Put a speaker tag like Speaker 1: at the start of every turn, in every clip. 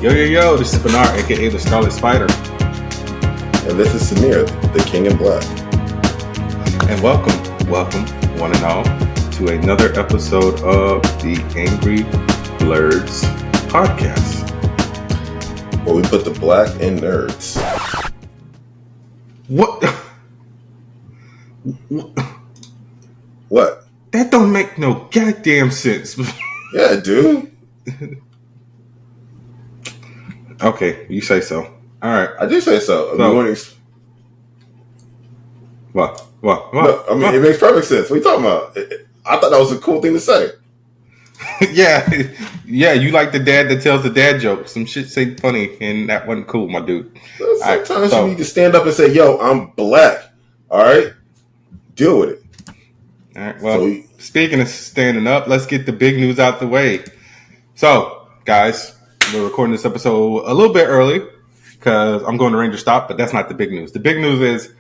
Speaker 1: Yo, this is Bernard, aka the Scarlet Spider.
Speaker 2: And this is Samir, the King in Black.
Speaker 1: And welcome, one and all, to another episode of the Angry Blerds podcast.
Speaker 2: Where we put the black in nerds.
Speaker 1: What?
Speaker 2: What?
Speaker 1: That don't make no goddamn sense.
Speaker 2: Yeah, dude.
Speaker 1: Okay, you say so. All right.
Speaker 2: I do say so.
Speaker 1: What?
Speaker 2: No, I mean, it makes perfect sense. What are you talking about? I thought that was a cool thing to say.
Speaker 1: yeah. You like the dad that tells the dad joke. Some shit say funny, and that wasn't cool, my dude.
Speaker 2: Sometimes you need to stand up and say, "Yo, I'm black." All right, deal with it.
Speaker 1: All right. Well, speaking of standing up, let's get the big news out the way. So, guys, we're recording this episode a little bit early because I'm going to Ranger Stop, but that's not the big news. The big news is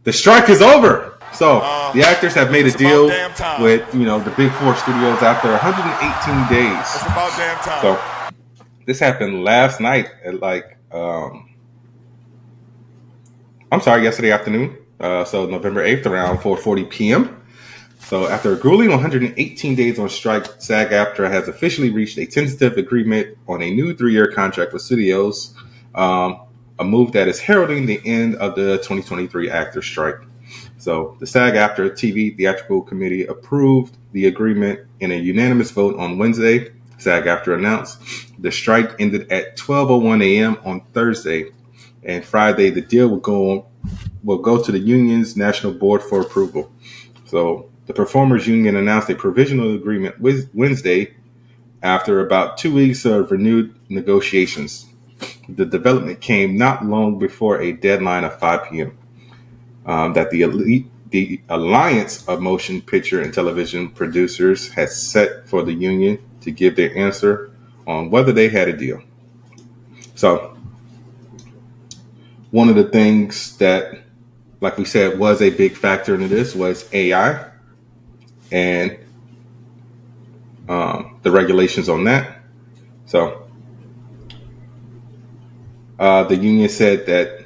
Speaker 1: the strike is over. So the actors have made a deal with, the big four studios after 118 days.
Speaker 3: It's about damn time.
Speaker 1: So this happened last night at yesterday afternoon. So November 8th around 4:40 p.m. So after a grueling 118 days on strike, SAG-AFTRA has officially reached a tentative agreement on a new 3-year contract with studios, a move that is heralding the end of the 2023 actor strike. So the SAG-AFTRA TV Theatrical Committee approved the agreement in a unanimous vote on Wednesday. SAG-AFTRA announced the strike ended at 12:01 a.m. on Thursday, and Friday the deal will go to the union's national board for approval. So the Performers Union announced a provisional agreement Wednesday after about 2 weeks of renewed negotiations. The development came not long before a deadline of 5 p.m. That the Alliance of Motion Picture and Television Producers has set for the union to give their answer on whether they had a deal. So one of the things that, like we said, was a big factor in this was AI and the regulations on that. So the union said that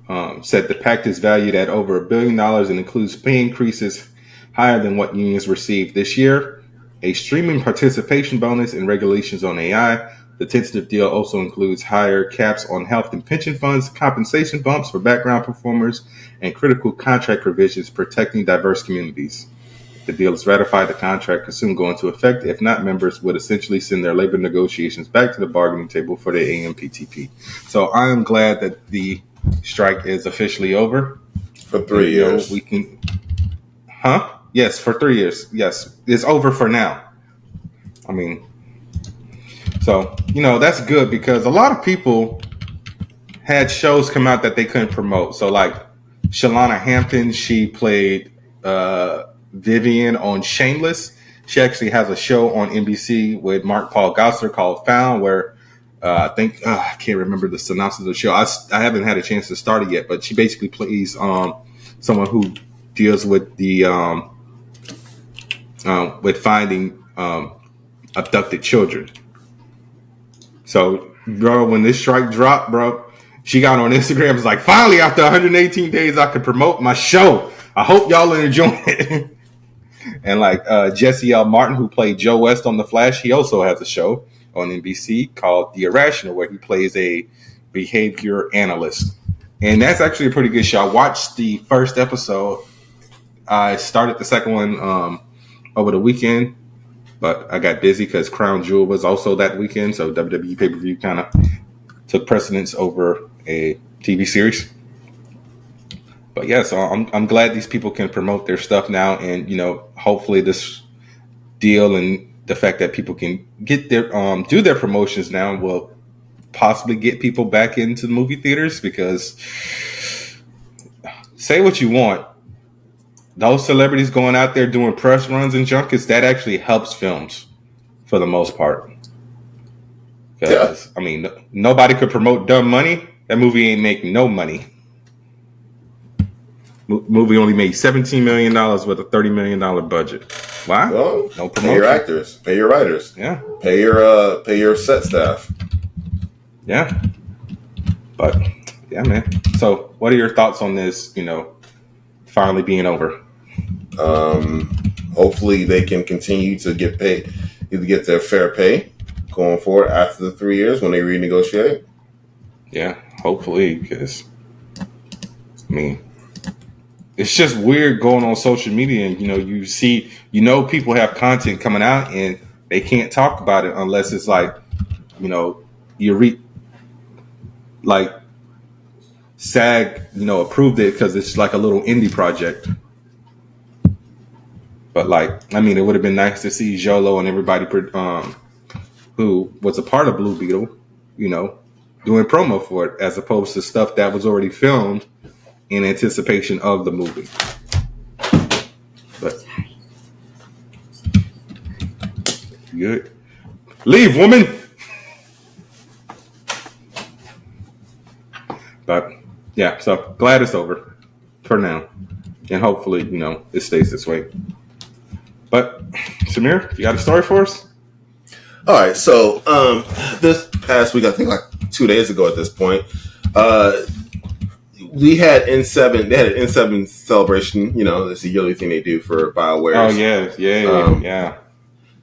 Speaker 1: the pact is valued at over $1 billion and includes pay increases higher than what unions received this year, a streaming participation bonus, and regulations on AI. The tentative deal also includes higher caps on health and pension funds, compensation bumps for background performers, and critical contract provisions protecting diverse communities. If the deal is ratified, the contract could soon go into effect. If not, members would essentially send their labor negotiations back to the bargaining table for the AMPTP. So I am glad that the strike is officially over.
Speaker 2: For 3 years.
Speaker 1: We can... Huh? Yes, for 3 years. Yes, it's over for now. I mean... So, that's good because a lot of people had shows come out that they couldn't promote. So, like, Shalana Hampton, she played Vivian on Shameless. She actually has a show on NBC with Mark Paul Gosselaar called Found, where I can't remember the synopsis of the show. I haven't had a chance to start it yet, but she basically plays someone who deals with the with finding abducted children. So, bro, when this strike dropped, bro, she got on Instagram. It's like, finally, after 118 days, I could promote my show. I hope y'all are enjoying it. And like Jesse L. Martin, who played Joe West on The Flash, he also has a show on NBC called The Irrational, where he plays a behavior analyst. And that's actually a pretty good show. I watched the first episode. I started the second one over the weekend. But I got busy because Crown Jewel was also that weekend. So WWE pay-per-view kind of took precedence over a TV series. But yeah, so I'm glad these people can promote their stuff now. And, hopefully this deal and the fact that people can get their do their promotions now will possibly get people back into the movie theaters, because say what you want, those celebrities going out there doing press runs and junkets, that actually helps films for the most part. Because, I mean, nobody could promote Dumb Money. That movie ain't making no money. Movie only made $17 million with a $30 million budget. Why?
Speaker 2: Well,
Speaker 1: no promotion.
Speaker 2: Pay your actors. Pay your writers.
Speaker 1: Yeah.
Speaker 2: Pay your set staff.
Speaker 1: Yeah. But yeah, man. So, what are your thoughts on this? Finally being over.
Speaker 2: Hopefully, they can continue to get paid, either get their fair pay going forward after the 3 years when they renegotiate.
Speaker 1: Yeah, hopefully, because it's just weird going on social media and you see people have content coming out and they can't talk about it unless it's like you read like SAG approved it because it's like a little indie project. But it would have been nice to see Jolo and everybody who was a part of Blue Beetle doing promo for it as opposed to stuff that was already filmed in anticipation of the movie. But good. Leave, woman. But yeah, so glad it's over for now. And hopefully, it stays this way. But Samir, you got a story for us?
Speaker 2: All right, so this past week, I think like 2 days ago at this point, we had N7. They had an N7 celebration. It's a yearly thing they do for BioWare.
Speaker 1: Oh yeah.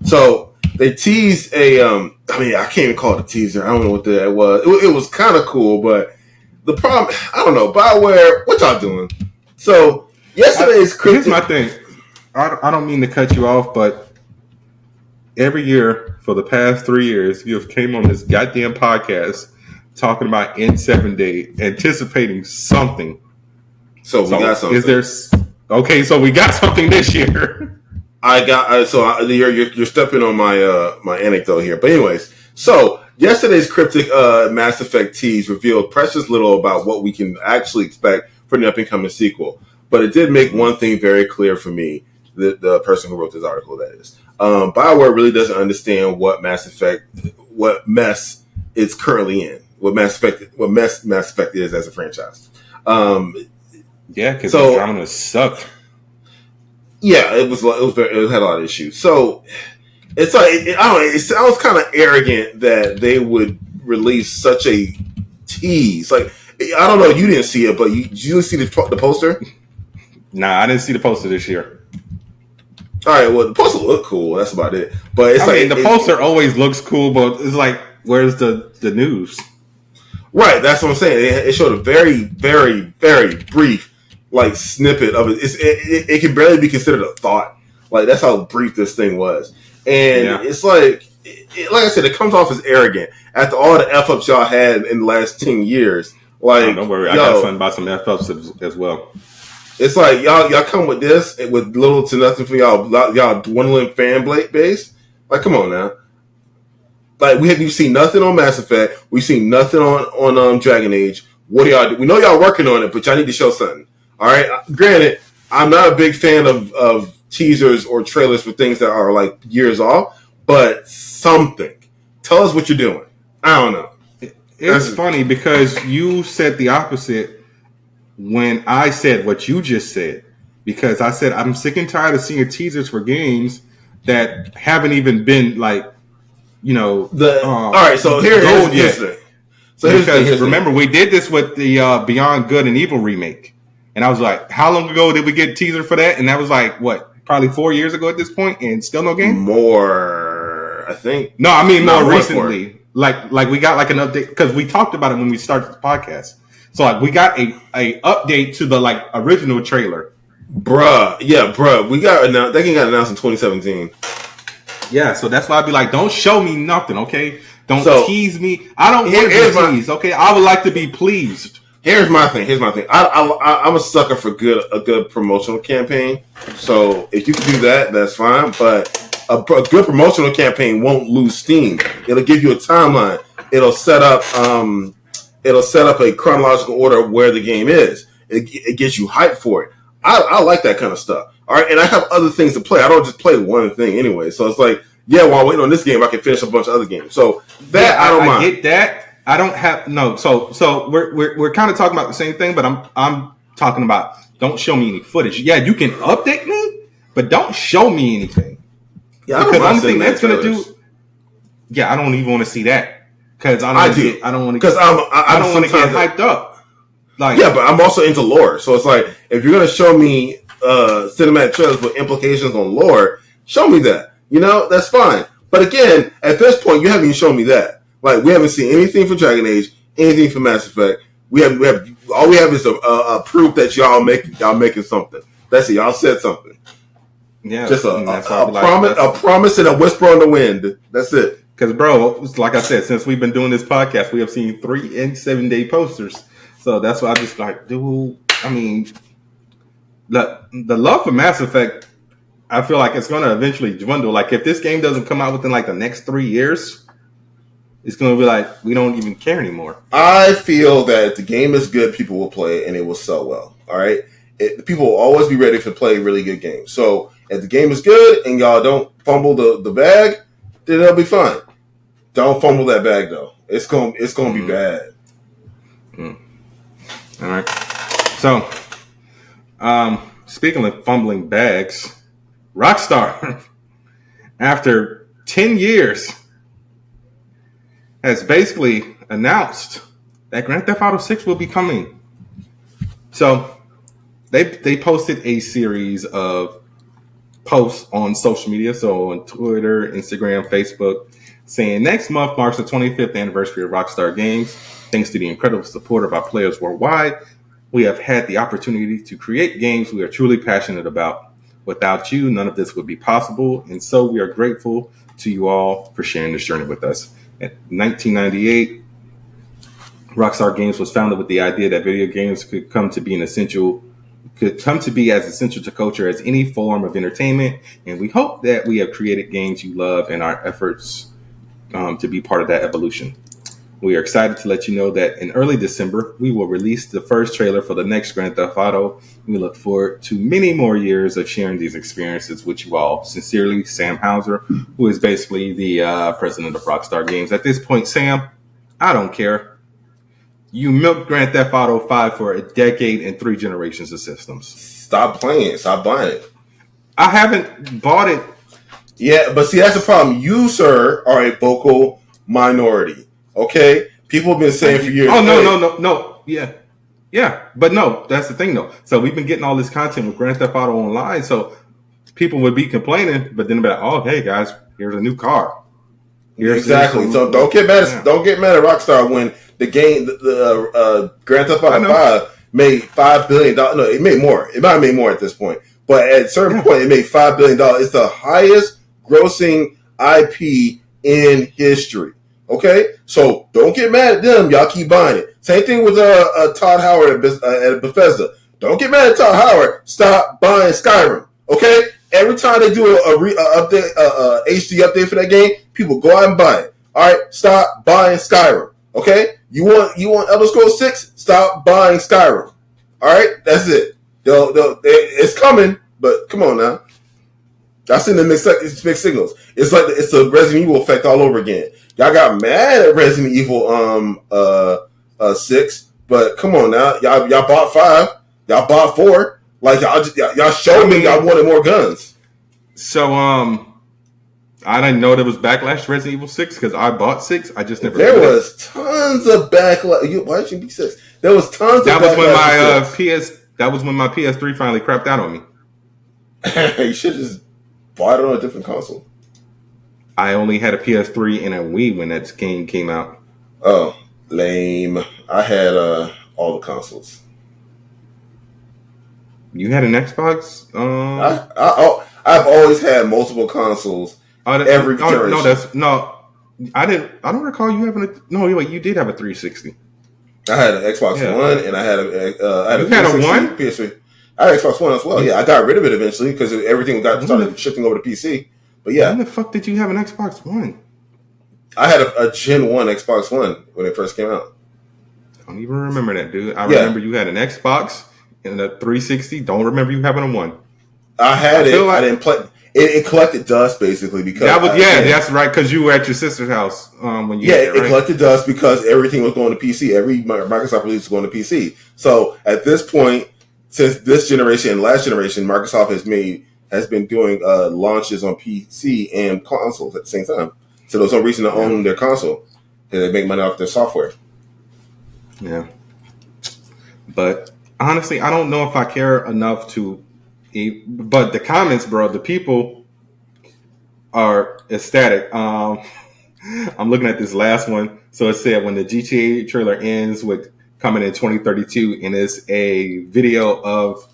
Speaker 2: So they teased I can't even call it a teaser. I don't know what that was. It was kind of cool, but the problem, I don't know. BioWare, what y'all doing? So yesterday's
Speaker 1: here's my thing. I don't mean to cut you off, but every year for the past 3 years, you have came on this goddamn podcast talking about N7 Day, anticipating something.
Speaker 2: So we got something.
Speaker 1: So we got something this year.
Speaker 2: You're stepping on my anecdote here, but anyways, so yesterday's cryptic Mass Effect tease revealed precious little about what we can actually expect for the up and coming sequel, but it did make one thing very clear for me. The person who wrote this article, that is, BioWare really doesn't understand what mess it's currently in, what Mass Effect is as a franchise.
Speaker 1: Yeah, because the genre sucked.
Speaker 2: Yeah, it had a lot of issues. So it's like I don't know. It sounds kind of arrogant that they would release such a tease. Like I don't know. You didn't see it, but did you see the poster?
Speaker 1: Nah, I didn't see the poster this year.
Speaker 2: All right, well, the poster looked cool. That's about it. But
Speaker 1: the poster always looks cool, but it's like, where's the news?
Speaker 2: Right, that's what I'm saying. It showed a very, very, very brief snippet of it. It can barely be considered a thought. Like that's how brief this thing was, and it's like I said, it comes off as arrogant after all the f ups y'all had in the last 10 years. Like,
Speaker 1: don't worry, I got something about some f ups as well.
Speaker 2: It's like y'all come with this with little to nothing for y'all dwindling fan base. Like, come on now. Like we've seen nothing on Mass Effect. We've seen nothing on Dragon Age. What do y'all do? We know y'all working on it, but y'all need to show something. All right. Granted, I'm not a big fan of teasers or trailers for things that are like years off, but something. Tell us what you're doing. I don't know.
Speaker 1: It's funny because you said the opposite when I said what you just said, because I said I'm sick and tired of seeing teasers for games that haven't even been all right. So here's the thing. So remember, we did this with the Beyond Good and Evil remake, and I was like, how long ago did we get a teaser for that? And that was like probably 4 years ago at this point, and still no game.
Speaker 2: More, I think.
Speaker 1: No, I mean more recently. Like we got an update because we talked about it when we started the podcast. So we got a update to the original trailer.
Speaker 2: Bruh. We got announced. That game got announced in 2017.
Speaker 1: Yeah, so that's why I'd be like, don't show me nothing, okay? Don't tease me. I don't want to be teased, okay? I would like to be pleased.
Speaker 2: Here's my thing. I'm a sucker for a good promotional campaign. So if you can do that, that's fine. But a good promotional campaign won't lose steam. It'll give you a timeline. It'll set up a chronological order of where the game is. It gets you hyped for it. I like that kind of stuff. All right, and I have other things to play. I don't just play one thing anyway. So it's like, while I'm waiting on this game, I can finish a bunch of other games. So that I don't mind. I
Speaker 1: get that. I don't have no. So we're kind of talking about the same thing, but I'm talking about don't show me any footage. Yeah, you can update me, but don't show me anything.
Speaker 2: Yeah,
Speaker 1: because the only thing that's gonna do. Yeah, I don't even want to see that. Because I don't want to
Speaker 2: because
Speaker 1: I don't want to get hyped up.
Speaker 2: Like, yeah, but I'm also into lore, so it's like if you're gonna show me cinematic trailers with implications on lore, show me that. You know, that's fine. But again, at this point, you haven't even shown me that. Like, we haven't seen anything for Dragon Age, anything for Mass Effect. We have all we have is a proof that y'all making something. That's it. Y'all said something.
Speaker 1: Yeah,
Speaker 2: just a promise and a whisper on the wind. That's it.
Speaker 1: Because, bro, like I said, since we've been doing this podcast, we have seen 3 and 7 day posters. So that's why I just like, dude. I mean, the love for Mass Effect, I feel like it's going to eventually dwindle. Like, if this game doesn't come out within like the next 3 years, it's going to be like we don't even care anymore.
Speaker 2: I feel that if the game is good, people will play it and it will sell well. All right, people will always be ready to play really good games. So if the game is good and y'all don't fumble the bag, then it'll be fine. Don't fumble that bag though. It's going to be bad.
Speaker 1: All right. So, speaking of fumbling bags, Rockstar, after 10 years, has basically announced that Grand Theft Auto 6 will be coming. So, they posted a series of posts on social media, so on Twitter, Instagram, Facebook, saying next month marks the 25th anniversary of Rockstar Games. Thanks to the incredible support of our players worldwide, we have had the opportunity to create games we are truly passionate about. Without you, none of this would be possible, and so we are grateful to you all for sharing this journey with us. In 1998, Rockstar Games was founded with the idea that video games could come to be as essential to culture as any form of entertainment, and we hope that we have created games you love and our efforts to be part of that evolution. We are excited to let you know that in early December, we will release the first trailer for the next Grand Theft Auto. We look forward to many more years of sharing these experiences with you all. Sincerely, Sam Hauser, who is basically the president of Rockstar Games. At this point, Sam, I don't care. You milked Grand Theft Auto 5 for a decade and 3 generations of systems.
Speaker 2: Stop playing it. Stop buying it.
Speaker 1: I haven't bought it.
Speaker 2: Yeah, but see, that's the problem. You, sir, are a vocal minority. Okay? People have been saying for years.
Speaker 1: Oh, no. Yeah. But no, that's the thing, though. So we've been getting all this content with Grand Theft Auto Online, so people would be complaining, but then be like, oh, hey, guys, here's a new car.
Speaker 2: Exactly. So don't get mad at Rockstar when the game, the Grand Theft Auto 5 made $5 billion. No, it made more. It might have made more at this point. But at a certain point, it made $5 billion. It's the highest grossing IP in history. Okay? So don't get mad at them. Y'all keep buying it. Same thing with Todd Howard at Bethesda. Don't get mad at Todd Howard. Stop buying Skyrim. Okay? Every time they do a HD update for that game, people go out and buy it. All right? Stop buying Skyrim. Okay? You want Elder Scrolls 6? Stop buying Skyrim. All right? That's it. It's coming, but come on now. I seen the mixed signals. It's like it's a Resident Evil effect all over again. Y'all got mad at Resident Evil 6, but come on now. Y'all bought 5. Y'all bought 4. Like y'all showed me y'all wanted more guns.
Speaker 1: So I didn't know there was backlash to Resident Evil 6 because I bought 6. I just never.
Speaker 2: There was tons of backlash. Why should you be 6? There was tons.
Speaker 1: That was when my That was when my PS3 finally crapped out on me.
Speaker 2: You should just bought it on a different console.
Speaker 1: I only had a PS3 and a Wii when that game came out.
Speaker 2: Oh, lame. I had all the consoles.
Speaker 1: You had an Xbox?
Speaker 2: I've always had multiple consoles. Every generation. I don't recall you having a. No, wait, you did have a 360. I had an Xbox One, and I had a.
Speaker 1: You had a One?
Speaker 2: PS3. I had an Xbox One as well. Yeah, I got rid of it eventually because everything started shifting over to PC. But yeah,
Speaker 1: when the fuck did you have an Xbox One?
Speaker 2: I had a Gen 1 Xbox One when it first came out.
Speaker 1: I don't even remember that, dude. I remember you had an Xbox and a 360. Don't remember you having a One.
Speaker 2: I had it. I didn't play. It collected dust basically because
Speaker 1: that's right. Because you were at your sister's house when you
Speaker 2: it collected dust because everything was going to PC. Every Microsoft release was going to PC. So at this point, since this generation and last generation, Microsoft has been doing launches on PC and consoles at the same time. So there's no reason to own their console. and they make money off their software.
Speaker 1: Yeah. But honestly, I don't know if I care enough to eat. But the comments, bro, the people are ecstatic. I'm looking at this last one. So it said when the GTA trailer ends with coming in 2032, and it's a video of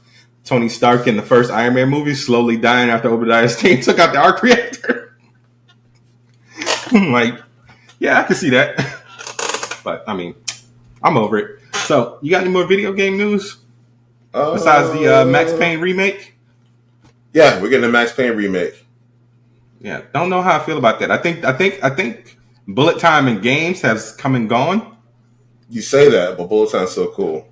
Speaker 1: Tony Stark in the first Iron Man movie slowly dying after Obadiah Stane took out the arc reactor. I'm like, yeah, I can see that. But I mean, I'm over it. So, you got any more video game news besides the Max Payne remake?
Speaker 2: Yeah, we're getting a Max Payne remake.
Speaker 1: Yeah, don't know how I feel about that. I think bullet time in games has come and gone.
Speaker 2: You say that, but bullet time's so cool.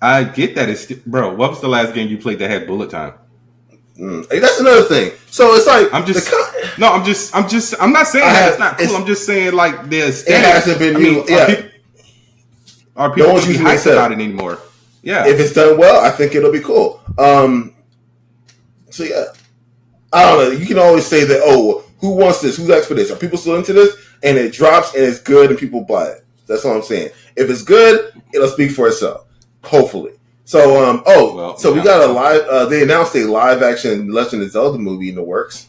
Speaker 1: I get that it's bro. What was the last game you played that had bullet time?
Speaker 2: Hey, that's another thing. So it's like
Speaker 1: I'm not saying that it's not cool. I'm just saying like the aesthetic.
Speaker 2: It hasn't been new.
Speaker 1: Are people really hyped about it anymore? Yeah.
Speaker 2: If it's done well, I think it'll be cool. So yeah, I don't know. You can always say that. Oh, who wants this? Who's asked for this? Are people still into this? And it drops and it's good and people buy it. That's all I'm saying. If it's good, it'll speak for itself. Hopefully. So we got a live. They announced a live action Legend of Zelda movie in the works.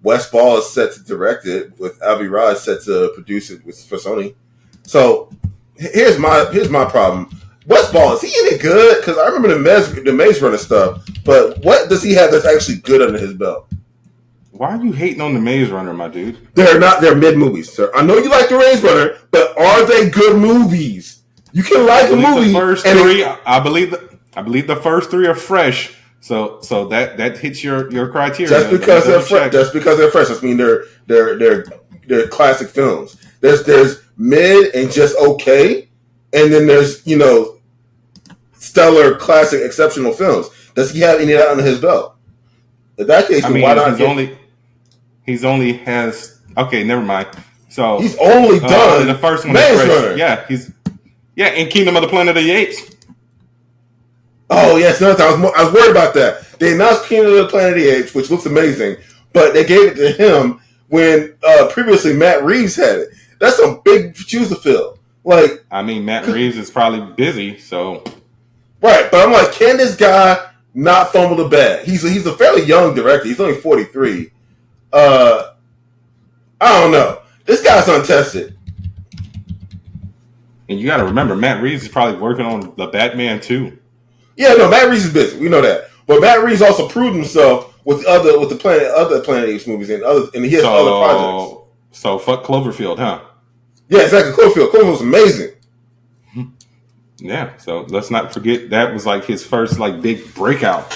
Speaker 2: Wes Ball is set to direct it, with Avi Raj set to produce it for Sony. So here's my problem. Wes Ball, is he any good? Because I remember the Maze Runner stuff, but what does he have that's actually good under his belt?
Speaker 1: Why are you hating on the Maze Runner, my dude?
Speaker 2: They're not. They're mid movies, sir. I know you like the Maze Runner, but are they good movies? You can like a movie.
Speaker 1: The first three, I believe the first three are fresh. So that hits your criteria.
Speaker 2: Just because they're fresh. Just because they're fresh doesn't mean they're classic films. There's mid and just okay, and then there's stellar, classic, exceptional films. Does he have any of that under his belt? In that case, why not?
Speaker 1: He's only has okay. Never mind. So
Speaker 2: he's only done
Speaker 1: the first one.
Speaker 2: Maze Runner.
Speaker 1: Yeah, in Kingdom of the Planet of the Apes.
Speaker 2: Oh yes, no, I was worried about that. They announced Kingdom of the Planet of the Apes, which looks amazing, but they gave it to him when previously Matt Reeves had it. That's some big shoes to fill. Like,
Speaker 1: I mean, Matt Reeves is probably busy, so
Speaker 2: right. But I'm like, can this guy not fumble the bag? He's a fairly young director. He's only 43. I don't know. This guy's untested.
Speaker 1: And you got to remember, Matt Reeves is probably working on the Batman too.
Speaker 2: Yeah, no, Matt Reeves is busy. We know that. But Matt Reeves also proved himself with the Planet Apes movies and he has other projects.
Speaker 1: So fuck Cloverfield, huh?
Speaker 2: Yeah, exactly. Cloverfield was amazing.
Speaker 1: Yeah, so let's not forget that was like his first like big breakout.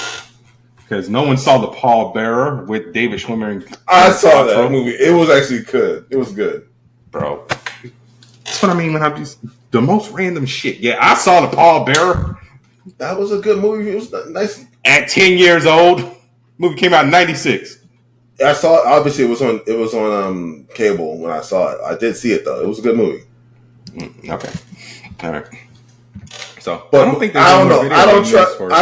Speaker 1: Because no one saw the Paul Bearer with David Schwimmer.
Speaker 2: I saw that movie. It was actually good. It was good.
Speaker 1: Bro. That's what I mean when I'm just the most random shit. Yeah, I saw the Paul Bearer.
Speaker 2: That was a good movie. It was nice.
Speaker 1: At 10 years old. Movie came out in 96.
Speaker 2: I saw it. Obviously, it was on cable when I saw it. I did see it though. It was a good movie.
Speaker 1: Okay. All right. So,
Speaker 2: but I don't know. I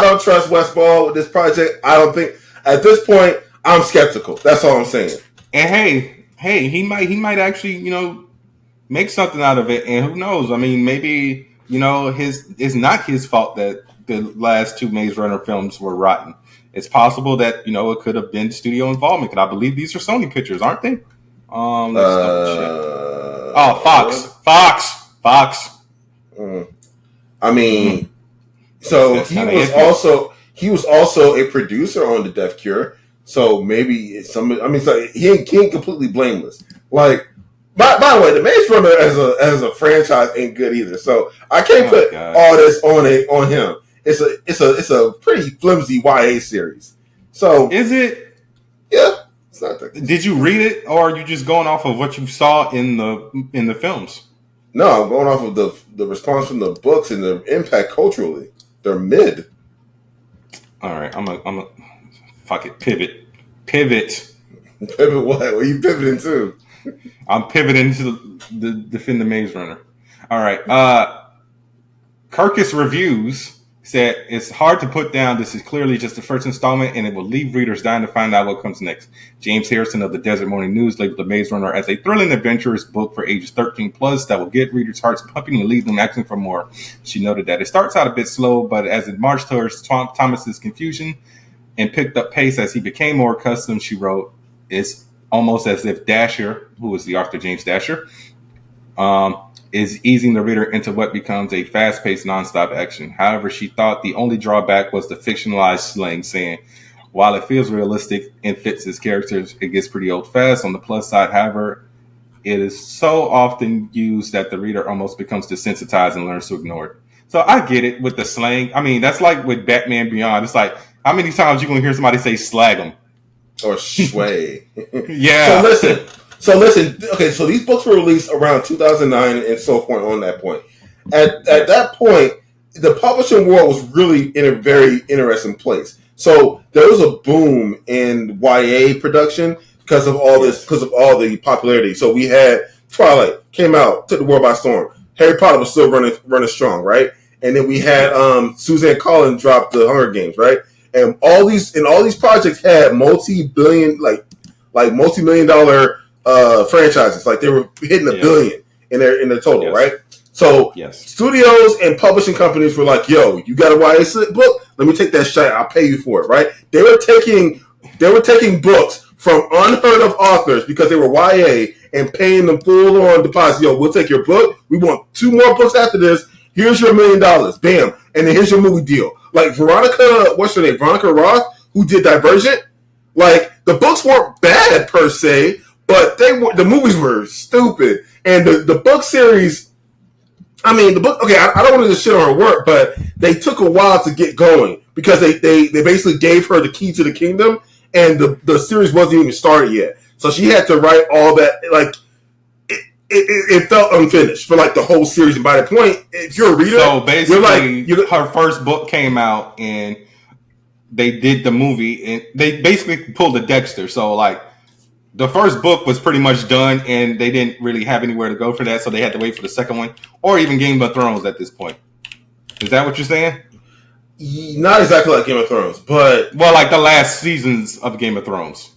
Speaker 2: don't trust Wes Ball with this project. I don't think at this point I'm skeptical. That's all I'm saying.
Speaker 1: And hey, he might actually, make something out of it. And who knows? I mean, maybe, it's not his fault that the last two Maze Runner films were rotten. It's possible that, it could have been studio involvement. And I believe these are Sony pictures, aren't they? Let's double check. Oh, Fox.
Speaker 2: I mean, so he was also a producer on The Death Cure. So maybe so he ain't completely blameless. Like, by the way, the Maze Runner as a franchise ain't good either. So I can't put all this on him. It's a pretty flimsy YA series. So
Speaker 1: is it?
Speaker 2: Yeah. It's not that.
Speaker 1: Did you read it, or are you just going off of what you saw in the films?
Speaker 2: No, I'm going off of the response from the books and the impact culturally. They're mid.
Speaker 1: All right, I'm a fuck it. Pivot. Pivot
Speaker 2: what? What are you pivoting to?
Speaker 1: I'm pivoting to the Defend the Maze Runner. All right. Kirkus Reviews Said it's hard to put down. This is clearly just the first installment, and it will leave readers dying to find out what comes next. James Harrison of the Desert Morning News labeled The Maze Runner as a thrilling, adventurous book for ages 13 plus that will get readers' hearts pumping and leave them asking for more. She noted that it starts out a bit slow, but as it marched towards Thomas's confusion and picked up pace as he became more accustomed, she wrote, it's almost as if Dasher, who was the author James Dasher, is easing the reader into what becomes a fast-paced, nonstop action. However, she thought the only drawback was the fictionalized slang, saying, while it feels realistic and fits his characters, it gets pretty old fast. On the plus side, however, it is so often used that the reader almost becomes desensitized and learns to ignore it. So I get it with the slang. I mean, that's like with Batman Beyond. It's like, how many times you going to hear somebody say slag them?
Speaker 2: Or sway.
Speaker 1: Yeah.
Speaker 2: So listen. Okay, so these books were released around 2009 and so forth on that point. At that point, the publishing world was really in a very interesting place. So there was a boom in YA production because of all this, because of all the popularity. So we had Twilight came out, took the world by storm. Harry Potter was still running strong, right? And then we had Suzanne Collins dropped the Hunger Games, right? And all these projects had multi-million dollar franchises. Like they were hitting a billion in their total, right? So studios and publishing companies were like, "Yo, you got a YA book? Let me take that shot. I'll pay you for it." Right? They were taking books from unheard of authors because they were YA and paying them full on deposit. Yo, we'll take your book. We want 2 more books after this. Here's your $1 million. Bam, and then here's your movie deal. Like Veronica, what's her name? Veronica Roth, who did Divergent. Like the books weren't bad per se, but the movies were stupid, and the book series. I mean, the book. Okay, I don't want to just shit on her work, but they took a while to get going because they basically gave her the key to the kingdom, and the series wasn't even started yet. So she had to write all that. Like it felt unfinished for like the whole series. And by the point, if you're a reader,
Speaker 1: so basically, her first book came out, and they did the movie, and they basically pulled a Dexter. So like. The first book was pretty much done, and they didn't really have anywhere to go for that, so they had to wait for the second one, or even Game of Thrones at this point. Is that what you're saying?
Speaker 2: Not exactly like Game of Thrones, but...
Speaker 1: Well, like the last seasons of Game of Thrones.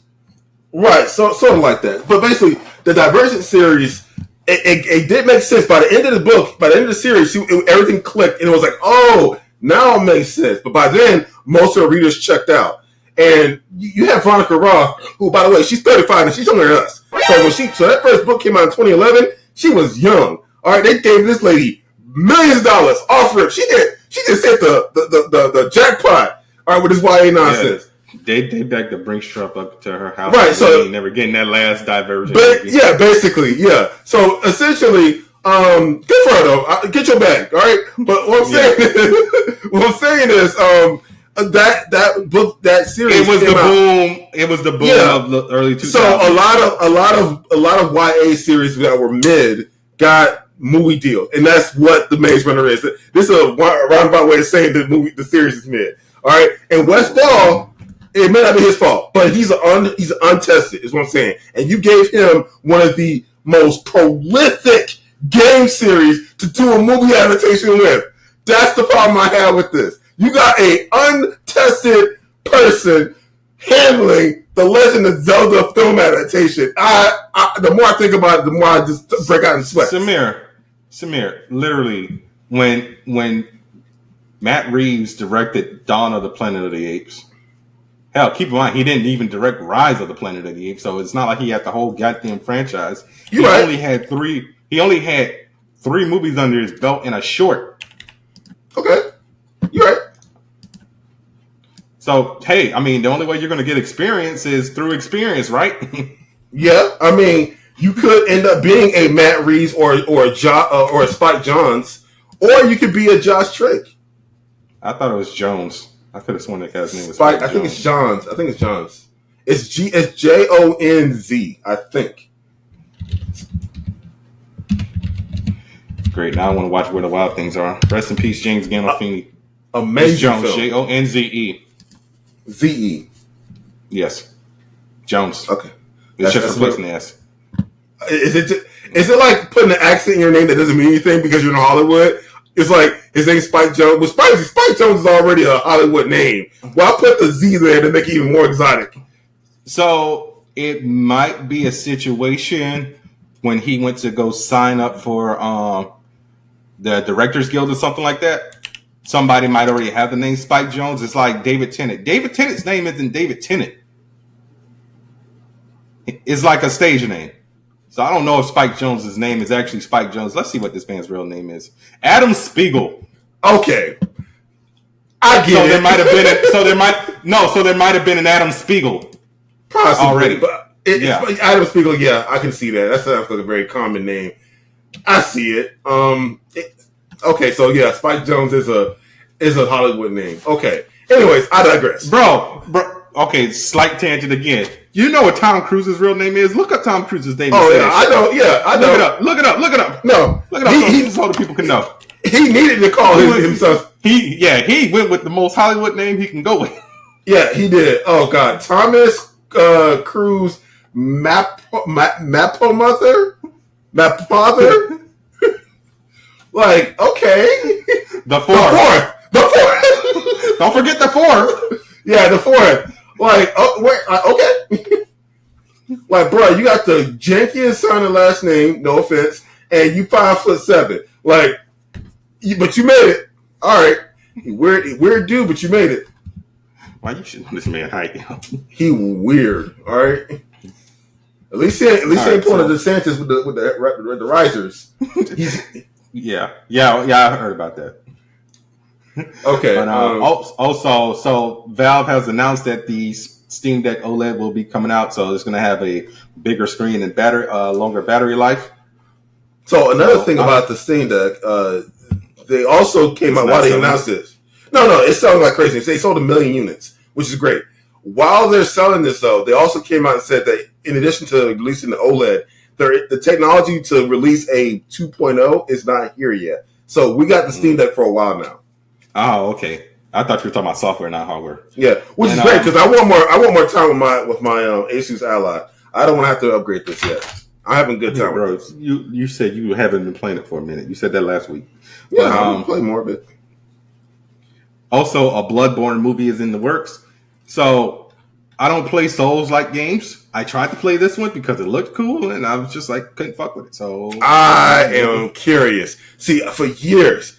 Speaker 2: Right, so sort of like that. But basically, the Divergent series, it did make sense. By the end of the book, by the end of the series, everything clicked, and it was like, oh, now it makes sense. But by then, most of the readers checked out. And you have Veronica Roth, who, by the way, she's 35 and she's younger than us. So that first book came out in 2011, she was young. All right, they gave this lady millions of dollars off rip. She just hit the jackpot. All right, with this YA nonsense.
Speaker 1: Yeah, they begged to bring Trump up to her house.
Speaker 2: Right, so
Speaker 1: never getting that last Divergent.
Speaker 2: But yeah, basically, yeah. So essentially, good for her though. Get your bag, all right. But what I'm saying is, that book, that series,
Speaker 1: it was the boom. It was the boom of the early 2000s.
Speaker 2: So a lot of YA series that were mid got movie deal, and that's what the Maze Runner is. This is a roundabout way of saying the series is mid. All right, and Westfall, it may not be his fault, but he's untested, is what I'm saying. And you gave him one of the most prolific game series to do a movie adaptation with. That's the problem I have with this. You got a untested person handling the Legend of Zelda film adaptation. The more I think about it, the more I just break out in sweat.
Speaker 1: Samir, literally, when Matt Reeves directed Dawn of the Planet of the Apes, hell, keep in mind, he didn't even direct Rise of the Planet of the Apes, so it's not like he had the whole goddamn franchise. He only had three movies under his belt and a short.
Speaker 2: Okay. You're right.
Speaker 1: So, hey, I mean, the only way you're going to get experience is through experience, right?
Speaker 2: Yeah, I mean, you could end up being a Matt Reeves or a Spike Jonze, or you could be a Josh Trank.
Speaker 1: I thought it was Jones. I could have sworn that guy's name was
Speaker 2: Spike. I think it's Jonze. It's Jonz. I think.
Speaker 1: Great. Now I want to watch Where the Wild Things Are. Rest in peace, James Gandolfini.
Speaker 2: Amazing
Speaker 1: Jones,
Speaker 2: film.
Speaker 1: Jonze.
Speaker 2: Z-E.
Speaker 1: Yes. Jones.
Speaker 2: Okay.
Speaker 1: It's just replacing the S.
Speaker 2: Is it like putting an accent in your name that doesn't mean anything because you're in Hollywood? It's like his name's Spike Jones. Well, Spike Jones is already a Hollywood name. Well, I put the Z there to make it even more exotic.
Speaker 1: So it might be a situation when he went to go sign up for the Directors Guild or something like that. Somebody might already have the name Spike Jones. It's like David Tennant. David Tennant's name isn't David Tennant. It's like a stage name. So I don't know if Spike Jones's name is actually Spike Jones. Let's see what this man's real name is. Adam Spiegel.
Speaker 2: Okay. I get it.
Speaker 1: There might have been there might have been an Adam Spiegel.
Speaker 2: Possibly.
Speaker 1: Already.
Speaker 2: But Adam Spiegel, yeah, I can see that. That sounds like a very common name. I see it. Okay, so yeah, Spike Jones is a Hollywood name. Okay. Anyways, I digress.
Speaker 1: Bro. Okay, slight tangent again. You know what Tom Cruise's real name is? Look up Tom Cruise's name.
Speaker 2: Oh yeah, I know. Yeah, I know.
Speaker 1: Look it up.
Speaker 2: No,
Speaker 1: look it up so the people can know.
Speaker 2: He needed to call himself.
Speaker 1: He went with the most Hollywood name he can go with.
Speaker 2: Yeah, he did. Oh God, Thomas Cruise Mapother. Like, okay,
Speaker 1: the fourth. Don't forget the fourth.
Speaker 2: Yeah, the fourth. Like, oh, wait, okay. Like, bro, you got the jankiest sounding last name, no offense, and you 5'7". Like, but you made it. All right. Weird dude, but you made it.
Speaker 1: Why you shouldn't know this man height?
Speaker 2: He weird. All right. At least he ain't pulling the DeSantis with the risers.
Speaker 1: Yeah, I heard about that.
Speaker 2: Okay.
Speaker 1: But also, so Valve has announced that the Steam Deck OLED will be coming out, so it's going to have a bigger screen and longer battery life.
Speaker 2: So another thing about the Steam Deck, they also came out while they announced this. No, it's selling like crazy. They sold 1 million units, which is great. While they're selling this, though, they also came out and said that in addition to releasing the OLED, the technology to release a 2.0 is not here yet. So we got the Steam Deck for a while now.
Speaker 1: Oh, okay. I thought you were talking about software, not hardware.
Speaker 2: Yeah, which is great because I want more time with my Asus Ally. I don't want to have to upgrade this yet. I'm having a good time with this.
Speaker 1: You said you haven't been playing it for a minute. You said that last week.
Speaker 2: Yeah, I'm gonna play more of it.
Speaker 1: Also, a Bloodborne movie is in the works. So I don't play Souls-like games. I tried to play this one because it looked cool, and I was just like, couldn't fuck with it. So
Speaker 2: I am curious. See, for years,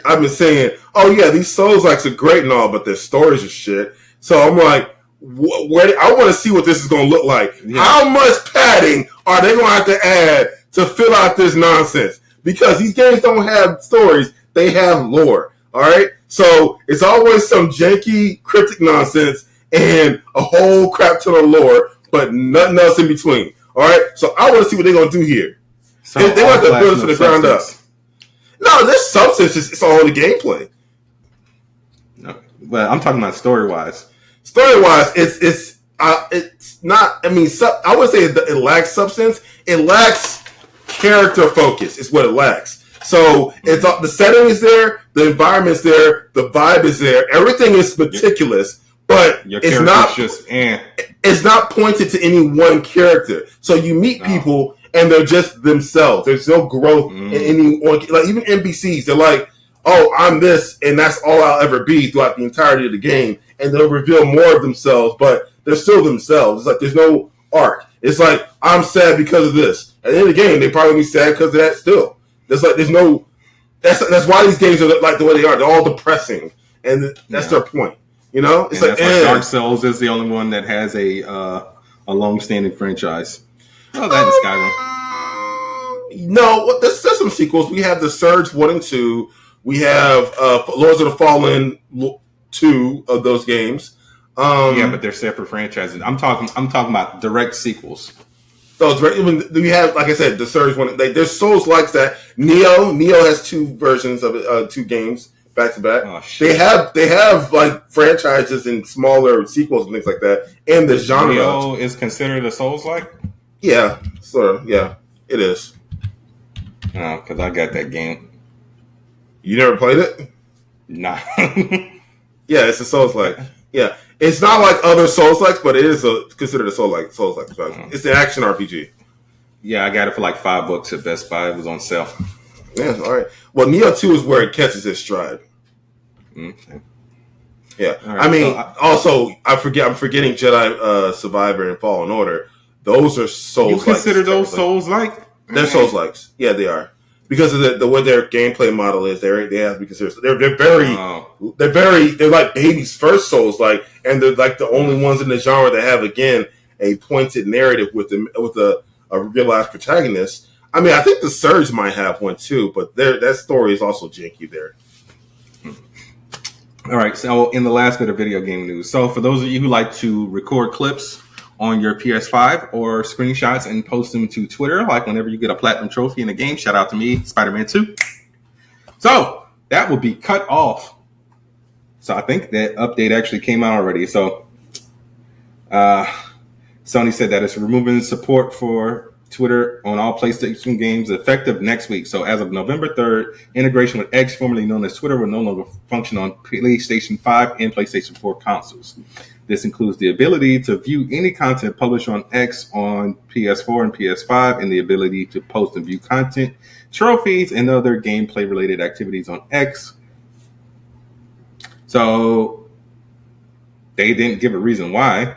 Speaker 2: I've been saying, oh yeah, these Souls-likes are great and all, but their stories are shit. So I'm like, I want to see what this is going to look like. Yeah. How much padding are they going to have to add to fill out this nonsense? Because these games don't have stories, they have lore. All right? So it's always some janky, cryptic nonsense and a whole crap ton of lore, but nothing else in between. All right? So I want to see what they're going to do here. So they want to build it from the ground up. No, this substance it's all in the gameplay.
Speaker 1: No, but I'm talking about story-wise.
Speaker 2: Story-wise, it's not. I mean, I would say it lacks substance. It lacks character focus. Is what it lacks. So it's the setting is there, the environment's there, the vibe is there. Everything is meticulous, but it's not It's not pointed to any one character. So you meet people. And they're just themselves. There's no growth in any like even NPCs. They're like, "Oh, I'm this, and that's all I'll ever be throughout the entirety of the game." And they'll reveal more of themselves, but they're still themselves. It's like there's no arc. It's like I'm sad because of this. At the end of the game, they probably be sad because of that. Still, there's no. That's why these games are like the way they are. They're all depressing, and that's their point. You know, it's like
Speaker 1: Dark Souls is the only one that has a long-standing franchise. Oh, that is
Speaker 2: Skyrim. No, there's some sequels. We have The Surge 1 and 2. We have Lords of the Fallen 2 of those games.
Speaker 1: Yeah, but they're separate franchises. I'm talking about direct sequels.
Speaker 2: Those we have, like I said, The Surge 1. There's Souls like that. Neo has 2 versions of it, 2 games back to back. Oh, they have like franchises and smaller sequels and things like that. And the genre
Speaker 1: Neo is considered a Souls-like.
Speaker 2: Yeah, sort of. Yeah, it is.
Speaker 1: Oh, because I got that game.
Speaker 2: You never played it?
Speaker 1: Nah.
Speaker 2: Yeah, it's a Souls-like. Yeah, it's not like other Souls-likes, but it is considered a Souls-like. It's an action RPG.
Speaker 1: Yeah, I got it for like $5 at Best Buy. It was on sale.
Speaker 2: Yeah, all right. Well, Neo 2 is where it catches its stride.
Speaker 1: Okay.
Speaker 2: Yeah,
Speaker 1: Right,
Speaker 2: I mean, I'm forgetting Jedi Survivor and Fallen Order. Those are Souls.
Speaker 1: You consider those Souls like?
Speaker 2: They're Souls likes. Yeah, they are because of the way their gameplay model is. They have to be considered. They're like baby's first Souls like, and they're like the only ones in the genre that have again a pointed narrative with a realized protagonist. I mean, I think the Surge might have one too, but that story is also janky there.
Speaker 1: All right, so in the last bit of video game news, so for those of you who like to record clips on your PS5 or screenshots and post them to Twitter, like whenever you get a platinum trophy in a game, shout out to me, Spider-Man 2. So that will be cut off. So I think that update actually came out already. So Sony said that it's removing support for Twitter on all PlayStation games effective next week. So as of November 3rd, integration with X, formerly known as Twitter, will no longer function on PlayStation 5 and PlayStation 4 consoles. This includes the ability to view any content published on X on PS4 and PS5, and the ability to post and view content, trophies, and other gameplay-related activities on X. So they didn't give a reason why.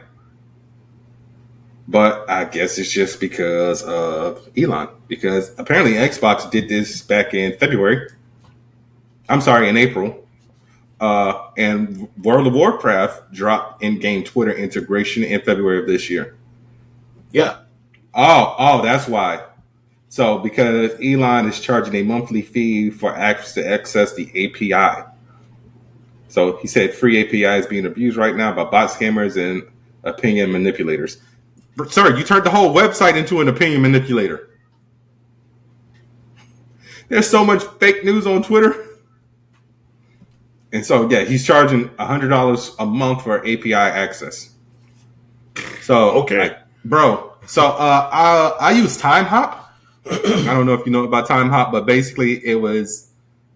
Speaker 1: But I guess it's just because of Elon. Because apparently Xbox did this back in February. I'm sorry, in April. And World of Warcraft dropped in-game Twitter integration in February of this year.
Speaker 2: Yeah.
Speaker 1: Oh, that's why. So because Elon is charging a monthly fee for access to access the API. So he said free API is being abused right now by bot scammers and opinion manipulators. Sir, you turned the whole website into an opinion manipulator. There's so much fake news on Twitter. And so, yeah, he's charging $100 a month for API access. So,
Speaker 2: okay.
Speaker 1: Bro, so I use Time Hop. I don't know if you know about Time Hop, but basically it was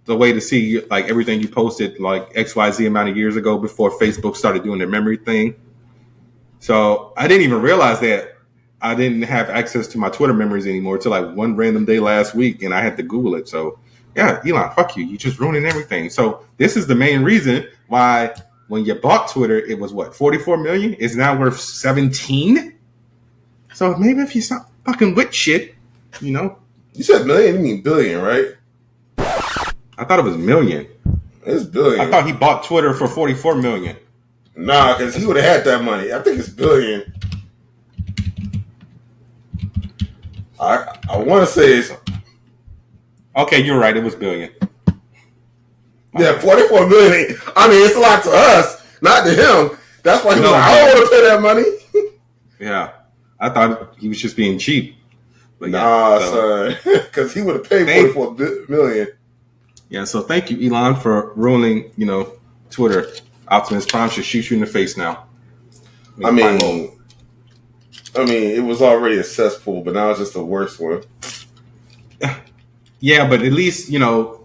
Speaker 1: the way to see like everything you posted like XYZ amount of years ago before Facebook started doing their memory thing. So I didn't even realize that I didn't have access to my Twitter memories anymore until like one random day last week, and I had to Google it. So yeah, Elon, fuck you. You just ruining everything. So this is the main reason why when you bought Twitter, it was what, 44 million? It's now worth 17. So maybe if you stop fucking with shit, you know.
Speaker 2: You said million, you mean billion, right?
Speaker 1: I thought it was million.
Speaker 2: It's billion.
Speaker 1: I thought he bought Twitter for 44 million.
Speaker 2: Nah, because he would have had that money. I think it's billion. I want to say it's...
Speaker 1: Okay, you're right. It was billion.
Speaker 2: Yeah, 44 million. I mean, it's a lot to us, not to him. That's why he was like, I don't want to pay that money.
Speaker 1: Yeah. I thought he was just being cheap.
Speaker 2: But nah, son. Because he would have paid 44 million.
Speaker 1: Yeah, so thank you, Elon, for ruining, Twitter. Optimus Prime should shoot you in the face now.
Speaker 2: I mean, it was already a cesspool, but now it's just the worst one.
Speaker 1: Yeah, but at least, you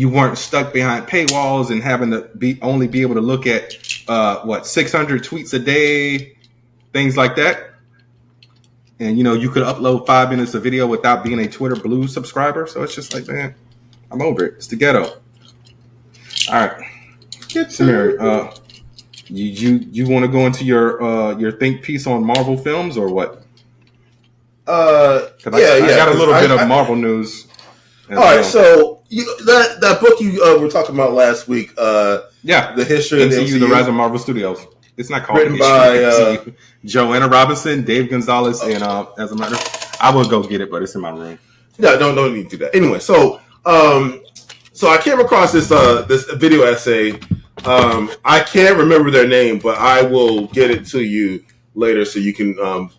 Speaker 1: weren't stuck behind paywalls and having to only be able to look at 600 tweets a day, things like that. And you could upload 5 minutes of video without being a Twitter Blue subscriber. So it's just like, man, I'm over it. It's the ghetto. All right. Samir, you want to go into your think piece on Marvel films or what?
Speaker 2: I
Speaker 1: got a little bit of Marvel news.
Speaker 2: All right, so that book you were talking about last week, the history of the MCU,
Speaker 1: the Rise of Marvel Studios. It's not called
Speaker 2: written by
Speaker 1: Joanna Robinson, Dave Gonzalez, and as a matter, I will go get it, but it's in my room.
Speaker 2: Yeah, don't need to do that. Anyway, so I came across this video essay. I can't remember their name, but I will get it to you later so you can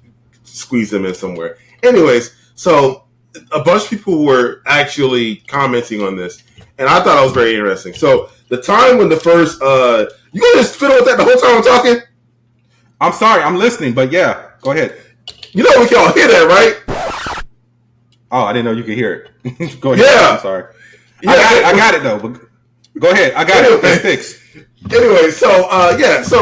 Speaker 2: squeeze them in somewhere. Anyways, so a bunch of people were actually commenting on this, and I thought it was very interesting. So the time when the first you gonna just fiddle with that the whole time I'm talking?
Speaker 1: I'm sorry, I'm listening, but yeah, go ahead.
Speaker 2: We can all hear that, right?
Speaker 1: Oh, I didn't know you could hear it. Go ahead.
Speaker 2: Yeah.
Speaker 1: I'm sorry. Yeah, I got it though. But go ahead. I got it. It's fixed.
Speaker 2: Anyway, so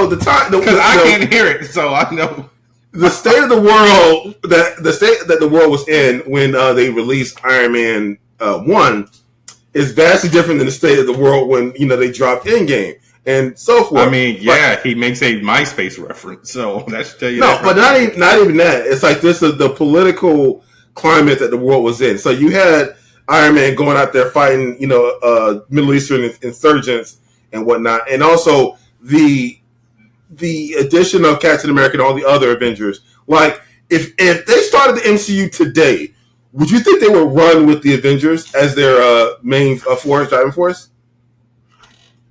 Speaker 2: the time
Speaker 1: because I can't hear it, so I know
Speaker 2: the state of the world the state that the world was in when they released Iron Man one is vastly different than the state of the world when they dropped Endgame and so forth.
Speaker 1: I mean, yeah, he makes a MySpace reference, so that should tell you.
Speaker 2: No, but not even that. It's like this is the political climate that the world was in. So you had Iron Man going out there fighting, Middle Eastern insurgents and whatnot, and also the addition of Captain America and all the other Avengers. Like, if they started the MCU today, would you think they would run with the Avengers as their main driving force?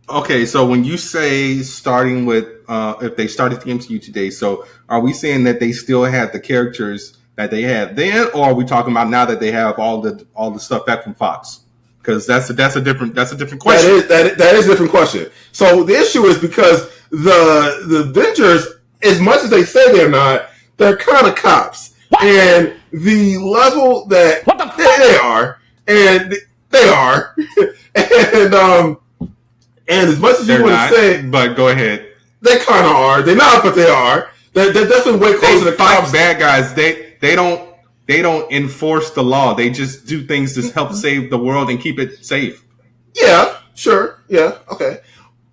Speaker 1: Okay, so when you say starting with, if they started the MCU today, so are we saying that they still have the characters that they had then, or are we talking about now that they have all the stuff back from Fox? Because that's a different question.
Speaker 2: That is a different question. So the issue is because the Avengers, as much as they say they're not, they're kind of cops. What? And the level that they are, and they are, and as much as you want to say,
Speaker 1: but go ahead,
Speaker 2: they kind of are. They're not, but they are. They're definitely way closer to cops.
Speaker 1: Bad guys. They don't enforce the law. They just do things to help save the world and keep it safe.
Speaker 2: Yeah, sure. Yeah, okay.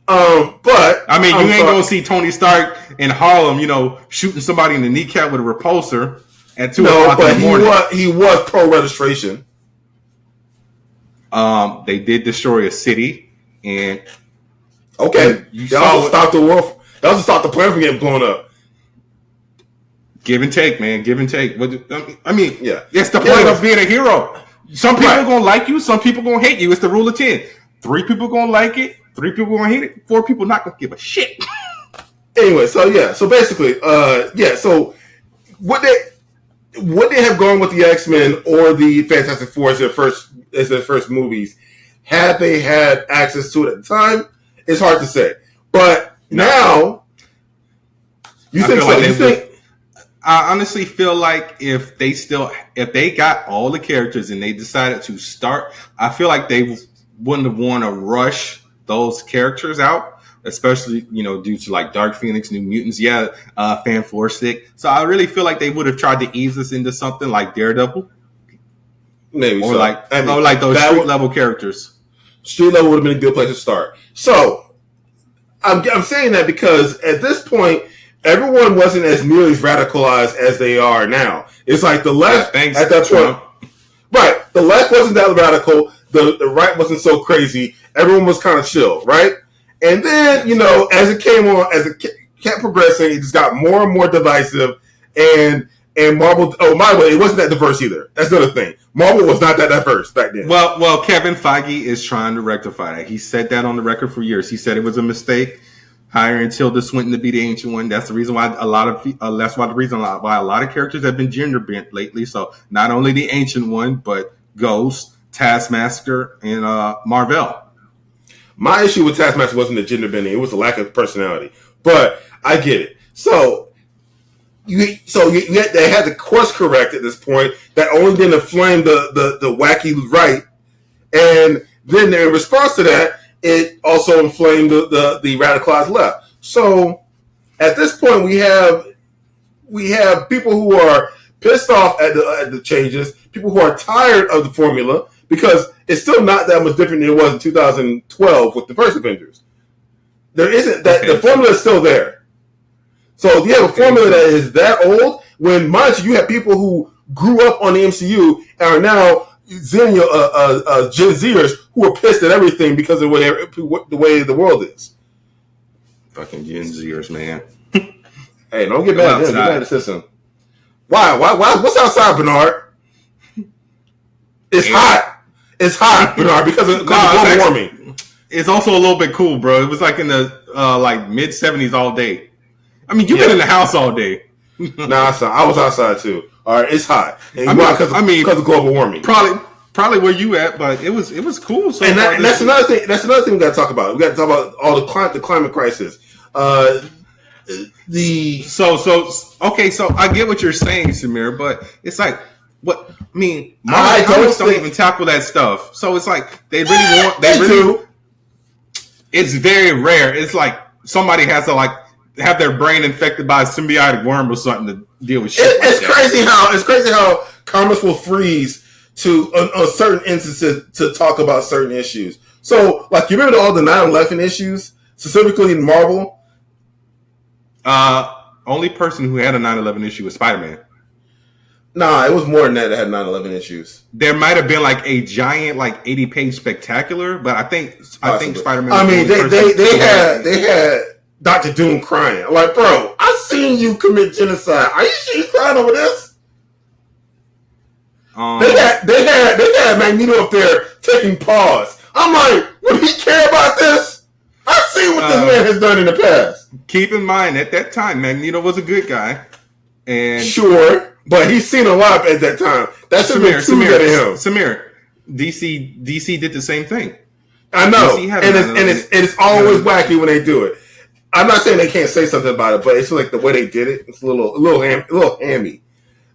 Speaker 2: But
Speaker 1: I mean, you ain't gonna see Tony Stark in Harlem, shooting somebody in the kneecap with a repulsor at 2 o'clock in the morning.
Speaker 2: But he was pro registration.
Speaker 1: They did destroy a city, and
Speaker 2: okay, they also stopped the world. They also stopped the planet from getting blown up.
Speaker 1: Give and take, man. Give and take. I mean,
Speaker 2: yeah,
Speaker 1: it's the point of being a hero. Some people are gonna like you. Some people gonna hate you. It's the rule of 10. 3 people gonna like it. 3 people gonna hate it. 4 people not gonna give a shit.
Speaker 2: Anyway, so basically, So what they have gone with the X-Men or the Fantastic Four as their first movies, had they had access to it at the time, it's hard to say. But now,
Speaker 1: I honestly feel like if they got all the characters and they decided to start, I feel like they wouldn't have want to rush those characters out, especially due to like Dark Phoenix, New Mutants, Fan Four-Stick. So I really feel like they would have tried to ease us into something like Daredevil,
Speaker 2: maybe,
Speaker 1: or like those street level characters.
Speaker 2: Street level would have been a good place to start. So I'm saying that because at this point, everyone wasn't as nearly as radicalized as they are now. It's like the left at that point, right? The left wasn't that radical. The right wasn't so crazy. Everyone was kind of chill, right? And then as it came on, as it kept progressing, it just got more and more divisive. And Marvel. Oh, by the way, it wasn't that diverse either. That's another thing. Marvel was not that diverse back then.
Speaker 1: Well, Kevin Feige is trying to rectify that. He said that on the record for years. He said it was a mistake hiring Tilda Swinton to be the Ancient One. That's the reason why a lot of characters have been gender bent lately. So not only the Ancient One, but Ghost, Taskmaster, and Marvel. My
Speaker 2: issue with Taskmaster wasn't the gender bending; it was the lack of personality. But I get it. So they had to course correct at this point. That only didn't inflame the wacky right, and then in response to that, it also inflamed the radicalized left. So at this point, we have people who are pissed off at the changes, people who are tired of the formula, because it's still not that much different than it was in 2012 with the first Avengers. There isn't that the formula is still there. So you have a formula that is that old when, mind you, have people who grew up on the MCU and are now Gen Zers who are pissed at everything because of the way the world is.
Speaker 1: Fucking Gen Zers, man.
Speaker 2: Hey, don't get mad at them. Get mad at the system. Why? What's outside, Bernard? It's hot. It's hot, Bernard, because of global warming.
Speaker 1: It's also a little bit cool, bro. It was like in the mid 70s all day. I mean, you've been in the house all day.
Speaker 2: Nah, son, I was outside too. All right, it's hot. Because of global warming.
Speaker 1: Probably where you at, but it was cool. So
Speaker 2: and that's another thing. That's another thing we got to talk about. We got to talk about all the climate crisis.
Speaker 1: So I get what you're saying, Samir, but it's like what I mean. Marvel don't even tackle that stuff. So it's like they really want. They do. It's very rare. It's like somebody has to have their brain infected by a symbiotic worm or something to deal with shit.
Speaker 2: It's crazy how comics will freeze to on certain instances to talk about certain issues. So, like, you remember all the 9/11 issues, specifically in Marvel?
Speaker 1: Only person who had a 9/11 issue was Spider-Man.
Speaker 2: Nah, it was more than that had 9/11 issues.
Speaker 1: There might have been like a giant, like 80-page spectacular, but I think Spider-Man.
Speaker 2: I mean, they had Dr. Doom crying. I'm like, bro, I seen you commit genocide. Are you sure you crying over this? They had Magneto up there taking pause. I'm like, would he care about this? I've seen what this man has done in the past.
Speaker 1: Keep in mind, at that time, Magneto was a good guy, and
Speaker 2: sure, but he's seen a lot at that time. That's
Speaker 1: Samir. DC did the same thing.
Speaker 2: I know, and it's always wacky when they do it. I'm not saying they can't say something about it, but it's like the way they did it. It's a little hammy.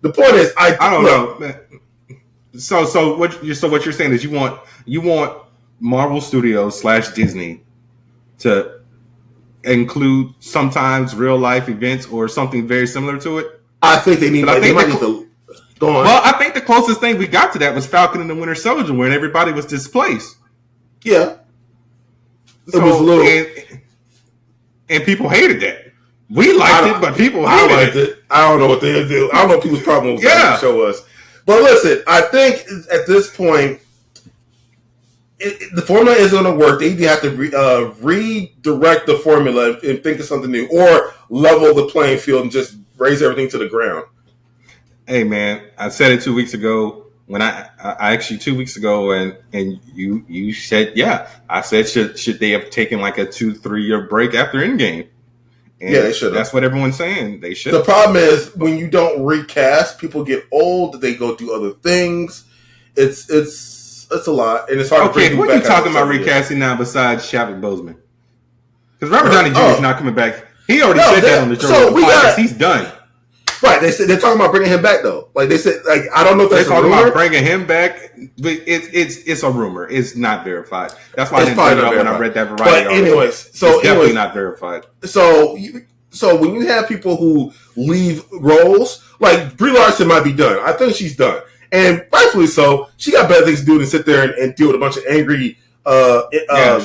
Speaker 2: The point is, I don't know.
Speaker 1: So what you're saying is you want Marvel Studios / Disney to include sometimes real life events or something very similar to it.
Speaker 2: I think they need. They might need to go on.
Speaker 1: Well, I think the closest thing we got to that was Falcon and the Winter Soldier, where everybody was displaced.
Speaker 2: Yeah,
Speaker 1: it was a little, and people hated that. We liked it, but people hated it.
Speaker 2: I don't know what they do. I don't know what people's problem with that show was. But listen, I think at this point, the formula isn't going to work. They either have to redirect the formula and think of something new, or level the playing field and just raise everything to the ground.
Speaker 1: Hey, man, I said it 2 weeks ago when I actually 2 weeks ago, and you said, yeah, I said should they have taken like a 2-3 year break after Endgame? And
Speaker 2: yeah, they should.
Speaker 1: That's what everyone's saying. They should.
Speaker 2: The problem is when you don't recast, people get old. They go do other things. It's a lot, and it's hard.
Speaker 1: Okay, to bring what are you talking about recasting now besides Chadwick Boseman? Because Robert Downey Jr. is not coming back. He already said that on the show. So he's done.
Speaker 2: Right? They're talking about bringing him back though. Like they said, like I don't know if
Speaker 1: they're talking about bringing him back, but it's a rumor. It's not verified. That's why I didn't bring it up when I read that variety.
Speaker 2: But anyways, it's
Speaker 1: definitely not verified.
Speaker 2: So when you have people who leave roles, like Brie Larson might be done. I think she's done. And rightfully so. She got better things to do than sit there and deal with a bunch of angry.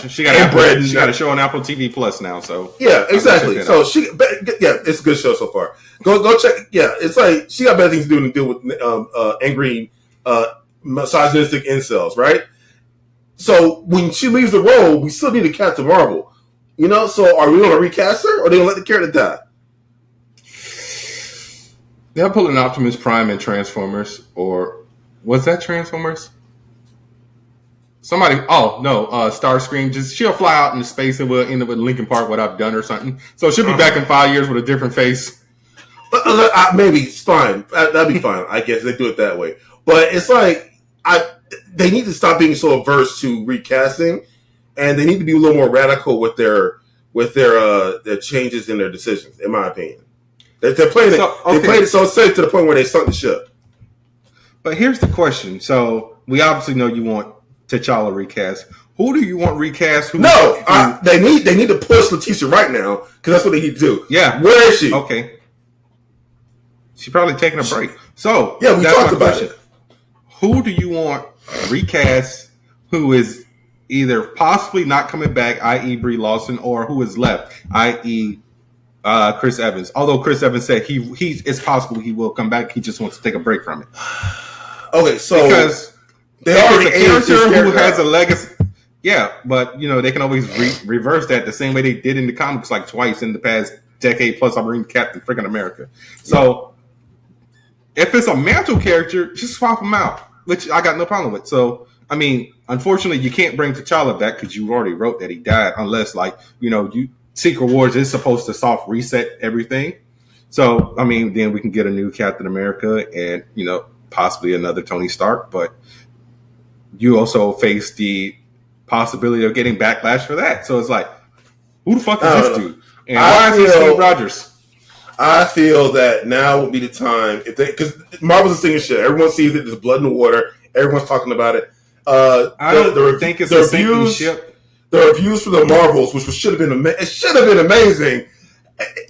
Speaker 1: She got a show on Apple TV Plus now. So
Speaker 2: yeah, exactly. So it's a good show so far. Go check. Yeah, it's like she got better things to do than deal with angry, misogynistic incels, right? So when she leaves the role, we still need a Captain Marvel. You know, so are we going to recast her, or are they going to let the character die?
Speaker 1: They'll pull an Optimus Prime in Transformers, or was that Transformers? Somebody, Starscream. Just she'll fly out into space and we'll end up with Linkin Park, What I've Done, or something. So she'll be back in 5 years with a different face.
Speaker 2: Maybe it's fine. That'd be fine. I guess they do it that way. But it's like they need to stop being so averse to recasting, and they need to be a little more radical with their changes in their decisions. In my opinion, they're playing it. They played it so safe to the point where they sunk the ship.
Speaker 1: But here's the question: so we obviously know you want T'Challa recast. Who do you want recast?
Speaker 2: They need to push Letitia right now because that's what they need to do.
Speaker 1: Yeah,
Speaker 2: where is she?
Speaker 1: Okay, she's probably taking a break. So
Speaker 2: yeah, we talked about it.
Speaker 1: Who do you want recast? Who is either possibly not coming back, i.e. Brie Larson, or who is left, i.e. Chris Evans? Although Chris Evans said it's possible he will come back. He just wants to take a break from it.
Speaker 2: Okay, so
Speaker 1: because they already a character who has a legacy. Yeah, but they can always reverse that the same way they did in the comics like twice in the past decade plus. I mean, Captain freaking America. So if it's a mantle character, just swap them out, which I got no problem with. So I mean, unfortunately, you can't bring T'Challa back because you already wrote that he died, unless Secret Wars is supposed to soft reset everything. So I mean, then we can get a new Captain America and possibly another Tony Stark, but you also face the possibility of getting backlash for that. So it's like, who the fuck is this dude? And why is he Steve Rogers?
Speaker 2: I feel that now would be the time because Marvel's a singing shit. Everyone sees it. There's blood in the water. Everyone's talking about it.
Speaker 1: I don't think it's a sinking ship.
Speaker 2: The reviews for the Marvels, which should have been amazing.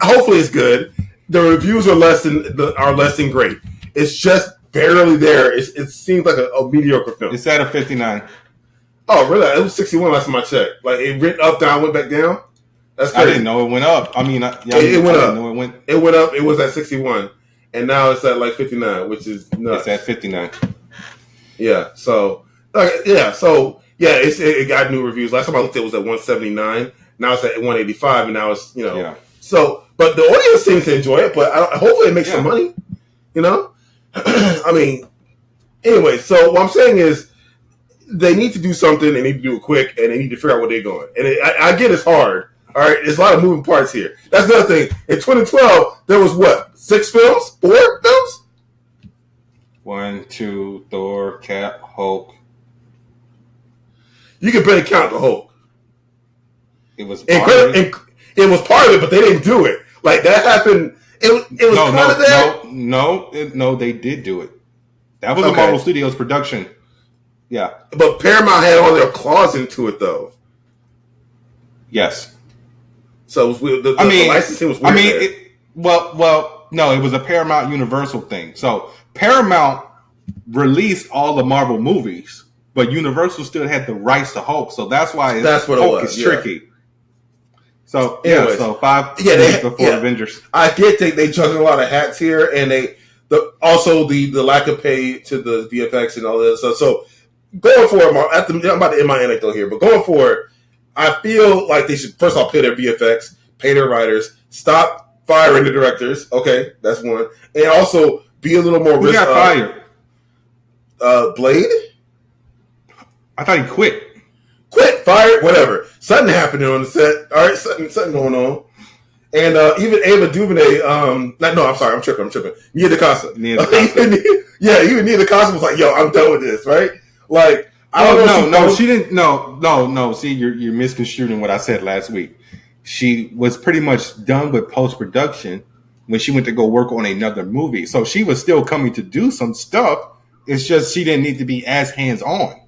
Speaker 2: Hopefully, it's good. The reviews are less than great. It's just barely there. It seems like a mediocre film.
Speaker 1: It's at a 59.
Speaker 2: Oh, really? It was 61 last time I checked. Like it went up, down, went back down. That's crazy.
Speaker 1: I didn't know it went up. I mean,
Speaker 2: it went up.
Speaker 1: It went
Speaker 2: up. It was at 61, and now it's at like 59, which is nuts.
Speaker 1: It's at 59.
Speaker 2: Yeah. So, it got new reviews. Last time I looked, it was at 179. Now it's at 185, and now it's
Speaker 1: Yeah.
Speaker 2: So, but the audience seems to enjoy it. But hopefully, it makes some money. I mean, anyway. So what I'm saying is, they need to do something. They need to do it quick, and they need to figure out where they're going. And I get it's hard. All right, there's a lot of moving parts here. That's another thing. In 2012, there was what? 6 films? 4 films?
Speaker 1: 1, 2, Thor, Cap, Hulk.
Speaker 2: You can barely count the Hulk.
Speaker 1: It was
Speaker 2: it was part of it, but they didn't do it. Like that happened. It was part of that.
Speaker 1: No, they did do it. That was a Marvel Studios production. Yeah,
Speaker 2: but Paramount had all their claws into it, though.
Speaker 1: Yes.
Speaker 2: So it was weird. The licensing was weird.
Speaker 1: No, it was a Paramount Universal thing. So Paramount released all the Marvel movies, but Universal still had the rights to Hulk. So that's why Hulk is tricky. So anyway, so 5 years before Avengers.
Speaker 2: I did think they juggling a lot of hats here, and also the lack of pay to the VFX and all that stuff. So going forward, I'm about to end my anecdote here, but going forward, I feel like they should first of all pay their VFX, pay their writers, stop firing the directors. Okay, that's one, and also be a little more.
Speaker 1: Who got fired?
Speaker 2: Blade.
Speaker 1: I thought he quit.
Speaker 2: Fired, whatever. Something happening on the set. All right, something going on. And even Ava DuVernay. I'm sorry, I'm tripping. Nia DaCosta. Even Nia DaCosta was like, "Yo, I'm done with this." Right? Like,
Speaker 1: she didn't. No. See, you're misconstruing what I said last week. She was pretty much done with post production when she went to go work on another movie. So she was still coming to do some stuff. It's just she didn't need to be as hands on.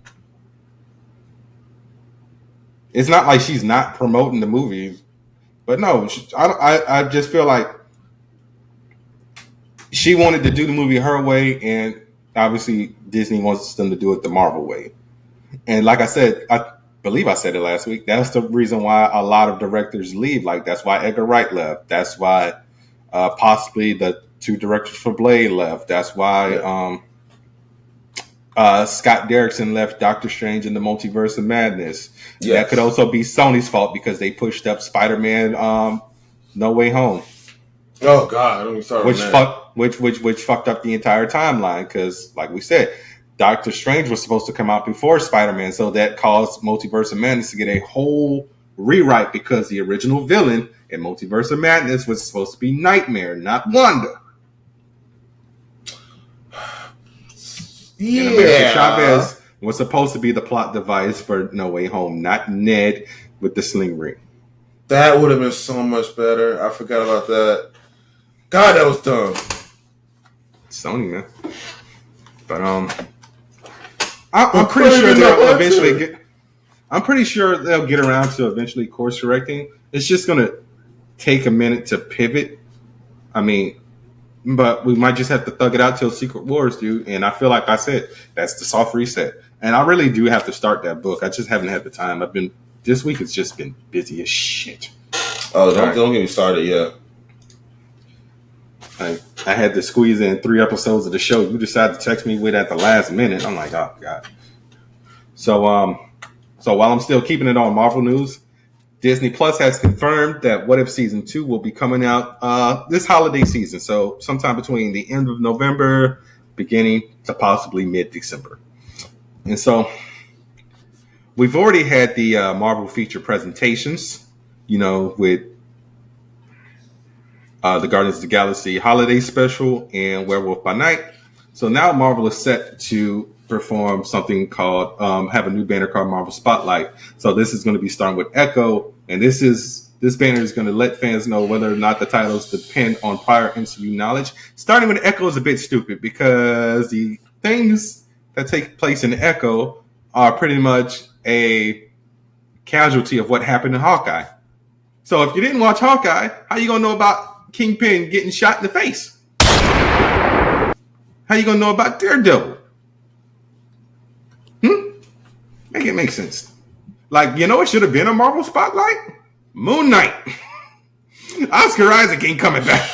Speaker 1: It's not like she's not promoting the movies, but no, I just feel like she wanted to do the movie her way, and obviously Disney wants them to do it the Marvel way. And like I said, I believe I said it last week, that's the reason why a lot of directors leave. Like that's why Edgar Wright left. That's why possibly the 2 directors for Blade left. That's why Scott Derrickson left Doctor Strange in the Multiverse of Madness. Yes. That could also be Sony's fault because they pushed up Spider-Man No Way Home.
Speaker 2: Oh God, I'm sorry.
Speaker 1: Which fucked up the entire timeline because, like we said, Doctor Strange was supposed to come out before Spider-Man, so that caused Multiverse of Madness to get a whole rewrite because the original villain in Multiverse of Madness was supposed to be Nightmare, not Wanda.
Speaker 2: Yeah.
Speaker 1: And America Chavez was supposed to be the plot device for No Way Home, not Ned with the sling ring.
Speaker 2: That would have been so much better. I forgot about that. God, that was dumb.
Speaker 1: Sony, man. But I'm pretty sure they'll eventually get. I'm pretty sure they'll get around to eventually course correcting. It's just gonna take a minute to pivot. I mean. But we might just have to thug it out till Secret Wars, dude. And I feel like I said, that's the soft reset. And I really do have to start that book. I just haven't had the time. This week has just been busy as shit.
Speaker 2: Oh, don't get me started yet.
Speaker 1: I had to squeeze in 3 episodes of the show. You decided to text me with at the last minute. I'm like, oh God. So while I'm still keeping it on Marvel news, Disney Plus has confirmed that What If Season 2 will be coming out this holiday season. So sometime between the end of November, beginning to possibly mid-December. And so we've already had the Marvel feature presentations, with the Guardians of the Galaxy Holiday Special and Werewolf by Night. So now Marvel is set to perform something called have a new banner called Marvel Spotlight. So this is going to be starting with Echo, and this banner is going to let fans know whether or not the titles depend on prior MCU knowledge. Starting with Echo is a bit stupid because the things that take place in Echo are pretty much a casualty of what happened in Hawkeye. So if you didn't watch Hawkeye, how you going to know about Kingpin getting shot in the face? How you gonna know about Daredevil? Make it make sense. Like, you know, it should have been a Marvel spotlight. Moon Knight. Oscar Isaac ain't coming back.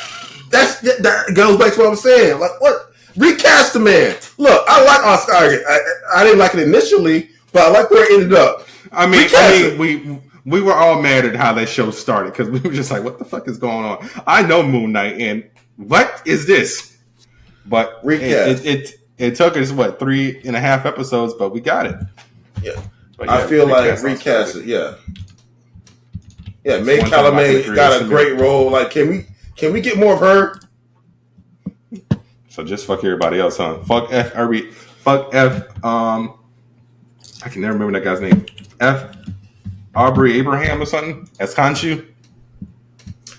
Speaker 2: That goes back to what I'm saying. Like, what? Recast the man. Look, I like Oscar Isaac. I didn't like it initially, but I like where it ended up.
Speaker 1: I mean, we were all mad at how that show started because we were just like, what the fuck is going on? I know Moon Knight, and what is this? But
Speaker 2: recast.
Speaker 1: It took us, 3.5 episodes, but we got it.
Speaker 2: Yeah. I feel like recast it, yeah. Yeah, May Calumet got a great role. Like, can we get more of her?
Speaker 1: So just fuck everybody else, huh? Fuck I can never remember that guy's name. Aubrey Abraham or something as Khonshu.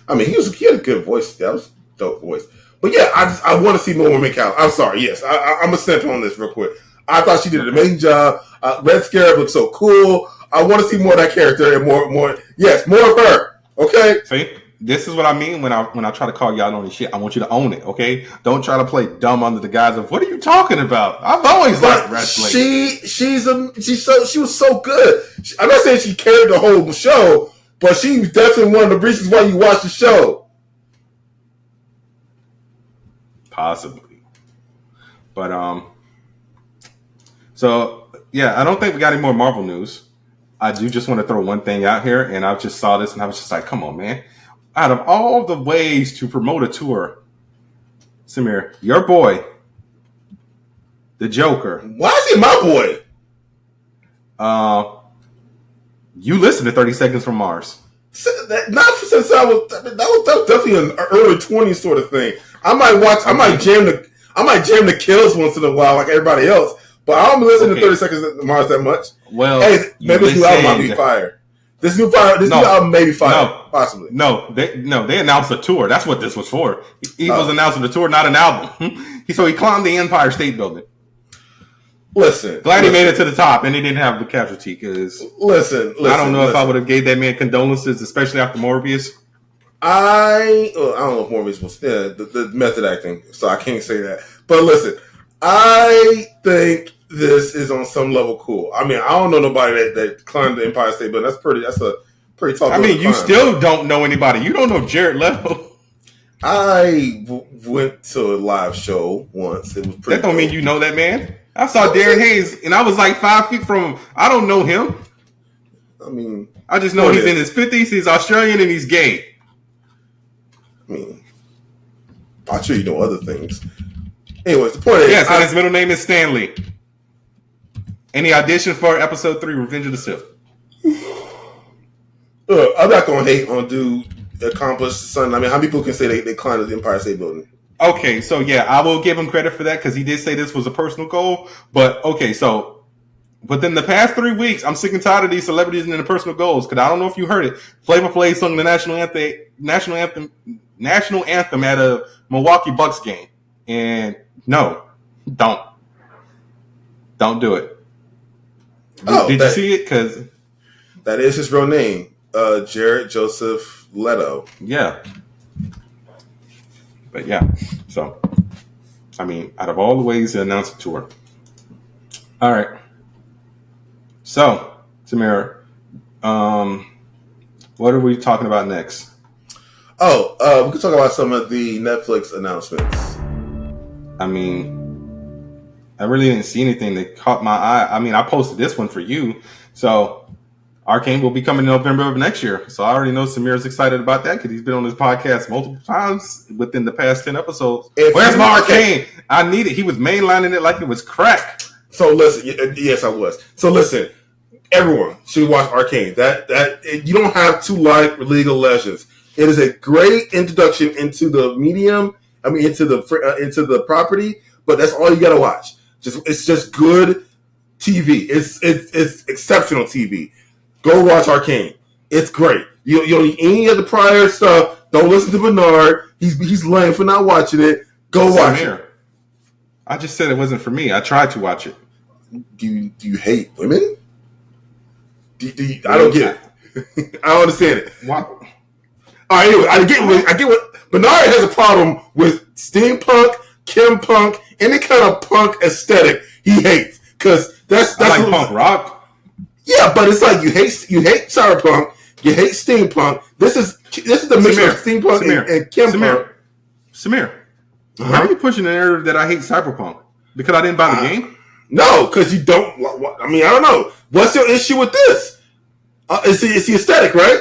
Speaker 2: I mean, he had a good voice. That was a dope voice. But yeah, I want to see more May Calumet. I'm sorry. Yes, I'm gonna step on this real quick. I thought she did an amazing job. Red Scarab looks so cool. I want to see more of that character and more. Yes, more of her. Okay.
Speaker 1: See, this is what I mean when I try to call y'all on this shit. I want you to own it. Okay. Don't try to play dumb under the guise of what are you talking about. I've always liked wrestling.
Speaker 2: She was so good. I'm not saying she carried the whole show, but she was definitely one of the reasons why you watch the show.
Speaker 1: Possibly, but so yeah, I don't think we got any more Marvel news. I do just want to throw one thing out here, and I just saw this, and I was just like, "Come on, man!" Out of all the ways to promote a tour, Samir, your boy, the Joker.
Speaker 2: Why is he my
Speaker 1: boy? You listened to 30 Seconds from Mars.
Speaker 2: Not since that was definitely an early 20s sort of thing. I might jam the kills once in a while like everybody else, but I don't listen to 30 Seconds from Mars that much.
Speaker 1: Well,
Speaker 2: hey, maybe this new album might be fire. This new album may be fire, possibly.
Speaker 1: No, they announced a tour. That's what this was for. He was announcing a tour, not an album. So he climbed the Empire State Building. Glad he made it to the top, and he didn't have the casualty. Because
Speaker 2: listen,
Speaker 1: I don't know if I would have gave that man condolences, especially after Morbius.
Speaker 2: I don't know if Morbius was the method acting, so I can't say that. But listen, I think this is on some level cool. I mean, I don't know nobody that climbed the Empire State Building. That's a pretty tall.
Speaker 1: I mean, you still don't know anybody. You don't know Jered Leto.
Speaker 2: I went to a live show once. It was pretty.
Speaker 1: That don't mean you know that man. I saw Darren Hayes, and I was like 5 feet from him. I don't know him.
Speaker 2: I mean,
Speaker 1: I just know he's in his 50s. He's Australian, and he's gay.
Speaker 2: I mean, I'm sure you know other things. Anyways, the point is...
Speaker 1: Yes, and his middle name is Stanley. And he auditioned for episode 3, Revenge of the Sith.
Speaker 2: I'm not going to hate on dude accomplished something. I mean, how many people can say they climbed the Empire State Building?
Speaker 1: Okay, so yeah, I will give him credit for that because he did say this was a personal goal. But okay, so within the past 3 weeks, I'm sick and tired of these celebrities and their personal goals. Because I don't know if you heard it, Flavor Flav sung the national anthem at a Milwaukee Bucks game, and no, don't do it. Did you see it? Because
Speaker 2: that is his real name, Jered Joseph Leto.
Speaker 1: Yeah. But yeah, so, I mean, out of all the ways to announce a tour. All right. So, Samir, what are we talking about next?
Speaker 2: We can talk about some of the Netflix announcements.
Speaker 1: I mean, I really didn't see anything that caught my eye. I mean, I posted this one for you. So, Arcane will be coming in November of next year. So I already know Samir's excited about that because he's been on this podcast multiple times within the past 10 episodes. Where's my Arcane? I need it. He was mainlining it like it was crack.
Speaker 2: So listen, yes, I was. So listen, everyone should watch Arcane. That you don't have to like League of Legends. It is a great introduction into the medium. I mean, into the property. But that's all you gotta watch. It's just good TV. It's exceptional TV. Go watch Arcane. It's great. You don't need any of the prior stuff. Don't listen to Bernard. He's lame for not watching it. Go watch it.
Speaker 1: I just said it wasn't for me. I tried to watch it.
Speaker 2: Do you hate women? I don't get it. I don't understand it.
Speaker 1: Wow.
Speaker 2: All right, anyway, I get what Bernard has a problem with steampunk Kim punk, any kind of punk aesthetic he hates. Because that's
Speaker 1: I like punk rock.
Speaker 2: Yeah, but it's like you hate cyberpunk, you hate steampunk. This is the mix of steampunk and Kim punk.
Speaker 1: Samir, why are you pushing the narrative that I hate cyberpunk? Because I didn't buy the game?
Speaker 2: No, because you don't. I mean, I don't know. What's your issue with this? It's the aesthetic, right?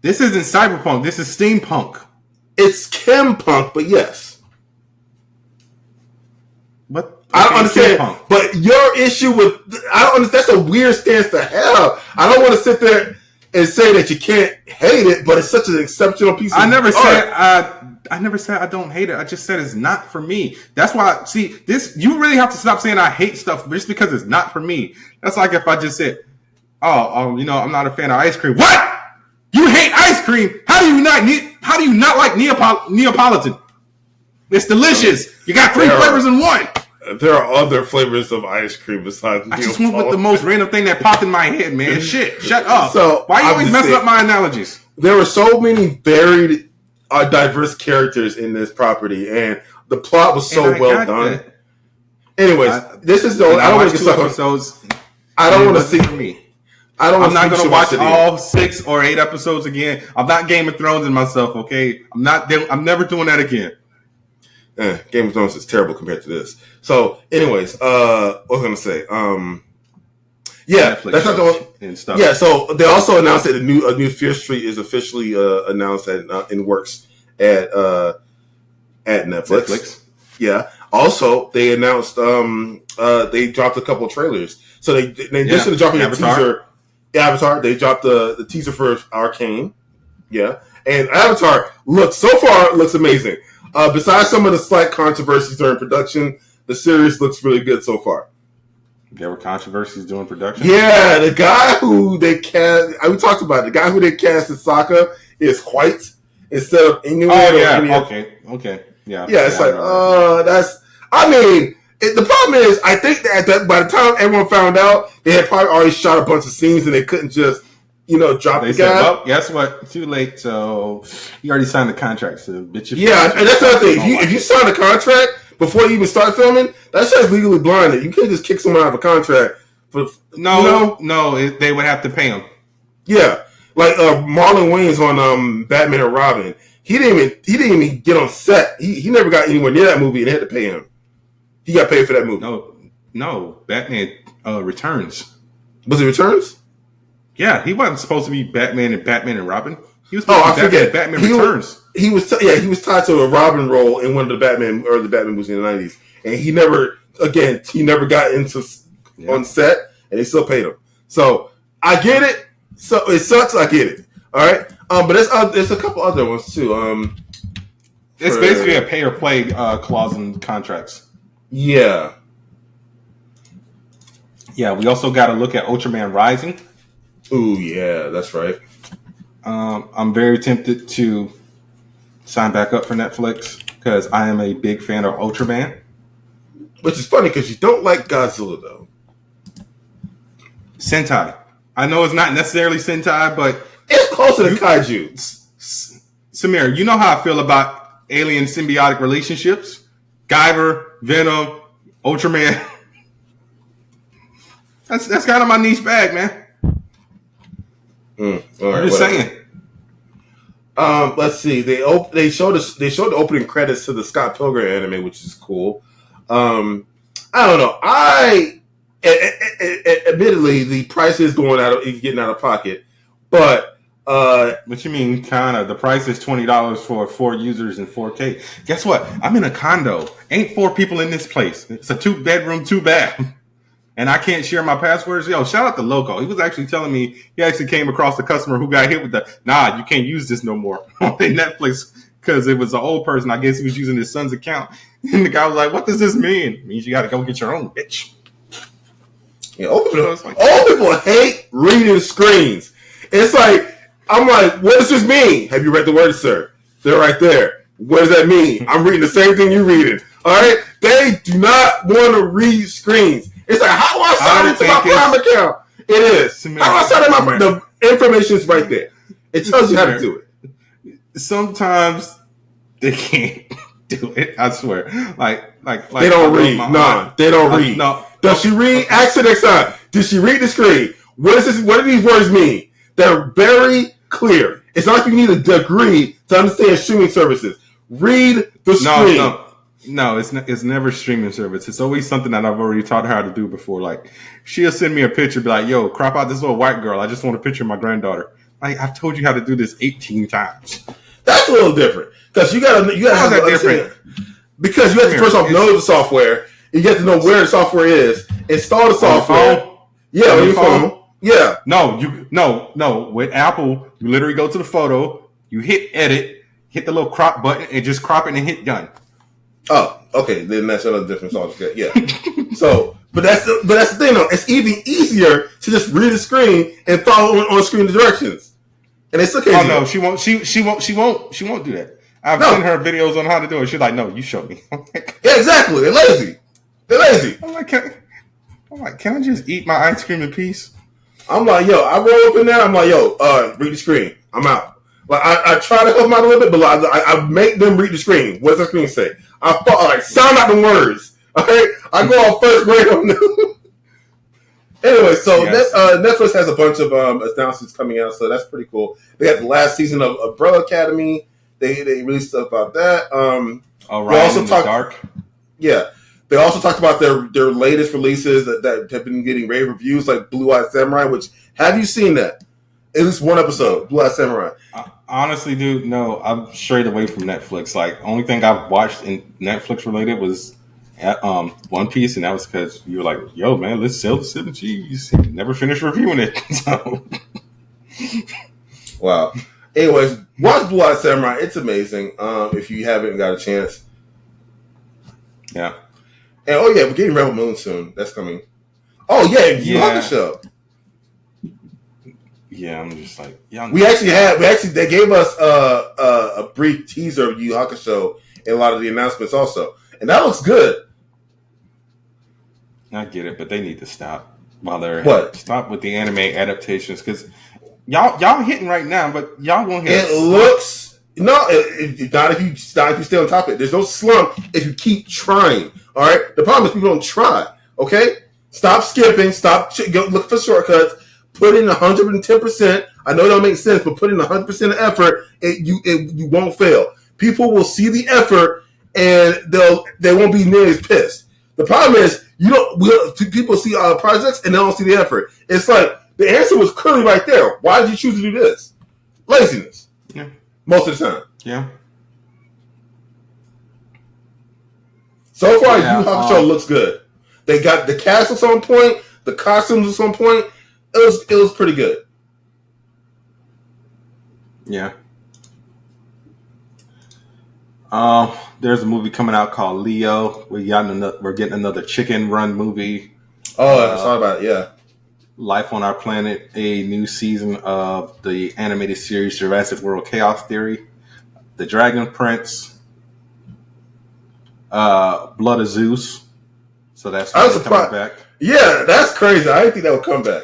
Speaker 1: This isn't cyberpunk. This is steampunk.
Speaker 2: It's chempunk, but yes.
Speaker 1: What?
Speaker 2: I don't understand. Steampunk. But your issue with I don't understand. That's a weird stance to have. I don't want to sit there and say that you can't hate it, but it's such an exceptional piece of art.
Speaker 1: I never said I don't hate it. I just said it's not for me. That's why. See, this you really have to stop saying I hate stuff just because it's not for me. That's like if I just said, "Oh, I'm not a fan of ice cream." What? You hate ice cream? How do you not like Neapolitan? It's delicious. You got 3 flavors in one.
Speaker 2: There are other flavors of ice cream besides Neapolitan.
Speaker 1: I just went with the most random thing that popped in my head, man. Shit, shut up.
Speaker 2: So
Speaker 1: why are you always messing up my analogies?
Speaker 2: There were so many varied, diverse characters in this property, and the plot was so well done. That. Anyways, this is the only. I don't want to get stuck on. I don't want to see me. I'm not going to watch
Speaker 1: all 6 or 8 episodes again. I'm not Game of Thrones in myself, okay? I'm never doing that again.
Speaker 2: Game of Thrones is terrible compared to this. So, anyways, what was I going to say? Yeah, Netflix that's not the one. And stuff. Yeah, so they also announced that a new Fear Street is officially announced in works at Netflix. Yeah. Also, they announced they dropped a couple of trailers. So they addition to dropping a teaser. Avatar, they dropped the teaser for Arcane. Yeah. And Avatar looks amazing. Besides some of the slight controversies during production, the series looks really good so far.
Speaker 1: There were controversies during production?
Speaker 2: Yeah, the guy who they cast, we talked about it, the guy who they cast as Sokka is white instead of Inuit.
Speaker 1: Oh, yeah. Okay. Yeah.
Speaker 2: Yeah, it's the problem is, I think that by the time everyone found out, they had probably already shot a bunch of scenes and they couldn't just, drop the guy.
Speaker 1: Well, guess what? Too late. So you already signed the contract. So bitch.
Speaker 2: Yeah, and that's the other thing. If you sign a contract before you even start filming, that's just legally blinded. You can't just kick someone out of a contract.
Speaker 1: No, they would have to pay him.
Speaker 2: Yeah, like Marlon Wayans on Batman and Robin. He didn't even get on set. He never got anywhere near that movie, and they had to pay him. He got paid for that movie.
Speaker 1: No. Batman Returns.
Speaker 2: Was it Returns?
Speaker 1: Yeah, he wasn't supposed to be Batman and Robin. He was
Speaker 2: supposed to be
Speaker 1: Batman Returns.
Speaker 2: He was tied to a Robin role in one of the Batman movies in the 90s. And he never got into on set, and they still paid him. So I get it. So it sucks. I get it. All right. But there's a couple other ones too.
Speaker 1: It's basically a pay or play clause in contracts.
Speaker 2: Yeah.
Speaker 1: Yeah, we also got to look at Ultraman Rising.
Speaker 2: Ooh, yeah, that's right.
Speaker 1: I'm very tempted to sign back up for Netflix because I am a big fan of Ultraman.
Speaker 2: Which is funny because you don't like Godzilla, though.
Speaker 1: Sentai. I know it's not necessarily Sentai, but
Speaker 2: it's closer to Kaiju.
Speaker 1: Samir, you know how I feel about alien symbiotic relationships? Guyver, Venom, Ultraman. That's kind of my niche bag, man.
Speaker 2: All right,
Speaker 1: I'm just saying.
Speaker 2: Let's see. They showed the opening credits to the Scott Pilgrim anime, which is cool. I don't know. Admittedly, the price is getting out of pocket, but
Speaker 1: what you mean, kind of? The price is $20 for 4 users in 4K. Guess what? I'm in a condo. Ain't 4 people in this place. It's a 2-bedroom, 2-bath. And I can't share my passwords. Yo, shout out to Loco. He was actually telling me he actually came across a customer who got hit with you can't use this no more on Netflix because it was an old person. I guess he was using his son's account. And the guy was like, what does this mean? It means you got to go get your own, bitch.
Speaker 2: Yeah, old people hate reading screens. It's like, I'm like, what does this mean? Have you read the words, sir? They're right there. What does that mean? I'm reading the same thing you're reading. All right? They do not want to read screens. It's like, how do I sign into my Prime account? It is. How do I sign in my The information is right there. It tells you how to do it.
Speaker 1: Sometimes they can't. do it. I swear.
Speaker 2: They don't read. No, they don't read.
Speaker 1: No.
Speaker 2: Does she read? Ask her next time. Did she read the screen? What is this? What do these words mean? They're very clear. It's not like you need a degree to understand streaming services. Read the screen.
Speaker 1: No, it's never streaming service. It's always something that I've already taught her how to do before. Like, she'll send me a picture, be like, yo, crop out this little white girl. I just want a picture of my granddaughter. Like, I've told you how to do this 18 times.
Speaker 2: That's a little different. Because you gotta have that different. Because you have to first off know the software. You get to know where the software is. Install the software. Yeah, on your phone. Yeah.
Speaker 1: No. With Apple, you literally go to the photo, you hit edit, hit the little crop button, and just crop it and hit done.
Speaker 2: Oh, okay. Then that's another difference altogether. Yeah. But that's the thing though. It's even easier to just read the screen and follow on screen the directions. And it's okay.
Speaker 1: Oh no, she won't do that. I've seen her videos on how to do it. She's like, no, you show me.
Speaker 2: Yeah, exactly. They're lazy.
Speaker 1: I'm like, can I just eat my ice cream in peace?
Speaker 2: I'm like, yo, I roll up in there. I'm like, yo, read the screen. I'm out. Like, I try to help them out a little bit, but I make them read the screen. What does the screen say? Sound out the words. All right, I go on first grade on them. Anyway, so yes. Netflix has a bunch of announcements coming out, so that's pretty cool. They got the last season of Umbrella Academy. They released stuff about that.
Speaker 1: Ryan in the Dark.
Speaker 2: Yeah. They also talked about their latest releases that have been getting rave reviews, like Blue Eyed Samurai, which, have you seen that? At least one episode, Blue Eyed Samurai.
Speaker 1: Honestly, dude, no, I'm straight away from Netflix. Like, only thing I've watched in Netflix related was One Piece, and that was because you were like, yo, man, let's sell the 7 Gs. Never finished reviewing it. So.
Speaker 2: Wow. Anyways, watch Blue Eyed Samurai. It's amazing if you haven't got a chance.
Speaker 1: Yeah.
Speaker 2: And we're getting Rebel Moon soon. That's coming. Oh yeah, Yu Hakusho.
Speaker 1: Yeah, I'm just like,
Speaker 2: they gave us a brief teaser of Yu Hakusho in a lot of the announcements also, and that looks good.
Speaker 1: I get it, but they need to stop stop with the anime adaptations, because y'all hitting right now, but y'all won't hit.
Speaker 2: It looks not if you stay on top of it. There's no slump if you keep trying. All right. The problem is people don't try. Okay. Stop skipping. Stop. Go look for shortcuts. Put in 110%. I know it don't make sense, but put in 100% of effort. You won't fail. People will see the effort and they won't be nearly as pissed. The problem is people see our projects and they don't see the effort. It's like the answer was clearly right there. Why did you choose to do this? Laziness.
Speaker 1: Yeah.
Speaker 2: Most of the time.
Speaker 1: Yeah.
Speaker 2: So far, Yu Hakusho looks good. They got the cast was on point. The costumes was on point. It was pretty good.
Speaker 1: Yeah. There's a movie coming out called Leo. We're getting another Chicken Run movie.
Speaker 2: Oh, I saw about it. Yeah.
Speaker 1: Life on Our Planet, a new season of the animated series Jurassic World Chaos Theory, The Dragon Prince, Blood of Zeus. So that's coming back.
Speaker 2: Yeah, that's crazy. I didn't think that would come back.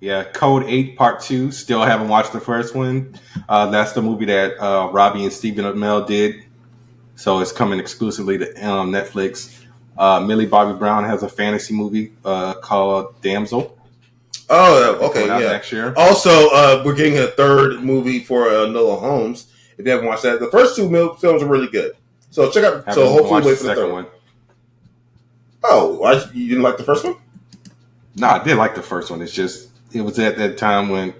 Speaker 1: Yeah, Code 8 Part 2. Still haven't watched the first one. That's the movie that Robbie and Stephen Amell did. So it's coming exclusively to Netflix. Millie Bobby Brown has a fantasy movie called Damsel.
Speaker 2: Oh, okay, yeah.
Speaker 1: Next year.
Speaker 2: Also, we're getting a third movie for Enola Holmes. If you haven't watched that, the first two films are really good. So check out. So hopefully, wait for the third one. Oh, you didn't like the first one?
Speaker 1: No, I did like the first one. It's just it was at that time when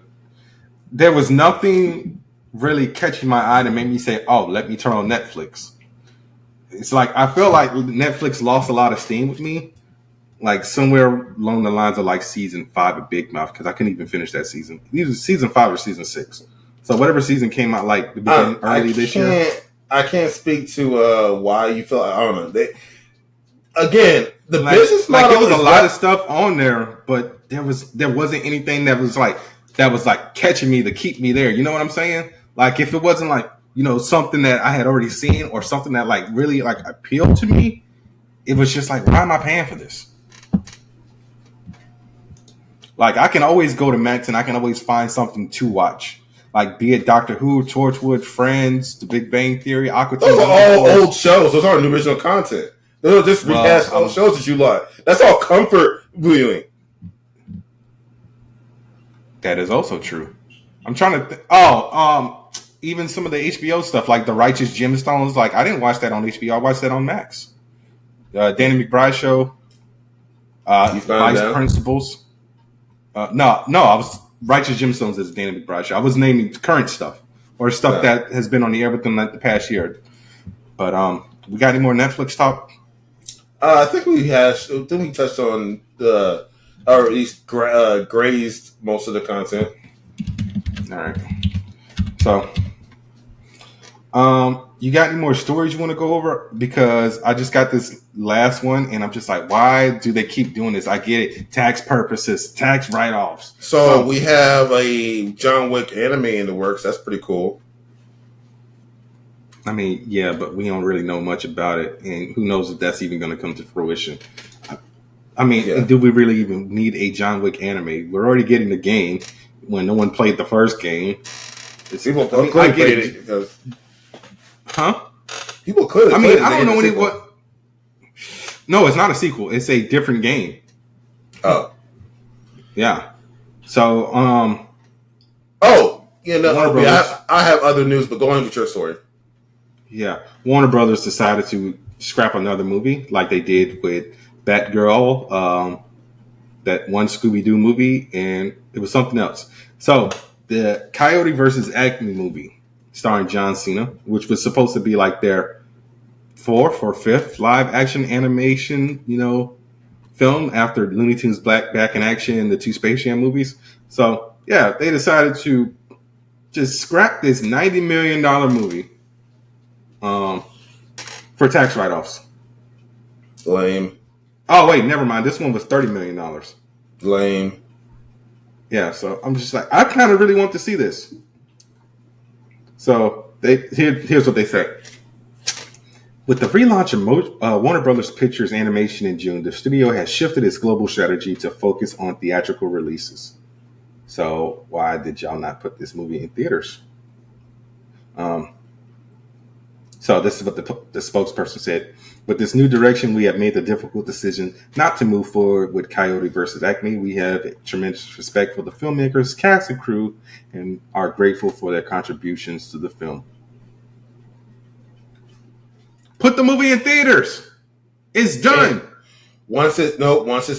Speaker 1: there was nothing really catching my eye to make me say, "Oh, let me turn on Netflix." It's like I feel like Netflix lost a lot of steam with me. Like somewhere along the lines of like season 5 of Big Mouth, because I couldn't even finish that season. Either season 5 or season 6. So whatever season came out like the beginning early this year.
Speaker 2: I can't speak to why you feel. I don't know. The business model.
Speaker 1: There was a lot of stuff on there, but there wasn't anything that was like catching me to keep me there. You know what I'm saying? Like if it wasn't like something that I had already seen or something that like really like appealed to me, it was just like, why am I paying for this? Like I can always go to Max and I can always find something to watch. Like, be it Doctor Who, Torchwood, Friends, The Big Bang Theory, Aqua Teen
Speaker 2: Those are
Speaker 1: Hunger
Speaker 2: all
Speaker 1: Force.
Speaker 2: old shows. Those aren't new original content. Those are just rehashed old shows that you like. That's all comfort viewing.
Speaker 1: That is also true. I'm trying to. Even some of the HBO stuff, like The Righteous Gemstones. Like, I didn't watch that on HBO. I watched that on Max. Danny McBride show. Vice Principals. No, I was Righteous Gemstones is Danny McBride show. I was naming current stuff or stuff that has been on the air within the past year. But we got any more Netflix talk?
Speaker 2: I think we touched on the, or at least grazed most of the content.
Speaker 1: All right. So, you got any more stories you want to go over? Because I just got this last one, and I'm just like, why do they keep doing this? I get it, tax purposes, tax write-offs.
Speaker 2: So we have a John Wick anime in the works. That's pretty cool.
Speaker 1: I mean, yeah, but we don't really know much about it, and who knows if that's even going to come to fruition. I mean, do we really even need a John Wick anime? We're already getting the game when no one played the first game.
Speaker 2: People played it because...
Speaker 1: Huh?
Speaker 2: People could.
Speaker 1: I mean, I don't know what. No, it's not a sequel. It's a different game.
Speaker 2: Oh,
Speaker 1: yeah. So,
Speaker 2: Oh, I have other news, but go on with your story.
Speaker 1: Yeah, Warner Brothers decided to scrap another movie, like they did with Batgirl, that one Scooby-Doo movie, and it was something else. So, the Coyote versus Acme movie, starring John Cena, which was supposed to be like their fourth or fifth live action animation, film after Looney Tunes Back in Action and the two Space Jam movies. So yeah, they decided to just scrap this $90 million movie for tax write-offs.
Speaker 2: Lame.
Speaker 1: Oh wait, never mind. This one was $30 million.
Speaker 2: Lame.
Speaker 1: Yeah, so I'm just like, I kind of really want to see this. So here's what they say. With the relaunch of Warner Brothers Pictures Animation in June, the studio has shifted its global strategy to focus on theatrical releases. So why did y'all not put this movie in theaters? So this is what the spokesperson said. With this new direction, we have made the difficult decision not to move forward with Coyote versus Acme. We have tremendous respect for the filmmakers, cast, and crew, and are grateful for their contributions to the film. Put the movie in theaters. It's done.
Speaker 2: And once it's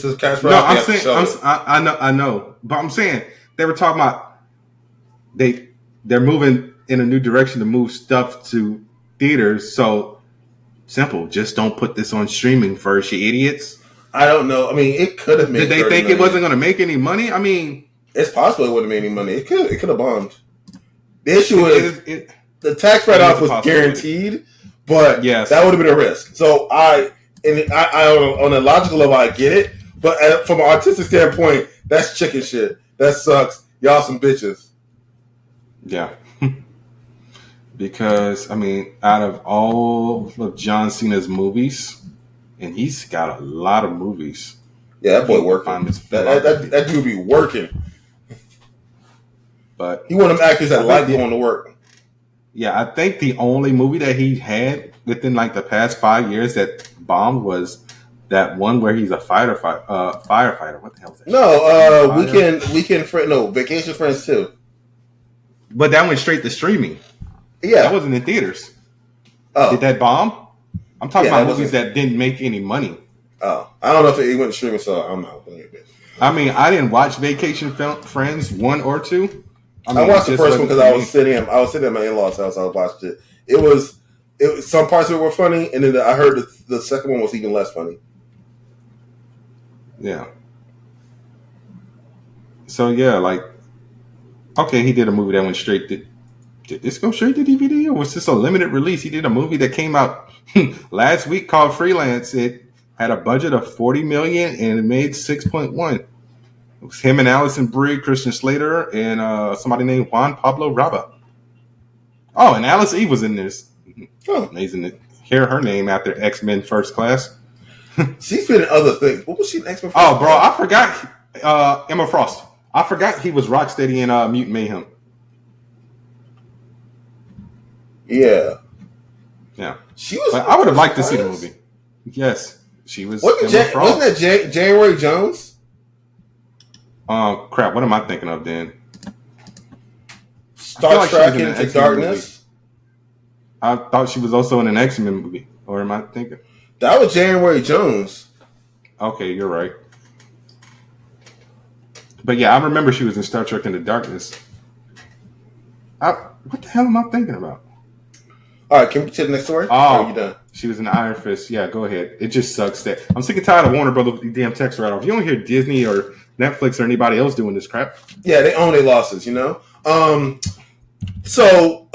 Speaker 2: a cash
Speaker 1: no, I'm saying I know, but I'm saying they were talking about they're moving in a new direction to move stuff to theaters. So simple, just don't put this on streaming first, you idiots.
Speaker 2: I don't know. I mean, it could have made.
Speaker 1: Did they think it wasn't going to make any money? I mean,
Speaker 2: it's possible it wouldn't make any money. It could have bombed. The issue is the tax write-off was guaranteed. But yes, that would have been a risk. So I on a logical level, I get it. But from an artistic standpoint, that's chicken shit. That sucks. Y'all some bitches.
Speaker 1: Yeah. Because, I mean, out of all of John Cena's movies, and he's got a lot of movies.
Speaker 2: Yeah, that boy working. That dude be working.
Speaker 1: But
Speaker 2: he one of them actors that like going to work.
Speaker 1: Yeah, I think the only movie that he had within like the past 5 years that bombed was that one where he's a firefighter. What the hell is that?
Speaker 2: No, Vacation Friends 2.
Speaker 1: But that went straight to streaming.
Speaker 2: Yeah,
Speaker 1: that wasn't in theaters.
Speaker 2: Oh,
Speaker 1: did that bomb? I'm talking about movies that didn't make any money.
Speaker 2: Oh, I don't know if it went to streaming, so I'm not.
Speaker 1: I mean, I didn't watch Vacation Friends 1 or 2.
Speaker 2: I watched the first one because I was sitting at my in-laws' house. I watched it. It was some parts of it were funny, and then I heard the second one was even less funny.
Speaker 1: Yeah. So yeah, like, okay, he did a movie that went straight to. Did this go straight to DVD, or was this a limited release? He did a movie that came out last week called Freelance. It had a budget of $40 million and it made 6.1. It was him and Allison Brie, Christian Slater, and somebody named Juan Pablo Raba. Oh, and Alice Eve was in this. Oh. Amazing to hear her name after X-Men First Class.
Speaker 2: She's been in other things. What was she in X-Men First
Speaker 1: Class? Oh, bro, I forgot. Emma Frost. I forgot he was Rocksteady in Mutant Mayhem.
Speaker 2: Yeah.
Speaker 1: Yeah.
Speaker 2: She was.
Speaker 1: But I would have liked to see the movie. Yes, she was.
Speaker 2: Wasn't that January Jones?
Speaker 1: Crap. What am I thinking of then?
Speaker 2: Star Trek Into Darkness.
Speaker 1: I thought she was also in an X-Men movie. Or am I thinking?
Speaker 2: That was January Jones.
Speaker 1: Okay, you're right. But yeah, I remember she was in Star Trek Into Darkness. What the hell am I thinking about?
Speaker 2: All right, can we get to the next story?
Speaker 1: Oh,
Speaker 2: are you done?
Speaker 1: She was in Iron Fist. Yeah, go ahead. It just sucks that I'm sick and tired of Warner Brothers with the damn text right off. You don't hear Disney or Netflix or anybody else doing this crap.
Speaker 2: Yeah, they own their losses, you know? So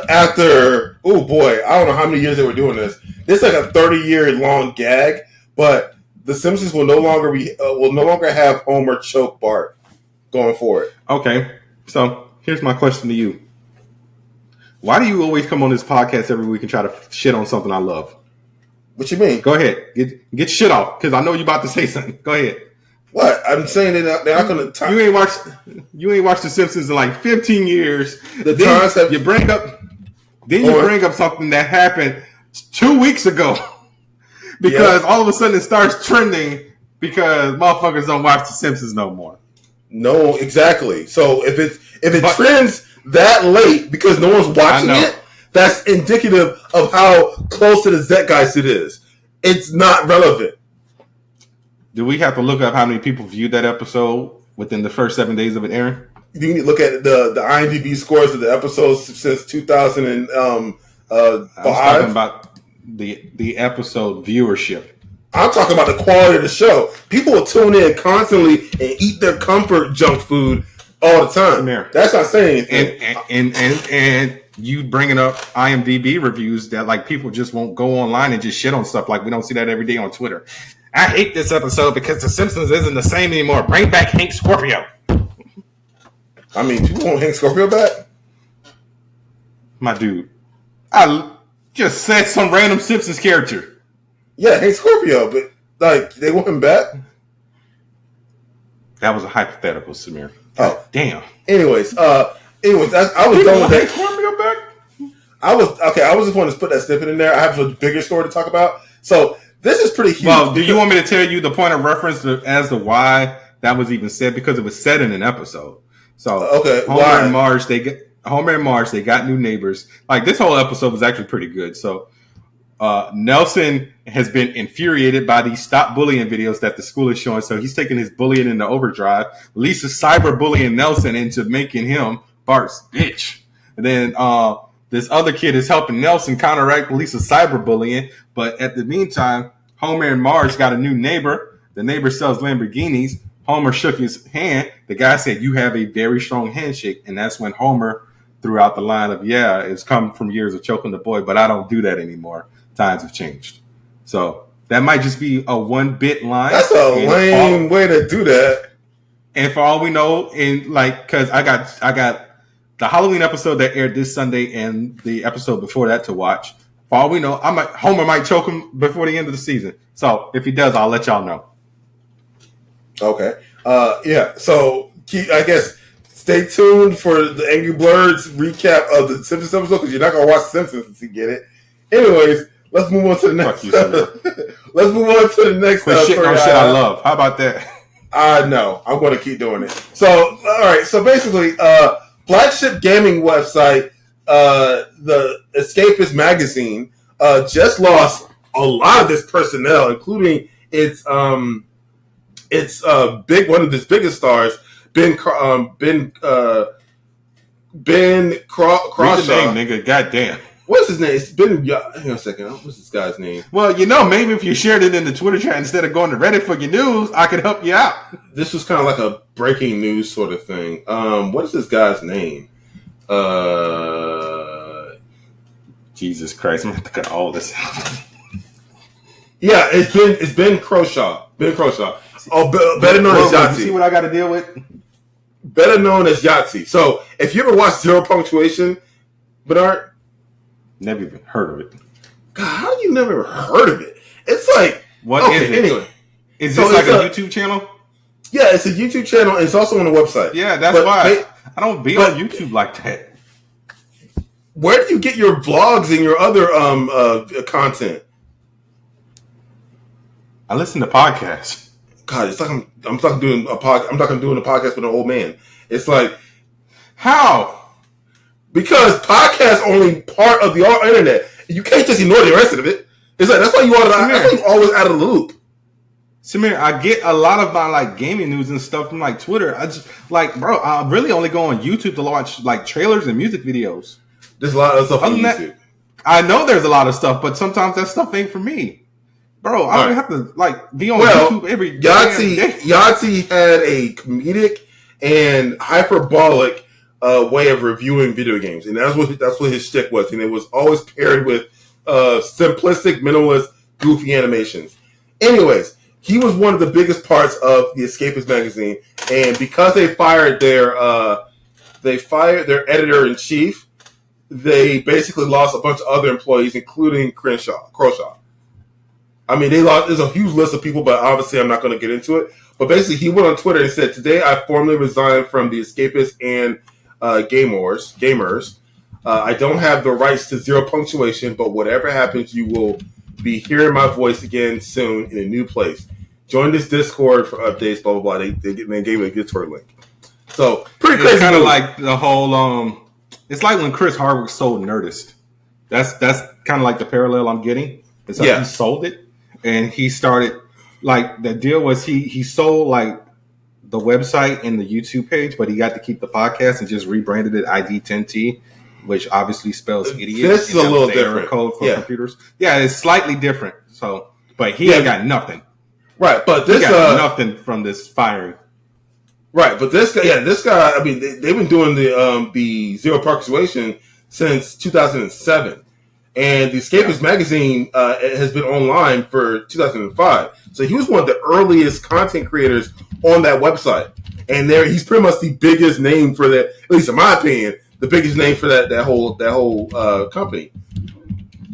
Speaker 2: after, oh boy, I don't know how many years they were doing this. It's like a 30-year long gag, but the Simpsons will no longer have Homer choke Bart going forward.
Speaker 1: Okay, so here's my question to you. Why do you always come on this podcast every week and try to shit on something I love?
Speaker 2: What you mean?
Speaker 1: Go ahead. Get shit off, because I know you're about to say something. Go ahead.
Speaker 2: What? I'm saying they're not going to...
Speaker 1: You ain't watched The Simpsons in like 15 years. You bring up something that happened 2 weeks ago. Because all of a sudden it starts trending because motherfuckers don't watch The Simpsons no more.
Speaker 2: No, exactly. So if it trends that late because no one's watching it, that's indicative of how close to the zeitgeist it is. It's not relevant.
Speaker 1: Do we have to look up how many people viewed that episode within the first 7 days of it airing?
Speaker 2: You need to look at the IMDb scores of the episodes since 2005. I'm
Speaker 1: talking about the episode viewership.
Speaker 2: I'm talking about the quality of the show. People will tune in constantly and eat their comfort junk food all the time.
Speaker 1: Samir.
Speaker 2: That's not saying anything.
Speaker 1: And you bringing up IMDb reviews that like people just won't go online and just shit on stuff. Like we don't see that every day on Twitter. I hate this episode because The Simpsons isn't the same anymore. Bring back Hank Scorpio.
Speaker 2: I mean, people want Hank Scorpio back?
Speaker 1: My dude. I just said some random Simpsons character.
Speaker 2: Yeah, Hank Scorpio, but like they want him back?
Speaker 1: That was a hypothetical, Samir.
Speaker 2: Oh,
Speaker 1: damn.
Speaker 2: Anyways, I was done with
Speaker 1: Hank Scorpio back?
Speaker 2: I was just wanting to put that snippet in there. I have a bigger story to talk about. So this is pretty huge.
Speaker 1: Well, do you want me to tell you the point of reference as to why that was even said? Because it was said in an episode. So Homer and Marge, they got new neighbors. Like this whole episode was actually pretty good. So Nelson has been infuriated by these stop bullying videos that the school is showing. So he's taking his bullying into overdrive. Lisa's cyber bullying Nelson into making him Bart's bitch. And then this other kid is helping Nelson counteract Lisa's cyberbullying. But at the meantime, Homer and Marge got a new neighbor. The neighbor sells Lamborghinis. Homer shook his hand. The guy said, "You have a very strong handshake." And that's when Homer threw out the line of, "Yeah, it's come from years of choking the boy, but I don't do that anymore. Times have changed." So that might just be a 1-bit line.
Speaker 2: That's a lame way to do that.
Speaker 1: And for all we know, because I got the Halloween episode that aired this Sunday and the episode before that to watch. For all we know, Homer might choke him before the end of the season. So if he does, I'll let y'all know.
Speaker 2: Okay. Yeah. So I guess stay tuned for the Angry Blerds recap of the Simpsons episode because you're not gonna watch Simpsons to get it. Anyways, let's move on to the next. Let's move on to the next.
Speaker 1: Quit shit on shit I love. How about that?
Speaker 2: No, I'm going to keep doing it. So, all right. So basically, flagship gaming website, the Escapist magazine, just lost a lot of its personnel, including its one of its biggest stars, Ben Crawshaw.
Speaker 1: Nigga, goddamn.
Speaker 2: What's his name? It's been. Hang on a second. What's this guy's name?
Speaker 1: Well, maybe if you shared it in the Twitter chat instead of going to Reddit for your news, I could help you out.
Speaker 2: This was kind of like a breaking news sort of thing. What is this guy's name?
Speaker 1: Jesus Christ! I'm gonna have to cut all this out.
Speaker 2: Yeah, it's Ben Crawshaw. Ben Crawshaw. Oh, better known as Yahtzee.
Speaker 1: See what I got to deal with?
Speaker 2: Better known as Yahtzee. So, if you ever watched Zero Punctuation, Bernard.
Speaker 1: Never even heard of it.
Speaker 2: God, how do you never heard of it? It's like
Speaker 1: what is it?
Speaker 2: Anyway,
Speaker 1: is this like a YouTube channel?
Speaker 2: Yeah, it's a YouTube channel. And it's also on a website.
Speaker 1: Yeah, that's why I don't be on YouTube like that.
Speaker 2: Where do you get your vlogs and your other content?
Speaker 1: I listen to podcasts.
Speaker 2: God, it's like I'm talking doing a podcast with an old man. It's like,
Speaker 1: how?
Speaker 2: Because podcasts are only part of the internet. You can't just ignore the rest of it. It's like that's why you always out of the loop.
Speaker 1: Samir, I get a lot of my like gaming news and stuff from like Twitter. I just like, bro, I really only go on YouTube to watch like trailers and music videos.
Speaker 2: There's a lot of stuff on YouTube.
Speaker 1: I know there's a lot of stuff, but sometimes that stuff ain't for me. Bro, I don't have to like be on YouTube every day.
Speaker 2: Yahtzee had a comedic and hyperbolic way of reviewing video games, and that's what his shtick was, and it was always paired with simplistic, minimalist, goofy animations. Anyways, he was one of the biggest parts of the Escapist magazine, and because they fired their editor-in-chief, they basically lost a bunch of other employees, including Crenshaw. I mean, there's a huge list of people, but obviously I'm not going to get into it. But basically, he went on Twitter and said, "Today I formally resigned from the Escapist and gamers. I don't have the rights to zero punctuation, but whatever happens, you will be hearing my voice again soon in a new place. Join this Discord for updates, blah, blah, blah." They gave me a Discord link. So, pretty crazy.
Speaker 1: It's kind of like the whole, it's like when Chris Hardwick sold Nerdist. That's kind of like the parallel I'm getting. It's like he sold it, and he started, like, the deal was he sold, like, the website and the YouTube page, but he got to keep the podcast and just rebranded it ID10T, which obviously spells idiot.
Speaker 2: This is a little different.
Speaker 1: Code for computers. Yeah, it's slightly different. So, but he ain't got nothing.
Speaker 2: Right, but this
Speaker 1: he got nothing from this firing.
Speaker 2: Right, but this guy. I mean, they've been doing the zero punctuation since 2007, and the Escapist magazine has been online for 2005. So he was one of the earliest content creators on that website, and he's pretty much the biggest name for that. At least in my opinion, the biggest name for that whole company.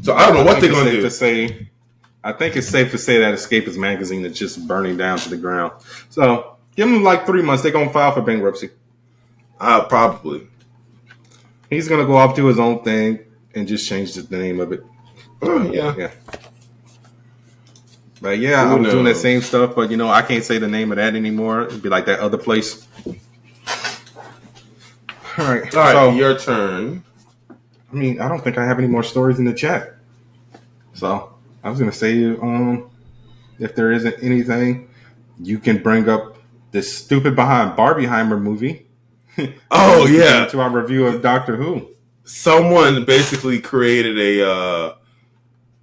Speaker 2: So I don't know what they're going to do.
Speaker 1: I think it's safe to say that Escapist magazine is just burning down to the ground. So give him like 3 months. They're going to file for bankruptcy.
Speaker 2: Probably.
Speaker 1: He's going to go off, do his own thing, and just change the name of it.
Speaker 2: Oh, yeah.
Speaker 1: But yeah, I was doing that same stuff, but I can't say the name of that anymore. It'd be like that other place. All right,
Speaker 2: so your turn.
Speaker 1: I mean, I don't think I have any more stories in the chat. So I was going to say, if there isn't anything, you can bring up this stupid behind Barbenheimer movie.
Speaker 2: Oh yeah,
Speaker 1: to our review of Doctor Who.
Speaker 2: Someone basically created a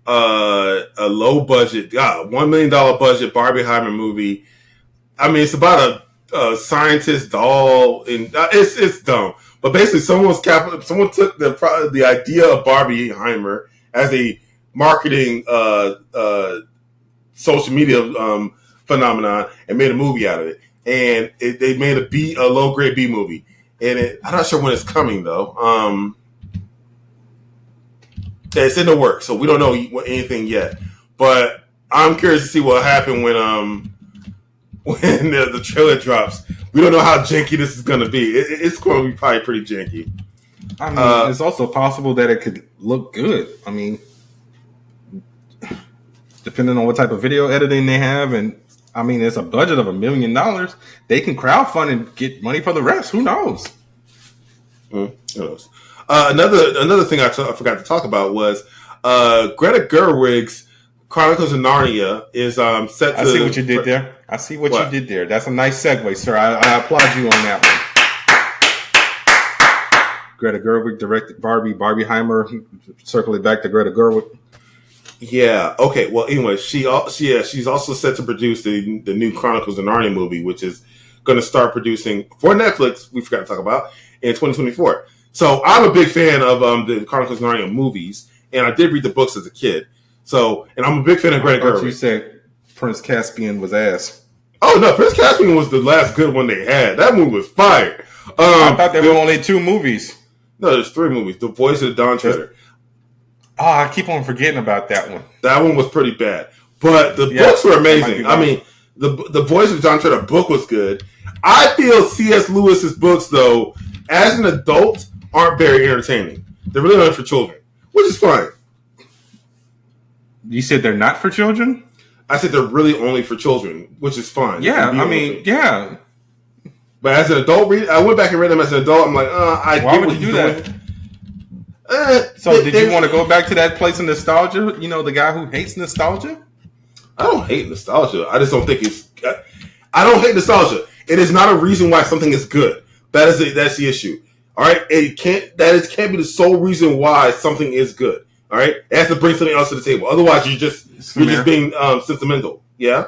Speaker 2: low budget, $1 million budget Barbenheimer movie. I mean, it's about a scientist doll, and it's dumb. But basically, someone took the idea of Barbenheimer as a marketing social media phenomenon and made a movie out of it. And they made a low grade B movie, and I'm not sure when it's coming though. It's in the works, so we don't know anything yet. But I'm curious to see what happened when the trailer drops. We don't know how janky this is going to be. It's going to be probably pretty janky.
Speaker 1: I mean, it's also possible that it could look good. I mean, depending on what type of video editing they have, and I mean, it's a budget of $1 million. They can crowdfund and get money for the rest. Who knows?
Speaker 2: Who knows? Another thing I forgot to talk about was Greta Gerwig's Chronicles of Narnia is set to...
Speaker 1: I see what you did there. You did there. That's a nice segue, sir. I applaud you on that one. Greta Gerwig directed Barbenheimer. Circle it back to Greta Gerwig.
Speaker 2: Yeah. Okay. Well, anyway, she's also set to produce the new Chronicles of Narnia movie, which is going to start producing for Netflix. We forgot to talk about in 2024. So I'm a big fan of the Chronicles of Narnia movies, and I did read the books as a kid. So, and I'm a big fan of Greta Gerwig.
Speaker 1: You said Prince Caspian was ass.
Speaker 2: Oh no, Prince Caspian was the last good one they had. That movie was fire.
Speaker 1: I thought there were only 2 movies.
Speaker 2: No, there's 3 movies. The Voice of the Dawn Treader.
Speaker 1: Oh, I keep on forgetting about that one.
Speaker 2: That one was pretty bad, but the books were amazing. I mean, the Voice of the Dawn Treader book was good. I feel C.S. Lewis's books, though, as an adult, aren't very entertaining. They're really only for children, which is fine.
Speaker 1: You said they're not for children?
Speaker 2: I said they're really only for children, which is fine.
Speaker 1: Yeah, I mean, yeah.
Speaker 2: But as an adult, I went back and read them as an adult. I'm like,
Speaker 1: why would you do that? Did you want to go back to that place of nostalgia? You know, the guy who hates nostalgia?
Speaker 2: I don't hate nostalgia. I just don't think it's... I don't hate nostalgia. It is not a reason why something is good. That's the issue. All right? It can't be the sole reason why something is good. All right? It has to bring something else to the table. Otherwise, you're just being sentimental. Yeah?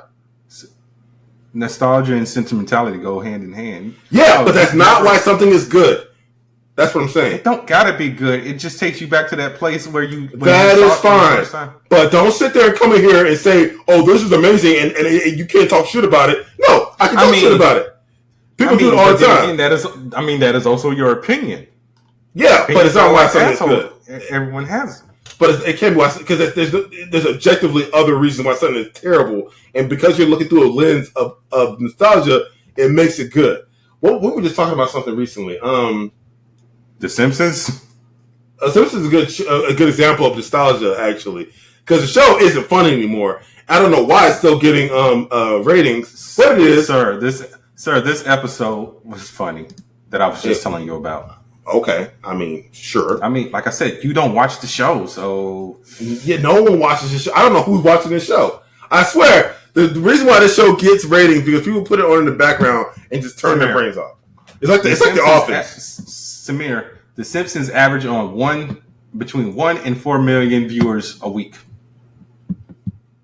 Speaker 1: Nostalgia and sentimentality go hand in hand.
Speaker 2: Yeah, but that's not why something is good. That's what I'm saying.
Speaker 1: It don't gotta be good. It just takes you back to that place where you.
Speaker 2: That is fine. But don't sit there and come in here and say, "Oh, this is amazing," and you can't talk shit about it. No, I can talk shit about it. People do it all the time.
Speaker 1: That is also your opinion.
Speaker 2: Yeah, but it's not why something is good.
Speaker 1: Everyone has it.
Speaker 2: But it can be because there's objectively other reasons why something is terrible, and because you're looking through a lens of nostalgia, it makes it good. We were just talking about something recently.
Speaker 1: The Simpsons.
Speaker 2: Simpsons is a good example of nostalgia, actually, because the show isn't fun anymore. I don't know why it's still getting ratings. What it is,
Speaker 1: this episode was funny that I was just telling you about.
Speaker 2: Okay, I mean, sure.
Speaker 1: I mean, like I said, you don't watch the show, so
Speaker 2: yeah, no one watches the show. I don't know who's watching this show. I swear, the reason why this show gets ratings because people put it on in the background and just turn their brains off. It's like The Office.
Speaker 1: Samir, The Simpsons average on between 1 and 4 million viewers a week.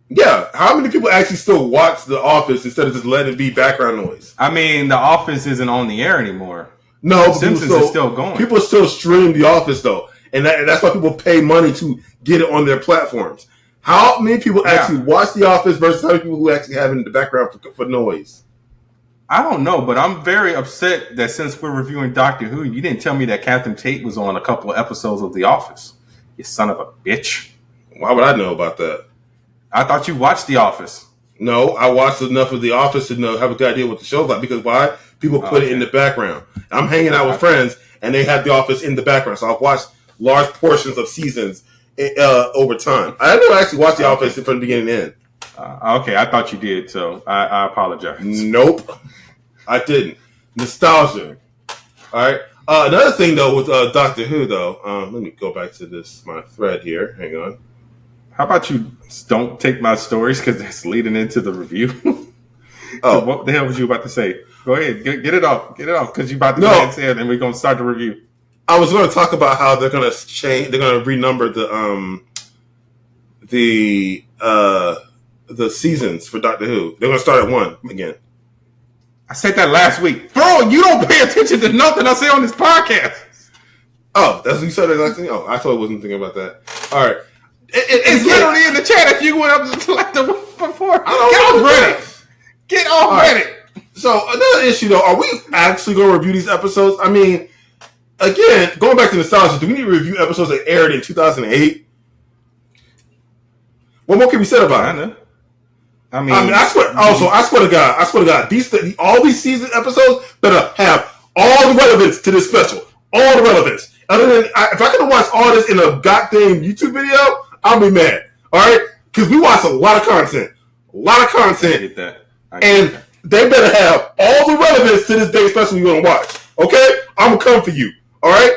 Speaker 2: Yeah, how many people actually still watch The Office instead of just letting it be background noise?
Speaker 1: I mean, The Office isn't on the air anymore.
Speaker 2: No,
Speaker 1: Simpsons is still going.
Speaker 2: People still stream The Office though, and that's why people pay money to get it on their platforms. How many people actually watch The Office versus how many people who actually have it in the background for noise?
Speaker 1: I don't know, but I'm very upset that since we're reviewing Doctor Who, you didn't tell me that Captain Tate was on a couple of episodes of The Office. You son of a bitch.
Speaker 2: Why would I know about that?
Speaker 1: I thought you watched The Office.
Speaker 2: No, I watched enough of The Office to have a good idea what the show's like. Because why? People put it in the background. I'm hanging out with friends, and they have The Office in the background. So I've watched large portions of seasons over time. I never actually watched The Office from the beginning to end.
Speaker 1: Okay, I thought you did, so I apologize.
Speaker 2: Nope, I didn't. Nostalgia. All right. Another thing, though, with Doctor Who, though, let me go back to my thread here. Hang on.
Speaker 1: How about you don't take my stories because that's leading into the review?
Speaker 2: Oh,
Speaker 1: what the hell was you about to say? Go ahead, get it off, because you about to go ahead and say it, and we're gonna start the review.
Speaker 2: I was going to talk about how they're going to change. They're going to renumber the seasons for Doctor Who. They're going to start at 1 again.
Speaker 1: I said that last week, bro. You don't pay attention to nothing I say on this podcast.
Speaker 2: Oh, that's what you said last thing. Oh, I totally wasn't thinking about that. All right,
Speaker 1: it's literally in the chat. If you went up to like the week before, Get off Reddit.
Speaker 2: So another issue, though, are we actually going to review these episodes? I mean, again, going back to nostalgia, do we need to review episodes that aired in 2008? What more can be said about it? I mean, I swear to God, all these season episodes better have all the relevance to this special. All the relevance. Other than if I could have watched all this in a goddamn YouTube video, I'll be mad. All right, because we watch a lot of content.
Speaker 1: I get that.
Speaker 2: And they better have all the relevance to this day special you're going to watch. Okay? I'm going to come for you. All right?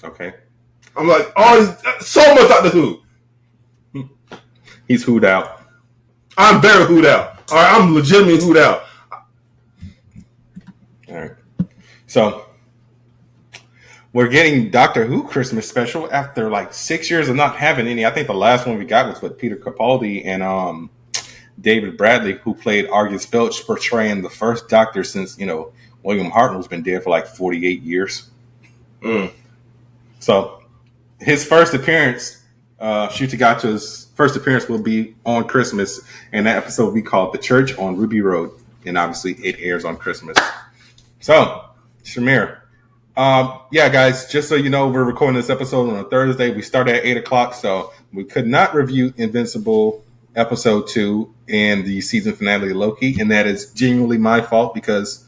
Speaker 1: Okay.
Speaker 2: I'm like, so much Doctor Who.
Speaker 1: He's hooed out.
Speaker 2: I'm very hooed out. All right? I'm legitimately hooed out.
Speaker 1: All right. So, we're getting Doctor Who Christmas special after like 6 years of not having any. I think the last one we got was with Peter Capaldi and David Bradley, who played Argus Filch, portraying the first Doctor since, William Hartnell's been dead for like 48 years. So his first appearance, Shutagata's first appearance will be on Christmas, and that episode will be called The Church on Ruby Road. And obviously it airs on Christmas. So, Samir. Guys, just so you know, we're recording this episode on a Thursday. We started at 8 o'clock, so we could not review Invincible episode 2 and the season finale of Loki, and that is genuinely my fault because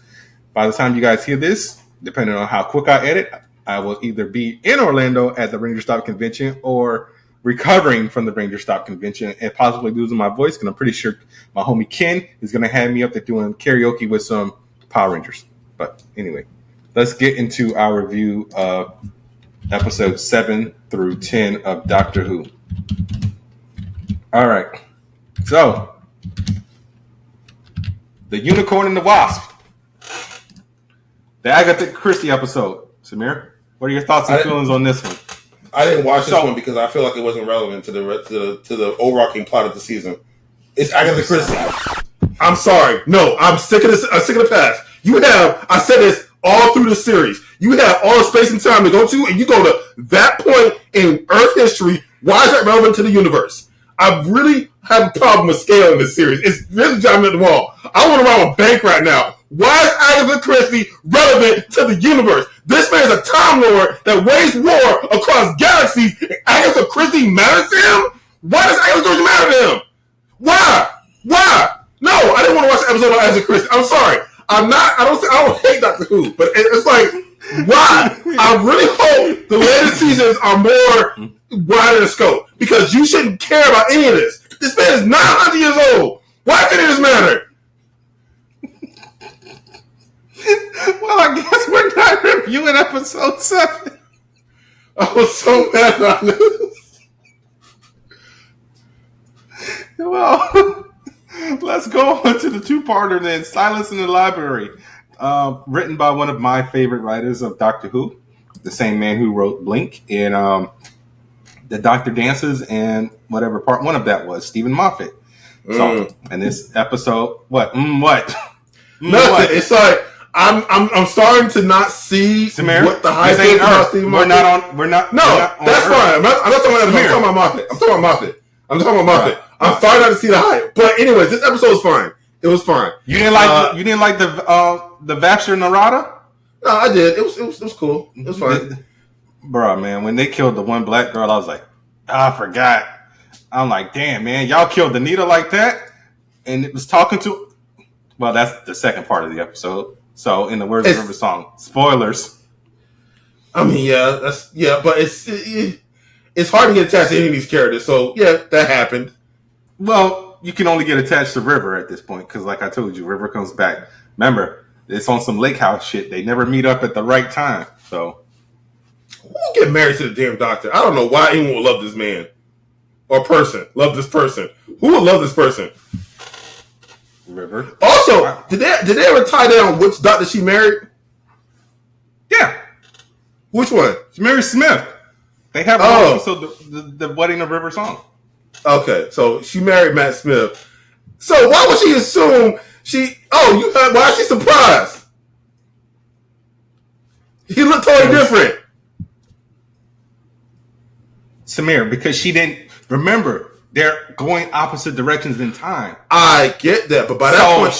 Speaker 1: by the time you guys hear this, depending on how quick I edit, I will either be in Orlando at the Ranger Stop convention or recovering from the Ranger Stop convention and possibly losing my voice, because I'm pretty sure my homie Ken is going to have me up there doing karaoke with some Power Rangers. But anyway, let's get into our review of episodes 7 through 10 of Doctor Who. All right. So, The Unicorn and the Wasp. The Agatha Christie episode. Samir, what are your thoughts and feelings on this one?
Speaker 2: I didn't watch this one because I feel like it wasn't relevant to the overarching plot of the season. It's Agatha Christie. I'm sorry. No, I'm sick of this. I'm sick of the past. I said this all through the series. You have all the space and time to go to, and you go to that point in Earth history. Why is that relevant to the universe? I really have a problem with scale in this series. It's really driving me at the wall. I want to rob a bank right now. Why is Agatha Christie relevant to the universe? This man is a Time Lord that waged war across galaxies. And Agatha Christie matters to him? Why does Agatha Christie matter to him? Why? No, I didn't want to watch the episode of Agatha Christie. I'm sorry. I don't hate Doctor Who, but it's like, why? I really hope the latest seasons are more wide in scope, because you shouldn't care about any of this. This man is 900 years old. Why can it just matter?
Speaker 1: Well, I guess we're not reviewing episode 7.
Speaker 2: I was so mad on this.
Speaker 1: Well, let's go on to the two-parter then. Silence in the Library. Written by one of my favorite writers of Doctor Who, the same man who wrote Blink and The Doctor Dances and whatever part one of that was, Stephen Moffat. So, and this episode,
Speaker 2: Nothing. It's like I'm starting to not see
Speaker 1: Samir,
Speaker 2: what the hype is about Stephen Moffat. That's fine. I'm not talking about Samir. I'm talking about Moffat. Right. I'm starting not to see the hype. But anyways, this episode was fine. It was fine.
Speaker 1: You didn't like the Vaxter Narada?
Speaker 2: No, I did. It was cool. It was fine.
Speaker 1: Bro, man, when they killed the one black girl, I was like, I forgot. I'm like, damn, man, y'all killed Anita like that? And it was talking to... Well, that's the second part of the episode. So, in the words of River Song, spoilers.
Speaker 2: I mean, but it's hard to get attached to any of these characters. So, yeah, that happened.
Speaker 1: Well, you can only get attached to River at this point, because like I told you, River comes back. Remember, it's on some lake house shit. They never meet up at the right time. So,
Speaker 2: who will get married to the damn doctor? I don't know why anyone would love this man or person. Love this person. Who would love this person?
Speaker 1: River.
Speaker 2: Also, did they ever tie down which doctor she married?
Speaker 1: Yeah.
Speaker 2: Which one?
Speaker 1: She married Smith. They have the wedding of River Song.
Speaker 2: Okay, so she married Matt Smith. So why would she assume why is she surprised? He looked totally different.
Speaker 1: Samir, because she didn't remember. They're going opposite directions in time.
Speaker 2: I get that, but by that point,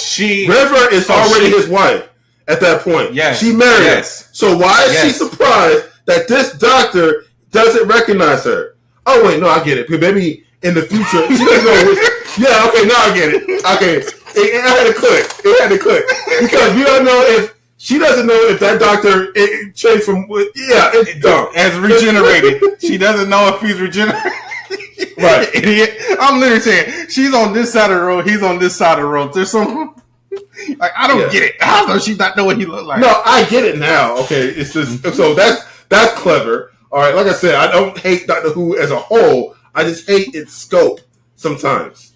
Speaker 2: River is already his wife at that point.
Speaker 1: Yes.
Speaker 2: She married him.
Speaker 1: Yes.
Speaker 2: So why is she surprised that this doctor doesn't recognize her? Oh, wait, no, I get it. Because maybe in the future, she doesn't know which... Yeah, okay, now I get it. Okay, it had to click. It had to click. Because you don't know if... She doesn't know if that doctor changed from... Yeah, it's dumb.
Speaker 1: As regenerated. She doesn't know if he's regenerated.
Speaker 2: Right.
Speaker 1: Idiot. I'm literally saying, she's on this side of the road, he's on this side of the road. There's some... Like, I don't get it. How does she not know what he looked like?
Speaker 2: No, I get it now. Okay, it's just... So that's clever. All right, like I said, I don't hate Doctor Who as a whole. I just hate its scope sometimes.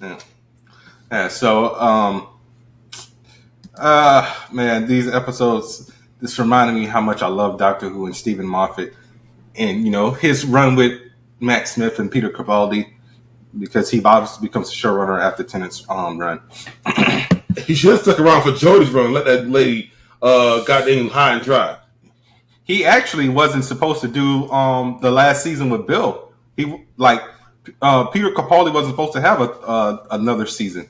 Speaker 1: So, man, these episodes, this reminded me how much I love Doctor Who and Stephen Moffat. And, you know, his run with Matt Smith and Peter Capaldi, because he obviously becomes a showrunner after Tennant's run.
Speaker 2: He should have stuck around for Jodie's run and let that lady goddamn high and dry.
Speaker 1: He actually wasn't supposed to do the last season with Bill. Peter Capaldi wasn't supposed to have another season.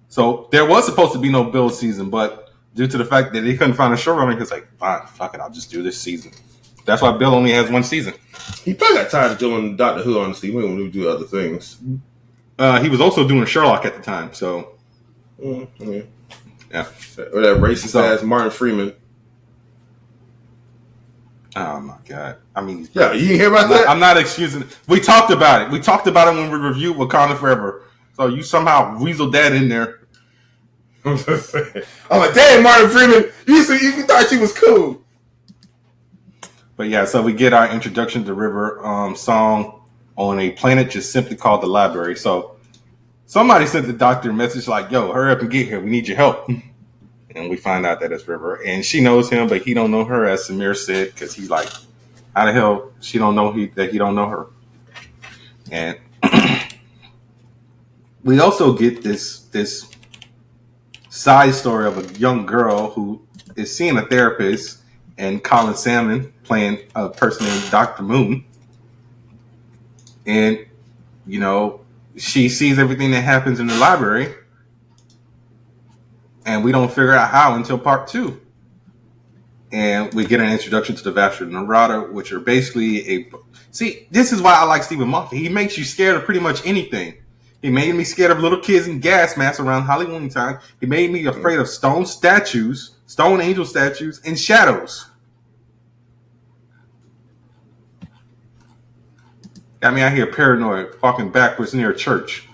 Speaker 1: So there was supposed to be no Bill season, but due to the fact that he couldn't find a showrunner, he's like, fine, fuck it, I'll just do this season. That's why Bill only has one season.
Speaker 2: He probably got tired of doing Doctor Who, honestly. He wouldn't do other things.
Speaker 1: He was also doing Sherlock at the time, so...
Speaker 2: Yeah.
Speaker 1: Yeah.
Speaker 2: Or that racist ass Martin Freeman.
Speaker 1: Oh my god! I mean,
Speaker 2: Yeah, you didn't hear about that?
Speaker 1: I'm not excusing it. We talked about it. We talked about it when we reviewed Wakanda Forever. So you somehow weaseled that in there.
Speaker 2: I'm just saying. I'm like, damn, Martin Freeman, you thought she was cool.
Speaker 1: But yeah, so we get our introduction to River song on a planet just simply called the Library. So somebody sent the doctor a message like, "Yo, hurry up and get here. We need your help." And we find out that it's River, and she knows him, but he don't know her, as Samir said, because he's like, "How the hell she don't know that he don't know her?" And we also get this side story of a young girl who is seeing a therapist, and Colin Salmon playing a person named Dr. Moon, and you know she sees everything that happens in the library. And we don't figure out how until part 2. And we get an introduction to the Vastra Narada, which are basically See, this is why I like Stephen Moffat. He makes you scared of pretty much anything. He made me scared of little kids in gas masks around Halloween time. He made me afraid of stone statues, stone angel statues, and shadows. Got me out here paranoid, walking backwards near a church.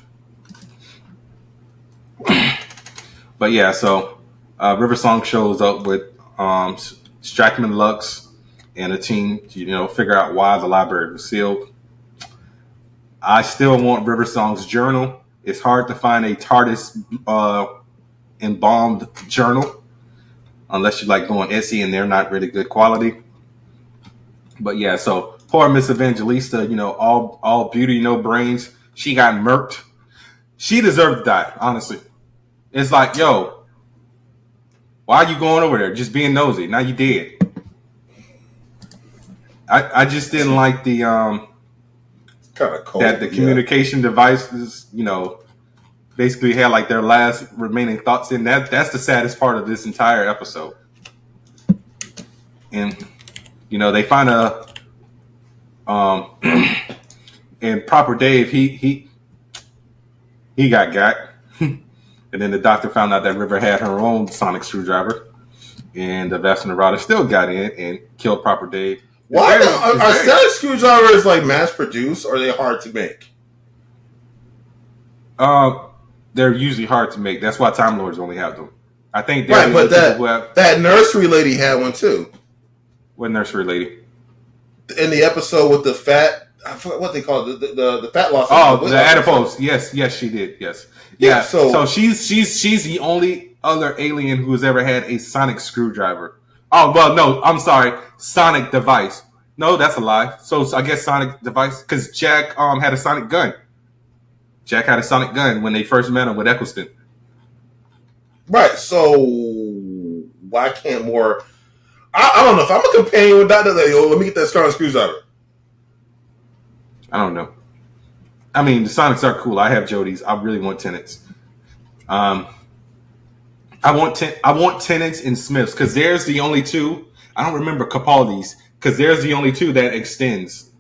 Speaker 1: But yeah, so River Song shows up with Strackman Lux and a team to figure out why the library was sealed. I still want River Song's journal. It's hard to find a TARDIS embalmed journal unless you like going Etsy, and they're not really good quality. But yeah, so poor Miss Evangelista, all beauty, no brains. She got murked. She deserved to die, honestly. It's like, yo, why are you going over there? Just being nosy. Now you dead. I just didn't like the
Speaker 2: kind of cold,
Speaker 1: that the communication devices, basically had like their last remaining thoughts in that. That's the saddest part of this entire episode. And they find and Proper Dave, he got. And then the doctor found out that River had her own sonic screwdriver, and the Vastra Narada still got in and killed Proper Dave.
Speaker 2: Why are sonic screwdrivers like mass produced, or are they hard to make?
Speaker 1: They're usually hard to make. That's why Time Lords only have them. I think
Speaker 2: right, but that nursery lady had one too.
Speaker 1: What nursery lady?
Speaker 2: In the episode with the fat, I forgot what they call it, the fat loss.
Speaker 1: Oh, the adipose. Yes, she did. Yes. Yeah, so she's the only other alien who has ever had a sonic screwdriver. Oh, well, no, I'm sorry. Sonic device. No, that's a lie. So I guess sonic device, because Jack had a sonic gun. Jack had a sonic gun when they first met him with Eccleston.
Speaker 2: Right, so why can't more... I don't know. If I'm a companion with Dr. Leto, let me get that sonic screwdriver.
Speaker 1: I don't know. I mean, the Sonics are cool. I have Jody's. I really want Tenets. I want Tenets and Smiths because there's the only two. I don't remember Capaldi's because there's the only two that extends.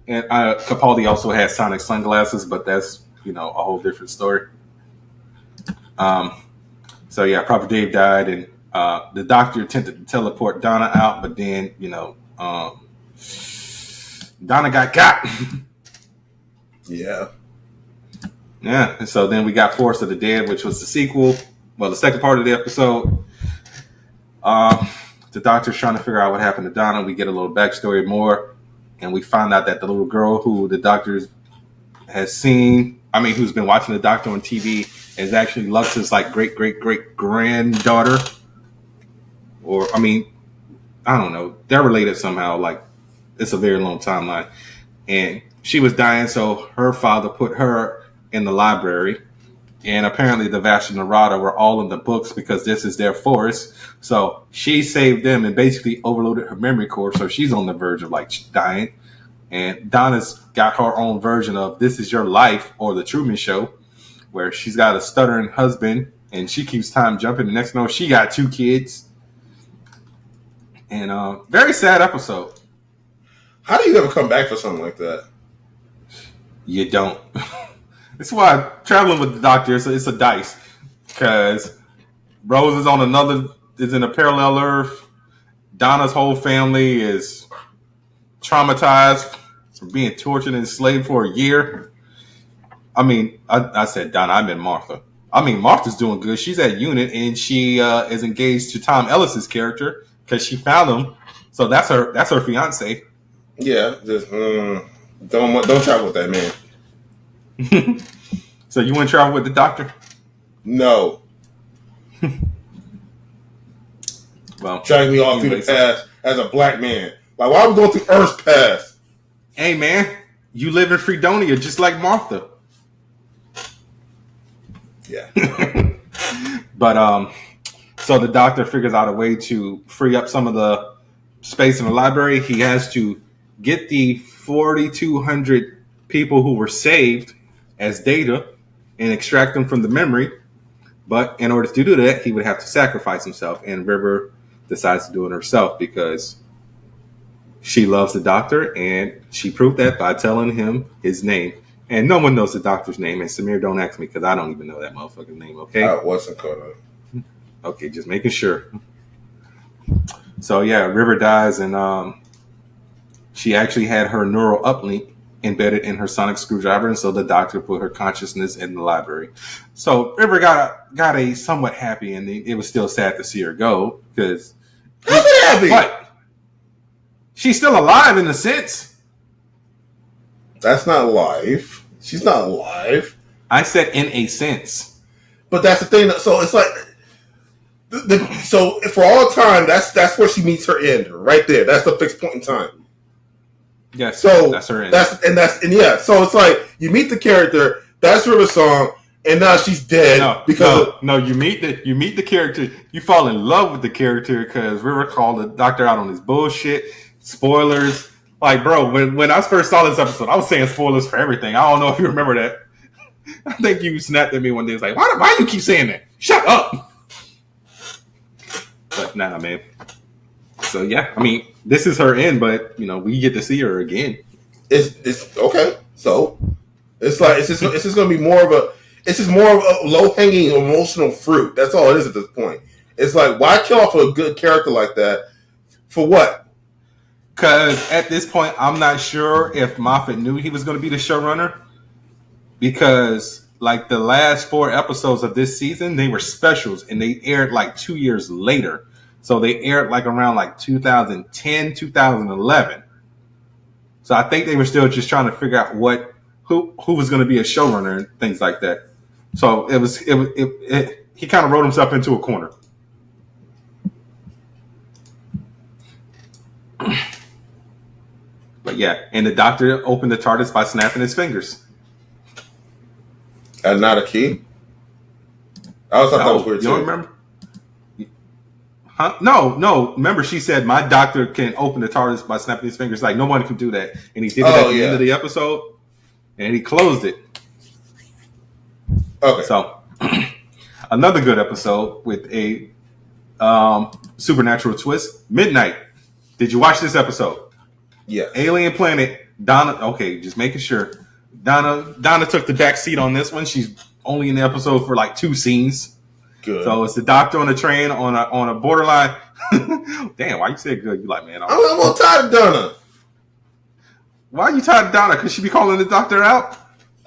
Speaker 1: And Capaldi also has Sonic sunglasses, but that's a whole different story. So yeah, Proper Dave died, and the doctor attempted to teleport Donna out, but then Donna got.
Speaker 2: Yeah.
Speaker 1: Yeah, and so then we got Forest of the Dead, which was the sequel. Well, the second part of the episode. The doctor's trying to figure out what happened to Donna. We get a little backstory more, and we find out that the little girl who the doctor has seen, who's been watching the doctor on TV, is actually Lux's great granddaughter. Or I don't know. They're related somehow. Like, it's a very long timeline, and she was dying, so her father put her in the library. And apparently the Vastra Narada were all in the books because this is their forest. So she saved them and basically overloaded her memory core. So she's on the verge of dying. And Donna's got her own version of This Is Your Life, or The Truman Show, where she's got a stuttering husband and she keeps time jumping. The next thing you know, she got 2 kids. And very sad episode.
Speaker 2: How do you ever come back for something like that?
Speaker 1: You don't. That's why traveling with the doctor it's a dice, because Rose is in a parallel Earth. Donna's whole family is traumatized from being tortured and enslaved for a year. I mean, I said Donna, I meant Martha. I mean, Martha's doing good. She's at unit, and she is engaged to Tom Ellis's character because she found him. So that's her fiance.
Speaker 2: Yeah, just don't travel with that man.
Speaker 1: So you want to travel with the doctor?
Speaker 2: No.
Speaker 1: Well,
Speaker 2: dragging me all through the past as a black man. Like, why are we going through Earth's past?
Speaker 1: Hey, man, you live in Fredonia just like Martha.
Speaker 2: Yeah.
Speaker 1: But so the doctor figures out a way to free up some of the space in the library. He has to get the 4,200 people who were saved as data and extract them from the memory. But in order to do that, he would have to sacrifice himself. And River decides to do it herself because she loves the doctor, and she proved that by telling him his name. And no one knows the doctor's name. And Samir, don't ask me because I don't even know that motherfucker's name, okay?
Speaker 2: I wasn't gonna.
Speaker 1: Okay, just making sure. So, yeah, River dies, and she actually had her neural uplink embedded in her sonic screwdriver, and so the doctor put her consciousness in the library. So River got a somewhat happy ending. It was still sad to see her go because
Speaker 2: happy.
Speaker 1: What? She's still alive in a sense.
Speaker 2: That's not life. She's not alive.
Speaker 1: I said in a sense.
Speaker 2: But that's the thing. So it's like, so for all time, that's where she meets her end right there. That's the fixed point in time.
Speaker 1: Yes,
Speaker 2: so
Speaker 1: that's her end.
Speaker 2: Yeah. So it's like you meet the character. That's River's song, and now she's dead.
Speaker 1: No, you meet the character. You fall in love with the character because River called the doctor out on his bullshit. Spoilers, like, bro. When I first saw this episode, I was saying spoilers for everything. I don't know if you remember that. I think you snapped at me one day. It's like, why you keep saying that? Shut up. But nah, man. So yeah, I mean, this is her end, but we get to see her again.
Speaker 2: It's okay. So it's like it's just gonna be more of a low hanging emotional fruit. That's all it is at this point. It's like, why kill off a good character like that? For what?
Speaker 1: Because at this point, I'm not sure if Moffat knew he was going to be the showrunner. Because like the last 4 episodes of this season, they were specials and they aired like 2 years later. So they aired like around like 2010, 2011. So I think they were still just trying to figure out who was going to be a showrunner and things like that. So he kind of wrote himself into a corner. But yeah, and the doctor opened the TARDIS by snapping his fingers.
Speaker 2: That's not a key. I always thought that was weird too.
Speaker 1: You don't remember? Huh? No. Remember, she said my doctor can open the TARDIS by snapping his fingers. Like, no one can do that. And he did it at the end of the episode. And he closed it.
Speaker 2: Okay.
Speaker 1: So, another good episode with a supernatural twist. Midnight. Did you watch this episode?
Speaker 2: Yeah.
Speaker 1: Alien Planet. Donna. Okay, just making sure. Donna took the back seat on this one. She's only in the episode for like 2 scenes.
Speaker 2: Good.
Speaker 1: So it's the doctor on the train on a borderline. Damn, why you say good? You like, man?
Speaker 2: I'm tired of Donna.
Speaker 1: Why are you tired of Donna? Because she be calling the doctor out?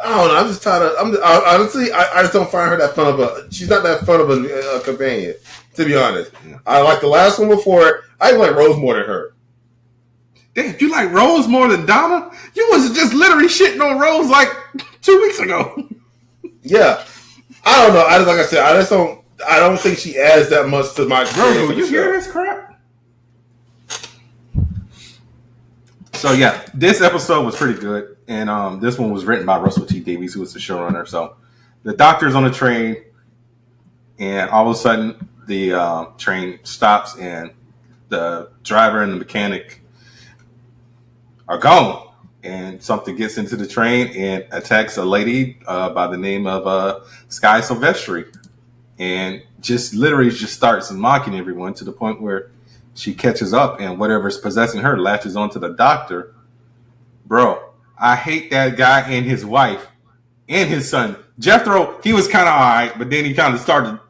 Speaker 2: I don't know. I'm just tired of. Honestly, I just don't find her that fun of a. She's not that fun of a companion, to be honest. Yeah. I like the last one before. I like Rose more than her.
Speaker 1: Damn, you like Rose more than Donna? You was just literally shitting on Rose like 2 weeks ago.
Speaker 2: Yeah, I don't know. I don't think she adds that much to my experience.
Speaker 1: Bro, you hear this crap? So yeah, this episode was pretty good, and this one was written by Russell T Davies, who was the showrunner. So the doctor's on a train, and all of a sudden the train stops, and the driver and the mechanic are gone, and something gets into the train and attacks a lady by the name of Sky Silvestri. And just literally just starts mocking everyone to the point where she catches up and whatever's possessing her latches onto the doctor. Bro, I hate that guy and his wife and his son. Jethro, he was kind of all right, but then he kind of started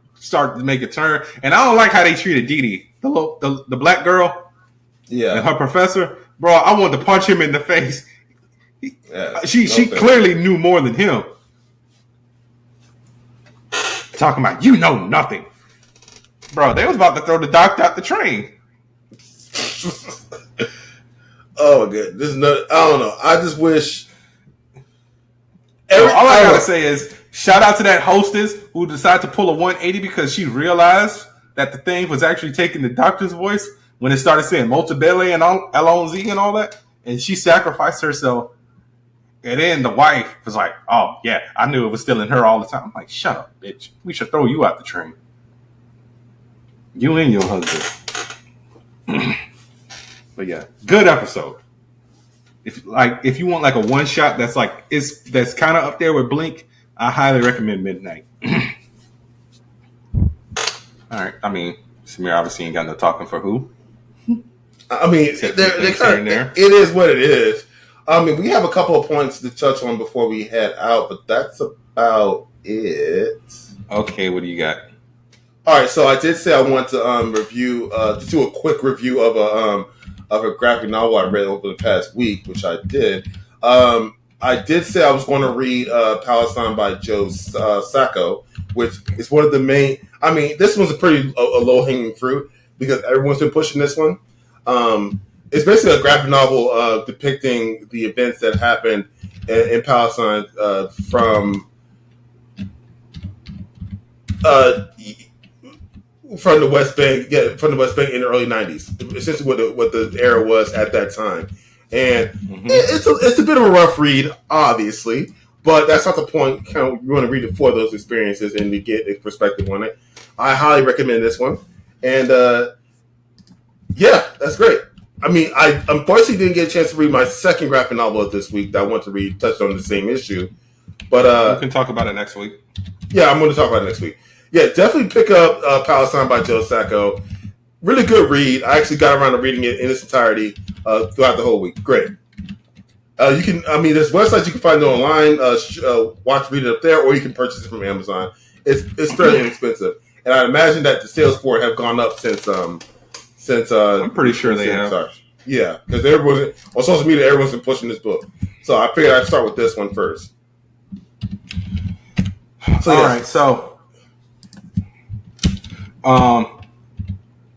Speaker 1: to make a turn. And I don't like how they treated Dee Dee, the black girl.
Speaker 2: Yeah.
Speaker 1: And her professor. Bro, I wanted to punch him in the face.
Speaker 2: Yeah,
Speaker 1: She clearly knew more than him. Talking about you know nothing. Bro, they was about to throw the doctor out the train.
Speaker 2: Oh my god, this is not. I don't know. I just wish.
Speaker 1: All I gotta say is shout out to that hostess who decided to pull a 180 because she realized that the thing was actually taking the doctor's voice when it started saying Multibele and Alonzi and all that, and she sacrificed herself. And then the wife was like, "Oh yeah, I knew it was still in her all the time." I'm like, "Shut up, bitch. We should throw you out the train. You and your husband." But yeah, good episode. If you want like a one shot that's that's kind of up there with Blink, I highly recommend Midnight. All right, I mean, Samir obviously ain't got no talking for who.
Speaker 2: I mean, they're kind of, it is what it is. I mean, we have a couple of points to touch on before we head out, but that's about it.
Speaker 1: Okay, what do you got?
Speaker 2: All right, so I did say I want to review, to do a quick review of a graphic novel I read over the past week, which I did. I did say I was going to read Palestine by Joe Sacco, which is one of the main. I mean, this one's a pretty low hanging fruit because everyone's been pushing this one. It's basically a graphic novel depicting the events that happened in Palestine from the West Bank, from the West Bank in the early '90s. Essentially, what the era was at that time, and it's a bit of a rough read, obviously, but that's not the point. Kind of, you want to read it for those experiences and to get a perspective on it. I highly recommend this one, and yeah, that's great. I mean, I unfortunately didn't get a chance to read my second graphic novel of this week that I want to read, touched on the same issue, but
Speaker 1: we can talk about it next week.
Speaker 2: Yeah, I'm going to talk about it next week. Yeah, definitely pick up Palestine by Joe Sacco. Really good read. I actually got around to reading it in its entirety throughout the whole week. Great. You can, I mean, there's websites you can find it online. Read it up there, or you can purchase it from Amazon. It's fairly inexpensive, and I imagine that the sales for it have gone up since. I'm
Speaker 1: pretty sure they have.
Speaker 2: Sorry. Yeah, because everyone's on social media. Everyone's been pushing this book, so I figured I'd start with this one first.
Speaker 1: So, all right, so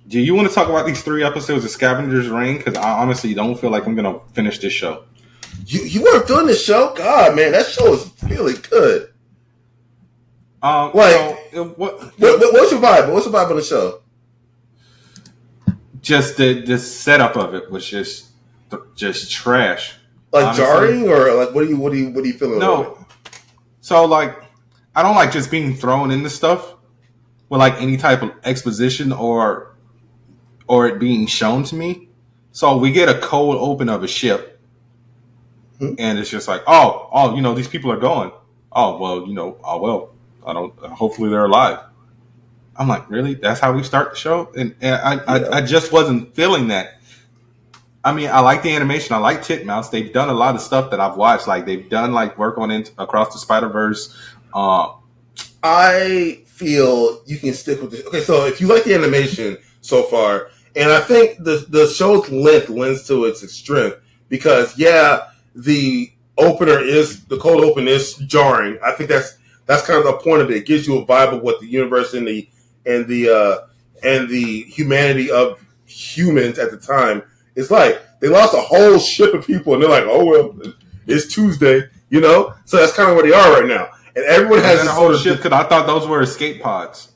Speaker 1: do you want to talk about these 3 episodes of Scavengers Reign? Because I honestly don't feel like I'm going to finish this show.
Speaker 2: You weren't feeling this show? God, man, that show is really good.
Speaker 1: What's
Speaker 2: your vibe? What's your vibe on the show?
Speaker 1: Just the setup of it was just trash.
Speaker 2: Like honestly. Jarring, or like what are you feeling?
Speaker 1: No,
Speaker 2: about it?
Speaker 1: So like I don't like just being thrown into stuff with like any type of exposition or it being shown to me. So we get a cold open of a ship, and it's just like, oh, these people are gone. Oh well, I don't. Hopefully they're alive. I'm like, really? That's how we start the show? And I just wasn't feeling that. I mean, I like the animation. I like Titmouse. They've done a lot of stuff that I've watched. Like they've done like work on it Across the Spider-Verse.
Speaker 2: I feel you can stick with this. Okay, so if you like the animation so far, and I think the show's length lends to its strength because the cold open is jarring. I think that's kind of the point of it. It gives you a vibe of what the universe and the humanity of humans at the time is like. They lost a whole ship of people, and they're like, "Oh well, it's Tuesday," So that's kind of where they are right now. And everyone has
Speaker 1: a whole ship because I thought those were escape pods.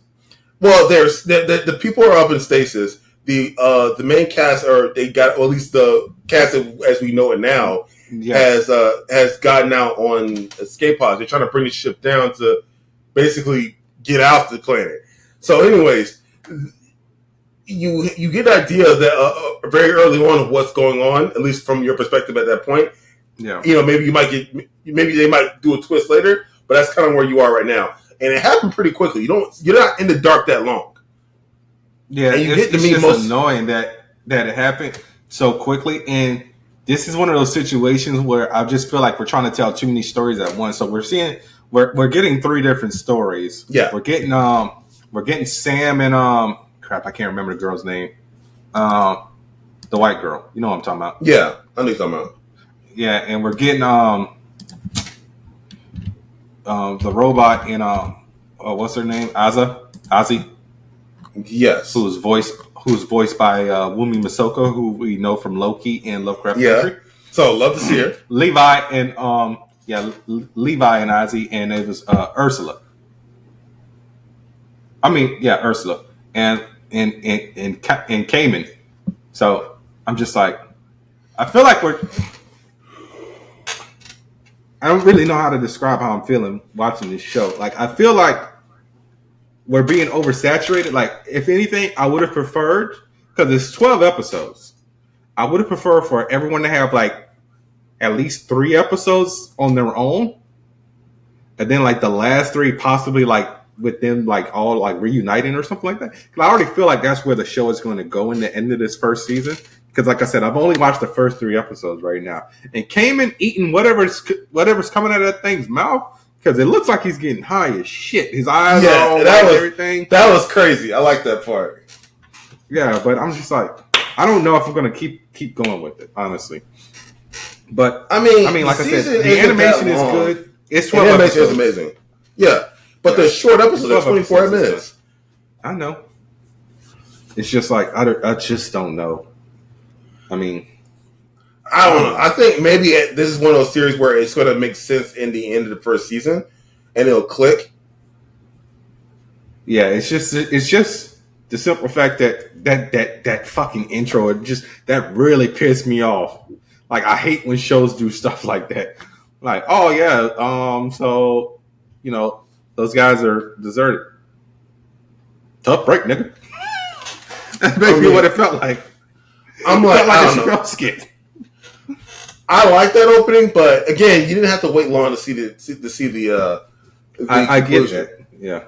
Speaker 2: Well, there's the people are up in stasis. The main cast they got, or at least the cast as we know it now has gotten out on escape pods. They're trying to bring the ship down to basically get out the planet. So, anyways, you get an idea that very early on of what's going on, at least from your perspective at that point.
Speaker 1: Yeah,
Speaker 2: maybe they might do a twist later, but that's kind of where you are right now, and it happened pretty quickly. You're not in the dark that long.
Speaker 1: Yeah, and it's just annoying that it happened so quickly, and this is one of those situations where I just feel like we're trying to tell too many stories at once. So we're getting 3 different stories.
Speaker 2: Yeah,
Speaker 1: we're getting Sam and I can't remember the girl's name. the white girl. You know what I'm talking about?
Speaker 2: Yeah, I know what you're talking about.
Speaker 1: Yeah, and we're getting the robot in what's her name? Ozzy,
Speaker 2: Yes.
Speaker 1: who's voiced by Wumi Masoko, who we know from Loki and Lovecraft Country.
Speaker 2: So love to see her.
Speaker 1: Levi and Levi and Ozzy, and it was Ursula. I mean, yeah, Ursula and Cayman. So I'm just like, I feel like I don't really know how to describe how I'm feeling watching this show. Like, I feel like we're being oversaturated. Like, if anything, I would have preferred, because it's 12 episodes, I would have preferred for everyone to have like at least 3 episodes on their own, and then like the last 3 possibly like with them like all like reuniting or something like that. Because I already feel like that's where the show is going to go in the end of this first season. Because like I said, I've only watched the first 3 episodes right now, and Cayman eating whatever's coming out of that thing's mouth, because it looks like he's getting high as shit. His eyes are all white and everything.
Speaker 2: That was crazy. I like that part.
Speaker 1: Yeah, but I'm just like, I don't know if I'm going to keep going with it, honestly. But I mean, like I said, the animation is good. It's 12
Speaker 2: episodes. The animation is amazing. Yeah, but the short episodes are 24 minutes.
Speaker 1: I know. It's just like I just don't know. I mean,
Speaker 2: I don't know. I think maybe this is one of those series where it's going to make sense in the end of the first season, and it'll click.
Speaker 1: Yeah, it's just the simple fact that fucking intro, that really pissed me off. Like, I hate when shows do stuff like that. Like, oh yeah, so you know those guys are deserted. Tough break, nigga. That's basically what it felt like.
Speaker 2: I'm like, I don't know.
Speaker 1: Skit.
Speaker 2: I like that opening, but again, you didn't have to wait long to see the.
Speaker 1: I get that.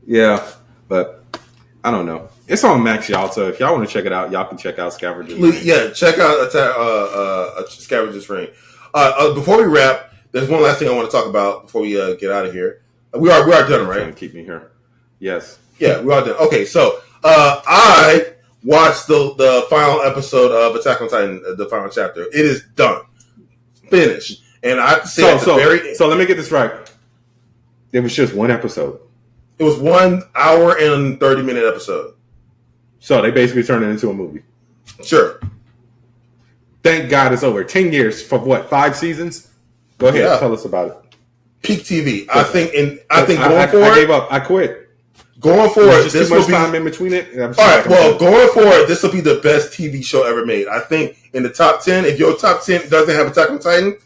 Speaker 1: Yeah, but I don't know. It's on Max, y'all. So if y'all want to check it out, y'all can check out Scavengers Reign.
Speaker 2: Yeah, check out Scavengers Reign. Before we wrap, there's one last thing I want to talk about before we get out of here. We are done, right?
Speaker 1: Trying to keep me here. Yes.
Speaker 2: Yeah, we are done. Okay, so I watched the final episode of Attack on Titan, the final chapter. It is done, finished, and I have to say
Speaker 1: so let me get this right. It was just one episode.
Speaker 2: It was 1 hour and 30-minute episode.
Speaker 1: So they basically turned it into a movie.
Speaker 2: Sure.
Speaker 1: Thank God it's over. 10 years for what? 5 seasons? Go ahead, tell us about it.
Speaker 2: Peak TV. I think going forward,
Speaker 1: I gave up. I quit.
Speaker 2: Going forward,
Speaker 1: just too much time in between it.
Speaker 2: All right. Well, going forward, this will be the best TV show ever made. I think in the top 10. If your top 10 doesn't have Attack on Titan,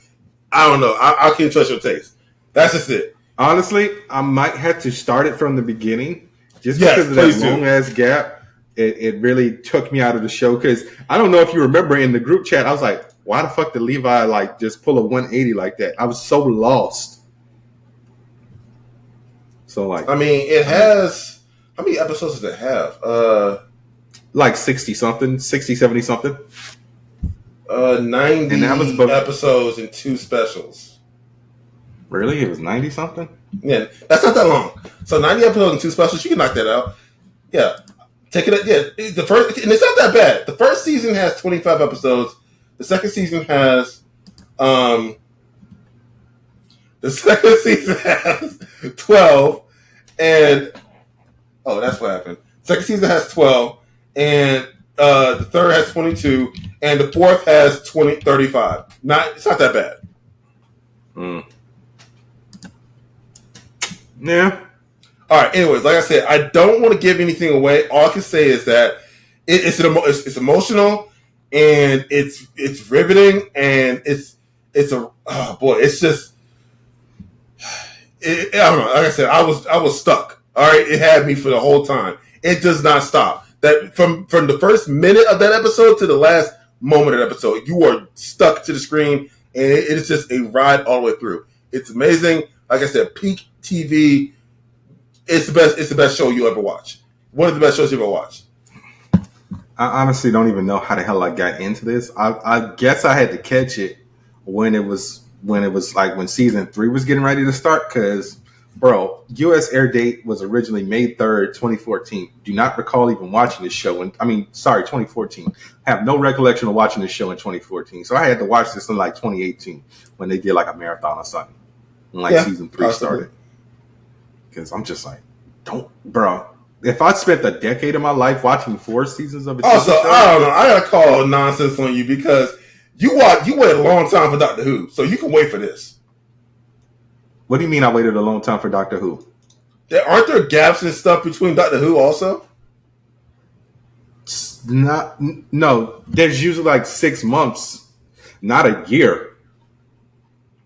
Speaker 2: I don't know. I can't trust your taste. That's just it.
Speaker 1: Honestly, I might have to start it from the beginning, just because of that long ass gap. It really took me out of the show, because I don't know if you remember in the group chat, I was like, why the fuck did Levi like just pull a 180 like that? I was so lost. So like,
Speaker 2: I mean, it has, how many episodes does it have?
Speaker 1: Like 60 something, 60, 70 something.
Speaker 2: 90 and that was episodes and 2 specials.
Speaker 1: Really? It was 90 something?
Speaker 2: Yeah, that's not that long. So 90 episodes and 2 specials, you can knock that out. Yeah. Take it. Yeah, the first, and it's not that bad. The first season has 25 episodes. The second season has 12, and that's what happened. Second season has 12, and the third has 22, and the fourth has 35. It's not that bad.
Speaker 1: Yeah.
Speaker 2: All right. Anyways, like I said, I don't want to give anything away. All I can say is that it's emotional, and it's riveting, and it's just I don't know. Like I said, I was stuck. All right, it had me for the whole time. It does not stop. That from the first minute of that episode to the last moment of the episode, you are stuck to the screen, and it is just a ride all the way through. It's amazing. Like I said, peak TV. It's the best. It's the best show you ever watch. One of the best shows you ever watched.
Speaker 1: I honestly don't even know how the hell I got into this. I guess I had to catch it when it was like when season 3 was getting ready to start, because Bro, U.S. air date was originally May 3rd, 2014. Do not recall even watching this show. 2014. Have no recollection of watching this show in 2014. So I had to watch this in like 2018 when they did like a marathon or something. When season 3 started. Because I'm just like, bro. If I spent a decade of my life watching 4 seasons of a
Speaker 2: also, I don't know. I gotta call nonsense on you because you waited a long time for Doctor Who, so you can wait for this.
Speaker 1: What do you mean I waited a long time for Doctor Who?
Speaker 2: Aren't there gaps and stuff between Doctor Who also?
Speaker 1: No. There's usually like 6 months, not a year.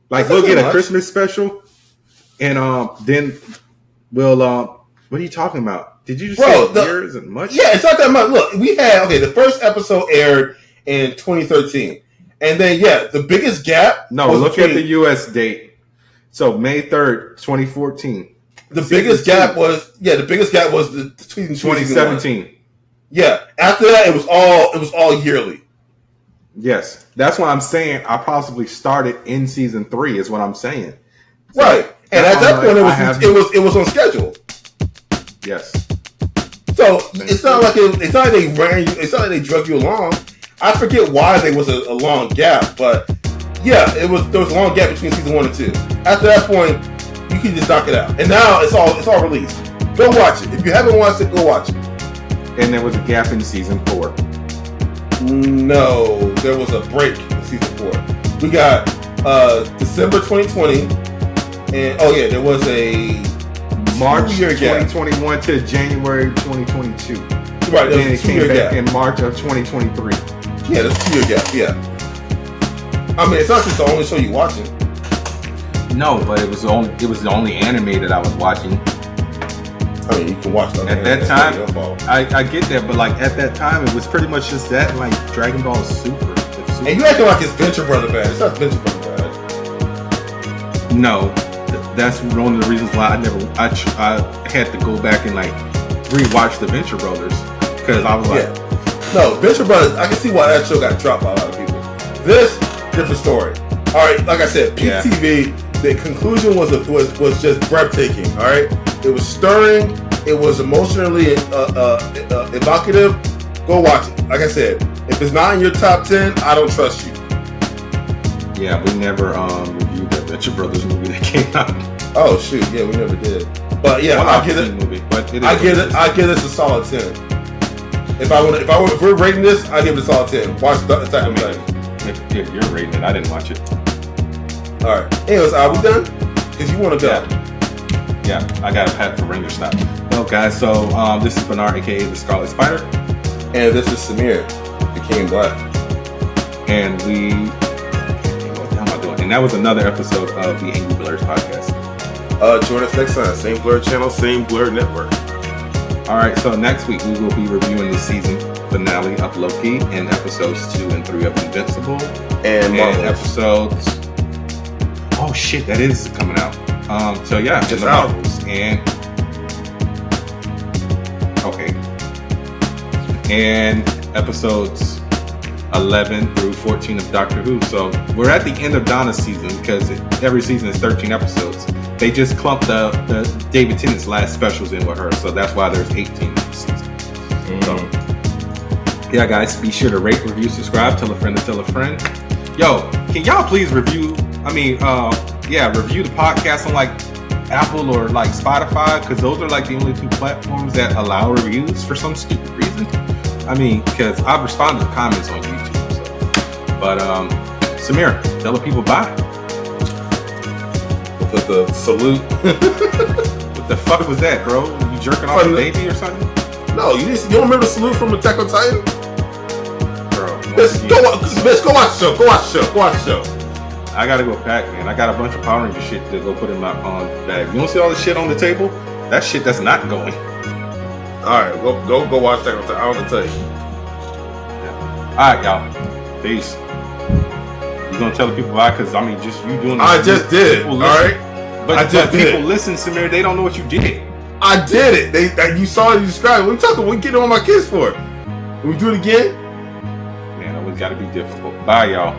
Speaker 1: Like we'll get a Christmas special, and then we'll what are you talking about? Did you just say years and much?
Speaker 2: Yeah, it's not that much. Look, we had the first episode aired in 2013, and then the biggest gap.
Speaker 1: No, look at the U.S. date. So May 3rd, 2014.
Speaker 2: The biggest gap was between
Speaker 1: 2017.
Speaker 2: Yeah, after that it was all yearly.
Speaker 1: Yes, that's why I'm saying I possibly started in season 3. Is what I'm saying.
Speaker 2: So right, and at that point it was on schedule.
Speaker 1: Yes.
Speaker 2: So it's not like they ran you. It's not like they drug you along. I forget why there was a long gap, but there was a long gap between season 1 and 2. After that point, you can just knock it out. And now it's all released. Go watch it. If you haven't watched it, go watch it.
Speaker 1: And there was a gap in season 4.
Speaker 2: No, there was a break in season 4. We got December 2020, and there was a
Speaker 1: March 2021 to January 2022.
Speaker 2: Right,
Speaker 1: then it came back in March of 2023.
Speaker 2: Yeah, that's a 2-year gap. Yeah. I mean, it's not just the only show you watching.
Speaker 1: No, but it was the only anime that I was watching.
Speaker 2: I mean, you can watch that.
Speaker 1: At that time, I get that, but like at that time, it was pretty much just that, like Dragon Ball Super.
Speaker 2: And you acting like it's Venture Brother bad. It's not Venture Brother bad.
Speaker 1: No, that's one of the reasons why I had to go back and like rewatch the Venture Brothers because I was like,
Speaker 2: no, Venture Brothers. I can see why that show got dropped by a lot of people. This different story. All right, like I said, peak TV. The conclusion was just breathtaking. All right, it was stirring. It was emotionally evocative. Go watch it. Like I said, if it's not in your top 10, I don't trust you.
Speaker 1: Yeah, we never reviewed that Venture Brothers movie that came out.
Speaker 2: Oh shoot, yeah, we never did. But yeah, I give it. I give this a solid 10. If we're rating this, I give it a solid 10. Watch Attack on Titan.
Speaker 1: If you're rating it, I didn't watch it.
Speaker 2: All right. Anyways, are we done? Because you want to go.
Speaker 1: Yeah, I got a pat for Ranger stop. Well, guys, so this is Bernard, aka the Scarlet Spider,
Speaker 2: and this is Samir, the King Black,
Speaker 1: and what am I doing? And that was another episode of the Angry Blerds podcast.
Speaker 2: Join us next time. Same Blerd channel, same Blerd network.
Speaker 1: All right, so next week we will be reviewing the season finale of Loki and episodes 2 and 3 of Invincible
Speaker 2: and
Speaker 1: episodes. Oh shit, that is coming out. So yeah,
Speaker 2: it's
Speaker 1: the
Speaker 2: out.
Speaker 1: Marvels and episodes 11 through 14 of Doctor Who. So we're at the end of Donna's season because every season is 13 episodes. They just clumped the David Tennant's last specials in with her, so that's why there's 18 this season. So yeah, guys, be sure to rate, review, subscribe, tell a friend to tell a friend. Yo, can y'all please review the podcast on like Apple or like Spotify, because those are like the only 2 platforms that allow reviews for some stupid reason. I mean, because I've responded to comments on YouTube. So. But Samir, tell the people bye.
Speaker 2: With the salute.
Speaker 1: What the fuck was that, bro? You jerking off a baby or something?
Speaker 2: No, you don't remember the salute from Attack on Titan?
Speaker 1: Bro,
Speaker 2: go watch the show.
Speaker 1: I gotta go pack, man. I got a bunch of Power Ranger shit to go put in my bag. You don't see all the shit on the table? That shit that's not going.
Speaker 2: Alright, go watch that. I don't know what to tell you.
Speaker 1: Yeah. Alright, y'all. Peace. You gonna tell the people why? Because I mean, just you doing this.
Speaker 2: I just did it. Alright?
Speaker 1: But people listen, Samir, they don't know what you did.
Speaker 2: I did it. You saw it, you described it. What are you talking about? What are you getting on my kids for? Can we do it again?
Speaker 1: Man, it always gotta be difficult. Bye, y'all.